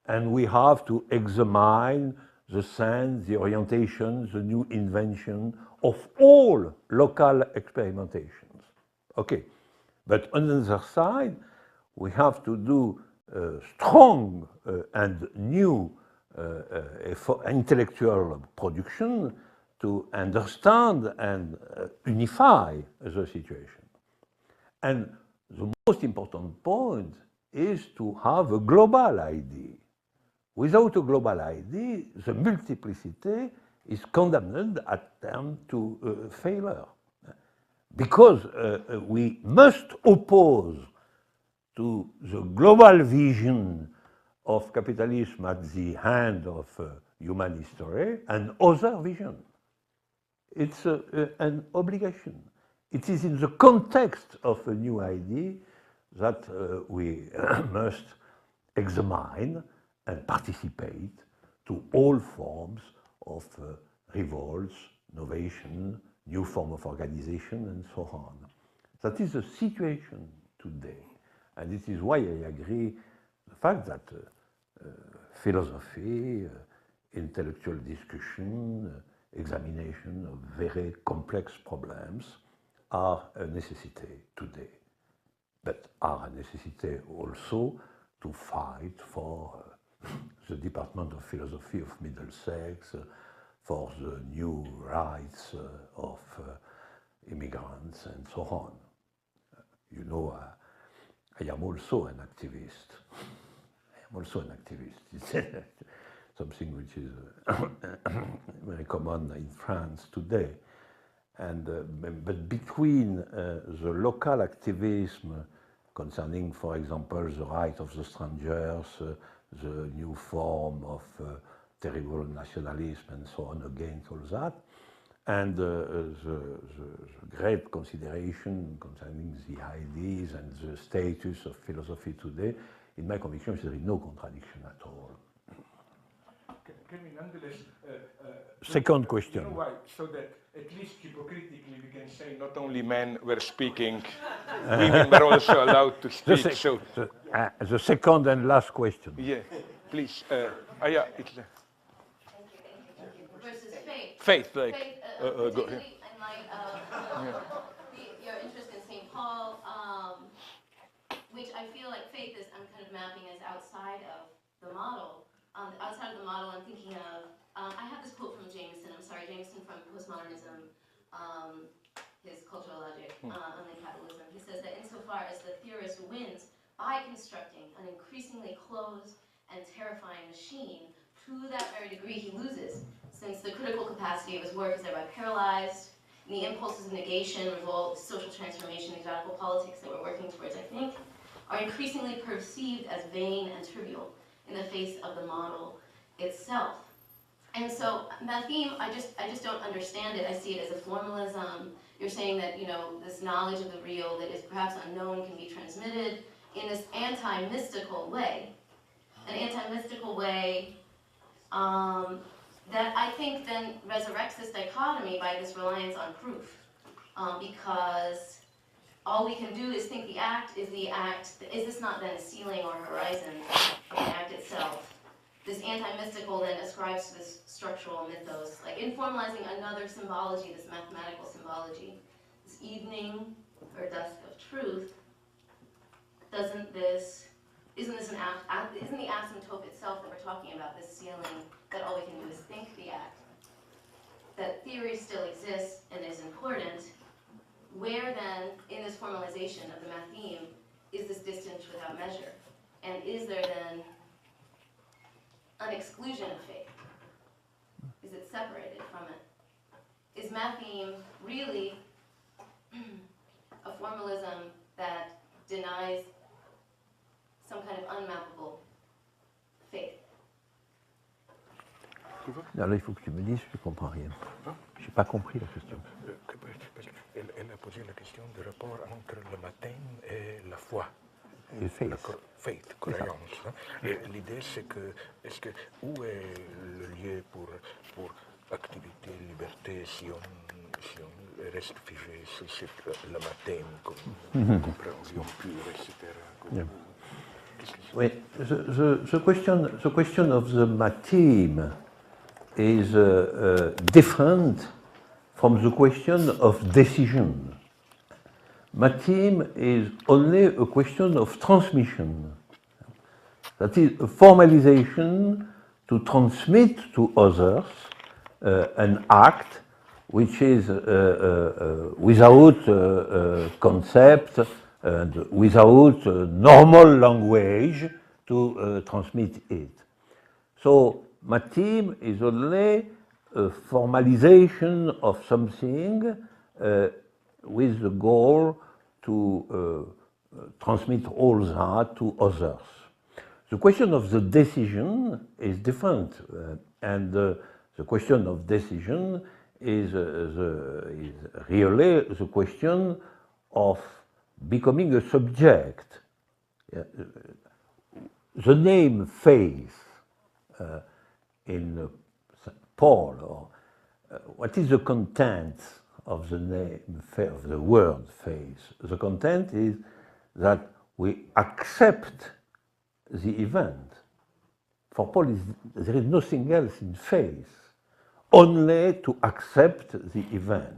And we have to examine the sense, the orientation, the new invention of all local experimentations. Okay, but on the other side, we have to do strong and new intellectual production to understand and unify the situation. And the most important point is to have a global idea. Without a global idea, the multiplicity is condemned at term to failure. Because we must oppose to the global vision of capitalism at the hand of human history and other vision. It's an obligation. It is in the context of a new idea that we must examine and participate to all forms of revolts, innovation, new form of organization, and so on. That is the situation today. And this is why I agree the fact that philosophy, intellectual discussion, examination of very complex problems are a necessity today, but are a necessity also to fight for the Department of Philosophy of Middlesex, for the new rights of immigrants, and so on. You know, I am also an activist. It's something which is very common in France today. And, but between the local activism concerning, for example, the right of the strangers, the new form of terrible nationalism and so on against all that, and the great consideration concerning the ideas and the status of philosophy today, in my conviction, there is no contradiction at all. Can we nonetheless... Second question. You know why? So that at least hypocritically we can say not only men were speaking, women were also allowed to speak. The second and last question. Yeah, please. Yeah, it's... Thank you. Versus faith. Faith, like... Faith, go particularly ahead. in light of your interest in St. Paul, which I feel like faith is, I'm kind of mapping as outside of the model. Outside of the model, I'm thinking of, I have this quote from Jameson, Jameson from Postmodernism, his cultural logic on capitalism. He says that insofar as the theorist wins by constructing an increasingly closed and terrifying machine, to that very degree he loses, since the critical capacity of his work is thereby paralyzed, and the impulses of negation, revolt, social transformation, these radical politics that we're working towards, I think, are increasingly perceived as vain and trivial in the face of the model itself. And so that theme, I just don't understand it. I see it as a formalism. You're saying that, you know, this knowledge of the real that is perhaps unknown can be transmitted in this anti-mystical way. An anti-mystical way that I think then resurrects this dichotomy by this reliance on proof. Because all we can do is think the act. Is this not then a ceiling or horizon of the act itself? This anti-mystical then ascribes to this structural mythos, like informalizing another symbology, this mathematical symbology. This evening or dusk of truth, isn't the asymptote itself that we're talking about, this ceiling, that all we can do is think the act? That theory still exists and is important. Where then, in this formalization of the math theme, is this distance without measure? And is there then an exclusion of faith? Is it separated from it? Is math theme really a formalism that denies some kind of unmappable faith? Alors là, il faut que tu me dises, je ne comprends rien. Je n'ai pas compris la question. Elle a posé la question du rapport entre le baptême et la foi. Et faith. Faith, croyance. L'idée, c'est que, où est le lieu pour activité, liberté, si on reste figé sur le baptême comme compréhension pure, etc. Yeah. Wait, the question of the matheme is different from the question of decision. Matim is only a question of transmission. That is a formalization to transmit to others an act which is without concept and without normal language to transmit it. So Matim is only a formalization of something with the goal to transmit all that to others. The question of the decision is different, and the question of decision is really the question of becoming a subject. The name faith in Paul, or what is the content of the name of the word faith? The content is that we accept the event. For Paul, there is nothing else in faith, only to accept the event.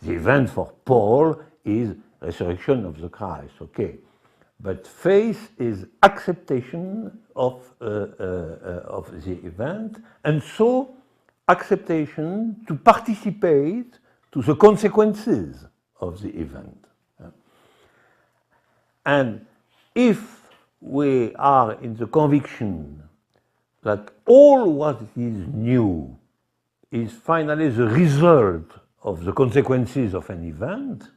The event for Paul is resurrection of the Christ, okay. But faith is acceptation of the event, and so acceptation to participate to the consequences of the event. And if we are in the conviction that all what is new is finally the result of the consequences of an event,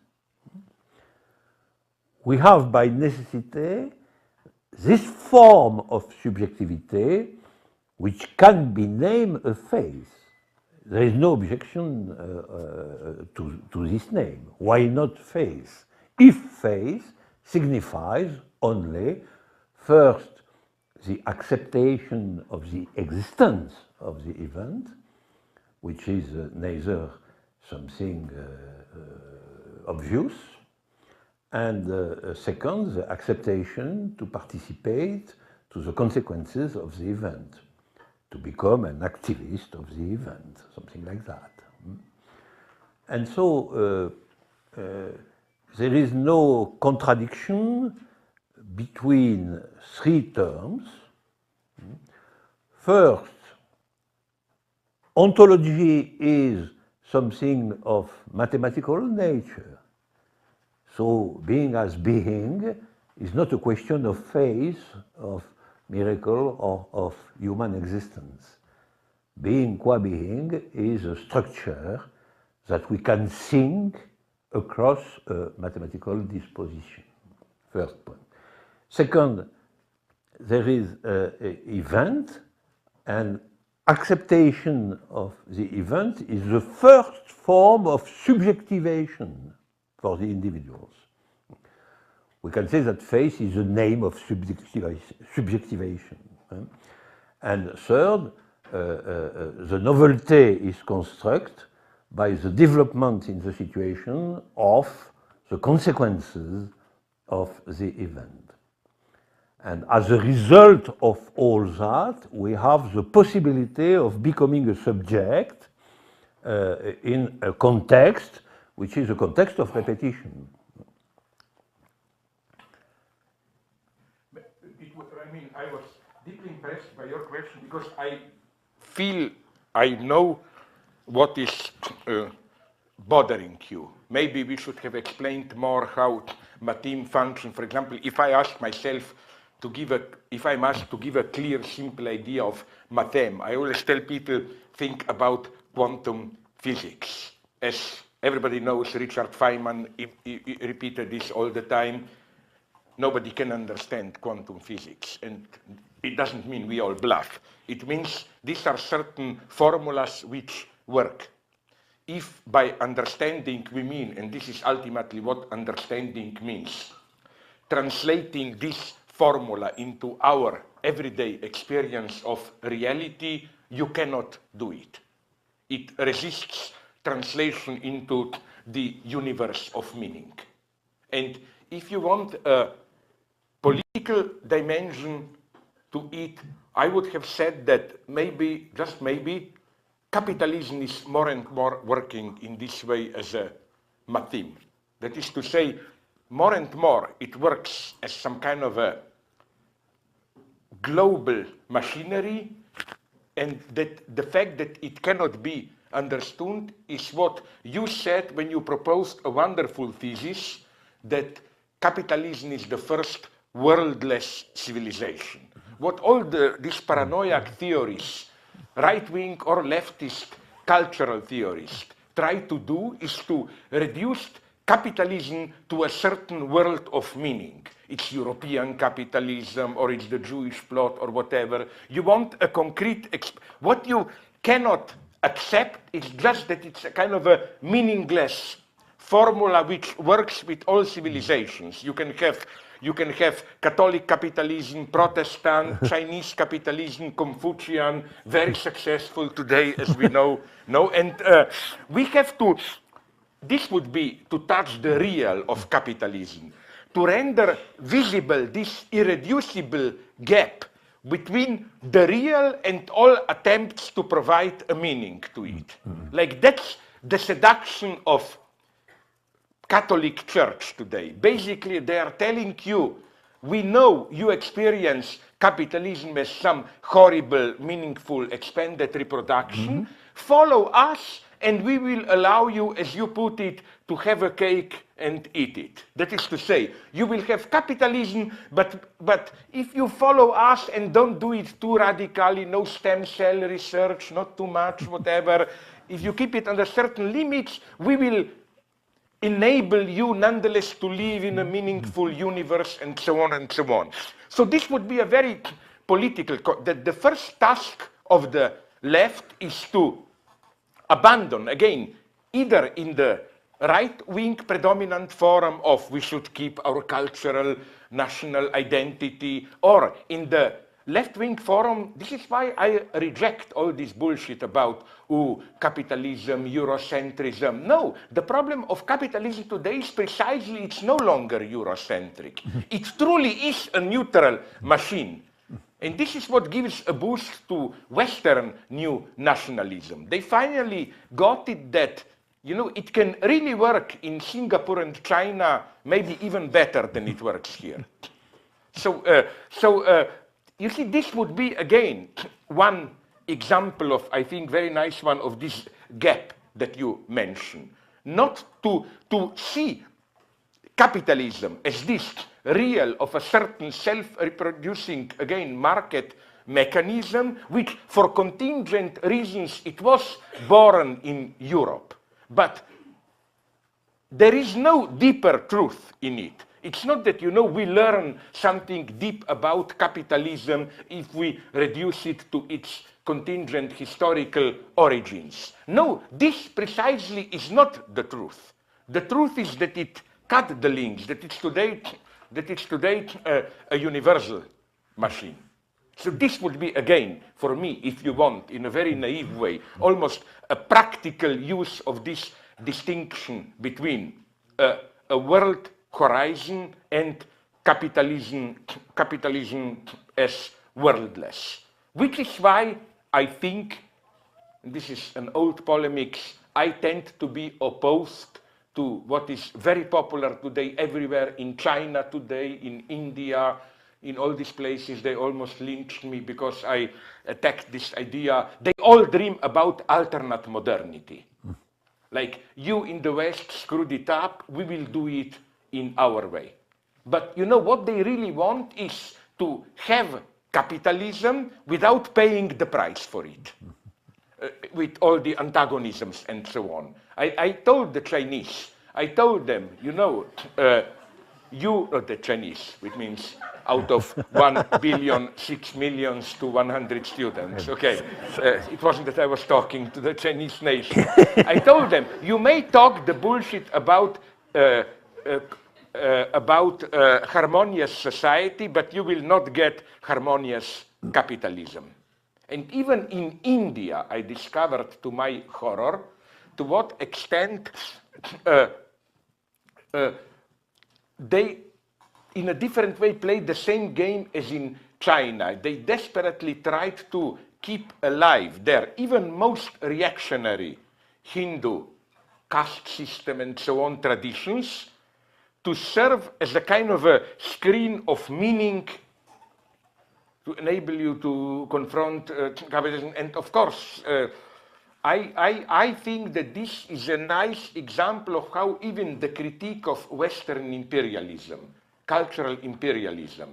we have by necessity this form of subjectivity which can be named a faith. There is no objection to this name. Why not faith? If faith signifies only, first, the acceptation of the existence of the event, which is neither something obvious, and second, the acceptation to participate to the consequences of the event, to become an activist of the event, something like that. And so there is no contradiction between three terms. First, ontology is something of mathematical nature. So being as being is not a question of faith, of miracle, or of human existence. Being qua being is a structure that we can think across a mathematical disposition. First point. Second, there is an event, and acceptation of the event is the first form of subjectivation for the individuals. We can say that faith is the name of subjectivation. And third, the novelty is constructed by the development in the situation of the consequences of the event. And as a result of all that, we have the possibility of becoming a subject in a context which is a context of repetition. I was deeply impressed by your question because I feel I know what is bothering you. Maybe we should have explained more how Matim functions. For example, if I ask myself to give a clear, simple idea of Mathem, I always tell people, think about quantum physics. As everybody knows, Richard Feynman repeated this all the time. Nobody can understand quantum physics, and it doesn't mean we all bluff. It means these are certain formulas which work. If by understanding we mean, and this is ultimately what understanding means, translating this formula into our everyday experience of reality, you cannot do it. It resists translation into the universe of meaning. And if you want a political dimension to it, I would have said that maybe, just maybe, capitalism is more and more working in this way as a matheme. That is to say, more and more it works as some kind of a global machinery, and that the fact that it cannot be understood is what you said when you proposed a wonderful thesis that capitalism is the first worldless civilization. What all these paranoid theories, right-wing or leftist cultural theorists, try to do is to reduce capitalism to a certain world of meaning. It's European capitalism, or it's the Jewish plot, or whatever. You want a concrete, what you cannot accept is just that it's a kind of a meaningless formula which works with all civilizations. You can have Catholic capitalism, Protestant, Chinese capitalism, Confucian, very successful today, as we know. And we have to, this would be to touch the real of capitalism, to render visible this irreducible gap between the real and all attempts to provide a meaning to it. Like that's the seduction of Catholic Church today. Basically, they are telling you, we know you experience capitalism as some horrible, meaningful, expanded reproduction. Follow us, and we will allow you, as you put it, to have a cake and eat it. That is to say, you will have capitalism, but if you follow us and don't do it too radically, no stem cell research, not too much, whatever, if you keep it under certain limits, we will enable you nonetheless to live in a meaningful universe, and so on and so on. So this would be a very political, that the first task of the left is to abandon, again, either in the right-wing predominant forum of we should keep our cultural national identity, or in the left-wing forum. This is why I reject all this bullshit about capitalism, Eurocentrism. No, the problem of capitalism today is precisely it's no longer Eurocentric. It truly is a neutral machine. And this is what gives a boost to Western new nationalism. They finally got it that, you know, it can really work in Singapore and China, maybe even better than it works here. So you see, this would be, again, one example of, I think, very nice one of this gap that you mentioned. Not to see capitalism as this real of a certain self-reproducing, again, market mechanism, which for contingent reasons it was born in Europe. But there is no deeper truth in it. It's not that, you know, we learn something deep about capitalism if we reduce it to its contingent historical origins. No, this precisely is not the truth. The truth is that it cut the links, that it's today a universal machine. So this would be, again, for me, if you want, in a very naive way, almost a practical use of this distinction between a world horizon and capitalism as worldless. Which is why I think, and this is an old polemic, I tend to be opposed to what is very popular today everywhere, in China today, in India, in all these places. They almost lynched me because I attacked this idea. They all dream about alternate modernity. Like, you in the West screwed it up, we will do it in our way. But you know what they really want is to have capitalism without paying the price for it, with all the antagonisms and so on. I told the Chinese, I told them, you know, not the Chinese, which means out of 1 billion, 6 million to 100 students. Okay, it wasn't that I was talking to the Chinese nation. I told them, you may talk the bullshit about harmonious society, but you will not get harmonious capitalism. And even in India, I discovered, to my horror, to what extent they, in a different way, played the same game as in China. They desperately tried to keep alive their even most reactionary Hindu caste system and so on traditions, to serve as a kind of a screen of meaning to enable you to confront capitalism. And of course, I think that this is a nice example of how even the critique of Western imperialism, cultural imperialism,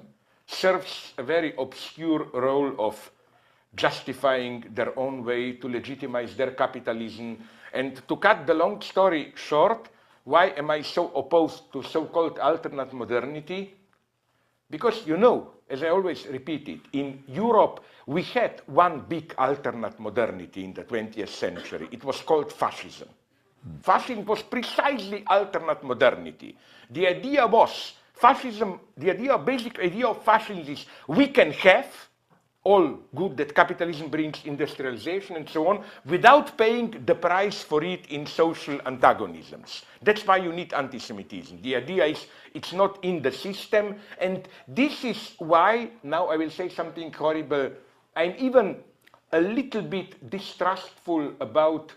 serves a very obscure role of justifying their own way to legitimize their capitalism. And to cut the long story short, why am I so opposed to so-called alternate modernity? Because, you know, as I always repeat it, in Europe, we had one big alternate modernity in the 20th century. It was called fascism. Fascism was precisely alternate modernity. The idea was, fascism, basic idea of fascism is we can have all good that capitalism brings, industrialization and so on, without paying the price for it in social antagonisms. That's why you need anti-Semitism. The idea is it's not in the system, and this is why, now I will say something horrible, I'm even a little bit distrustful about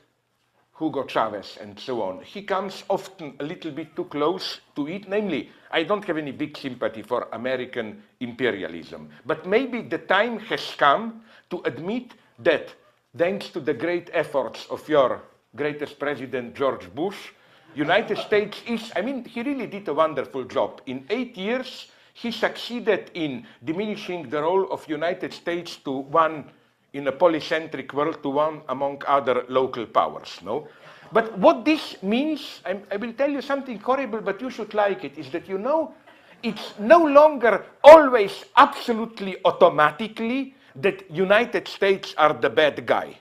Hugo Chavez and so on. He comes often a little bit too close to it, namely, I don't have any big sympathy for American imperialism, but maybe the time has come to admit that thanks to the great efforts of your greatest president, George Bush, United States is, I mean, he really did a wonderful job. In 8 years, he succeeded in diminishing the role of United States to one in a polycentric world, to one among other local powers, no? But what this means, I will tell you something horrible, but you should like it, is that, you know, it's no longer always absolutely automatically that United States are the bad guy.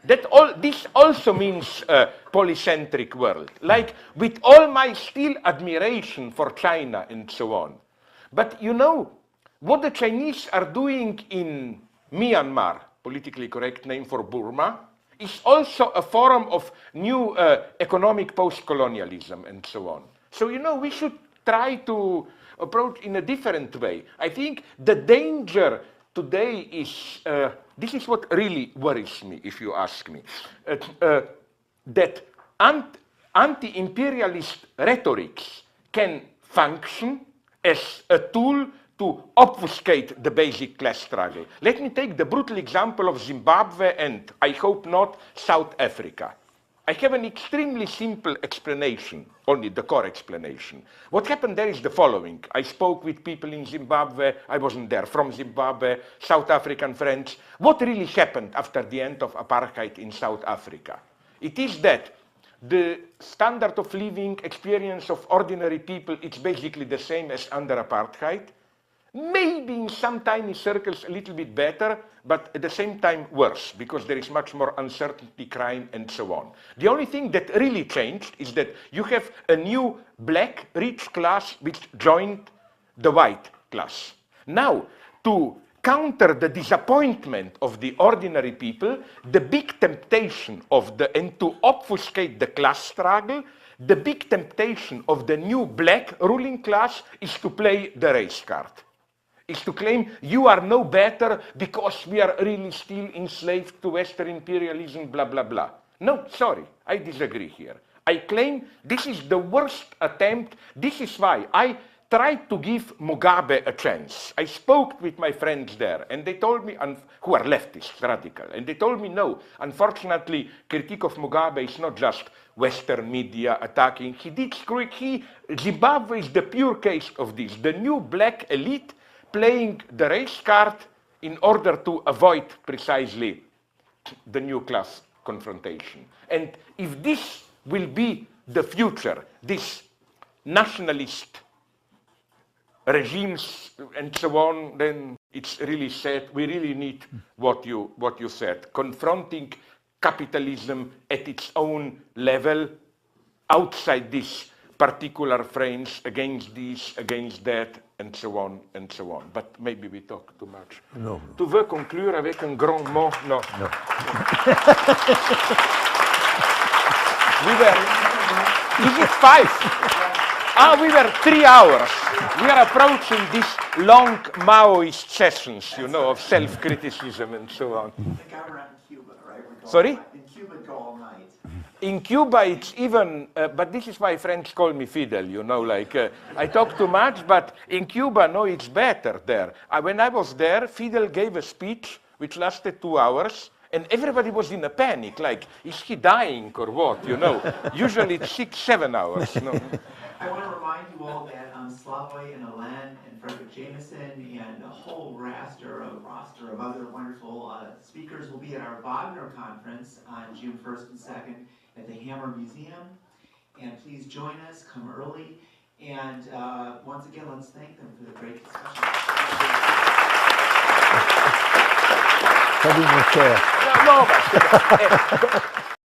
This also means a polycentric world, like with all my still admiration for China and so on. But you know, what the Chinese are doing in Myanmar, politically correct name for Burma, is also a form of new economic post-colonialism and so on. So, you know, we should try to approach in a different way. I think the danger today is, this is what really worries me, if you ask me, that anti-imperialist rhetorics can function as a tool to obfuscate the basic class struggle. Let me take the brutal example of Zimbabwe and, I hope not, South Africa. I have an extremely simple explanation, only the core explanation. What happened there is the following. I spoke with people in Zimbabwe, I wasn't there, from Zimbabwe, South African friends. What really happened after the end of apartheid in South Africa? It is that the standard of living experience of ordinary people, it's basically the same as under apartheid. Maybe in some tiny circles a little bit better, but at the same time worse, because there is much more uncertainty, crime, and so on. The only thing that really changed is that you have a new black rich class which joined the white class. Now, to counter the disappointment of the ordinary people, the big temptation and to obfuscate the class struggle, the big temptation of the new black ruling class is to play the race card. Is to claim you are no better because we are really still enslaved to Western imperialism, blah, blah, blah. No, sorry, I disagree here. I claim this is the worst attempt. This is why I tried to give Mugabe a chance. I spoke with my friends there, and they told me, who are leftist, radical, and they told me, no, unfortunately, critique of Mugabe is not just Western media attacking. He did screw it. Zimbabwe is the pure case of this. The new black elite playing the race card in order to avoid precisely the new class confrontation. And if this will be the future, this nationalist regimes and so on, then it's really sad. We really need what you said, confronting capitalism at its own level, outside these particular frames, against this, against that, and so on, and so on. But maybe we talk too much. No. Tu veux conclure avec un grand mot? No. No. We were. Is it 5? We were 3 hours. We are approaching these long Maoist sessions, you know, of self-criticism and so on. I think I were in Cuba, right? Sorry? In Cuba, go all night. In Cuba, it's even, but this is why French call me Fidel, you know, like, I talk too much, but in Cuba, no, it's better there. When I was there, Fidel gave a speech which lasted 2 hours, and everybody was in a panic, like, is he dying or what, you know? Usually it's 6, 7 hours, no? I want to remind you all that Slavoj and Alain and Frederick Jameson and a whole roster of other wonderful speakers will be at our Wagner conference on June 1st and 2nd at the Hammer Museum. And please join us, come early. And once again, let's thank them for the great discussion. Salut mon cher. No, but,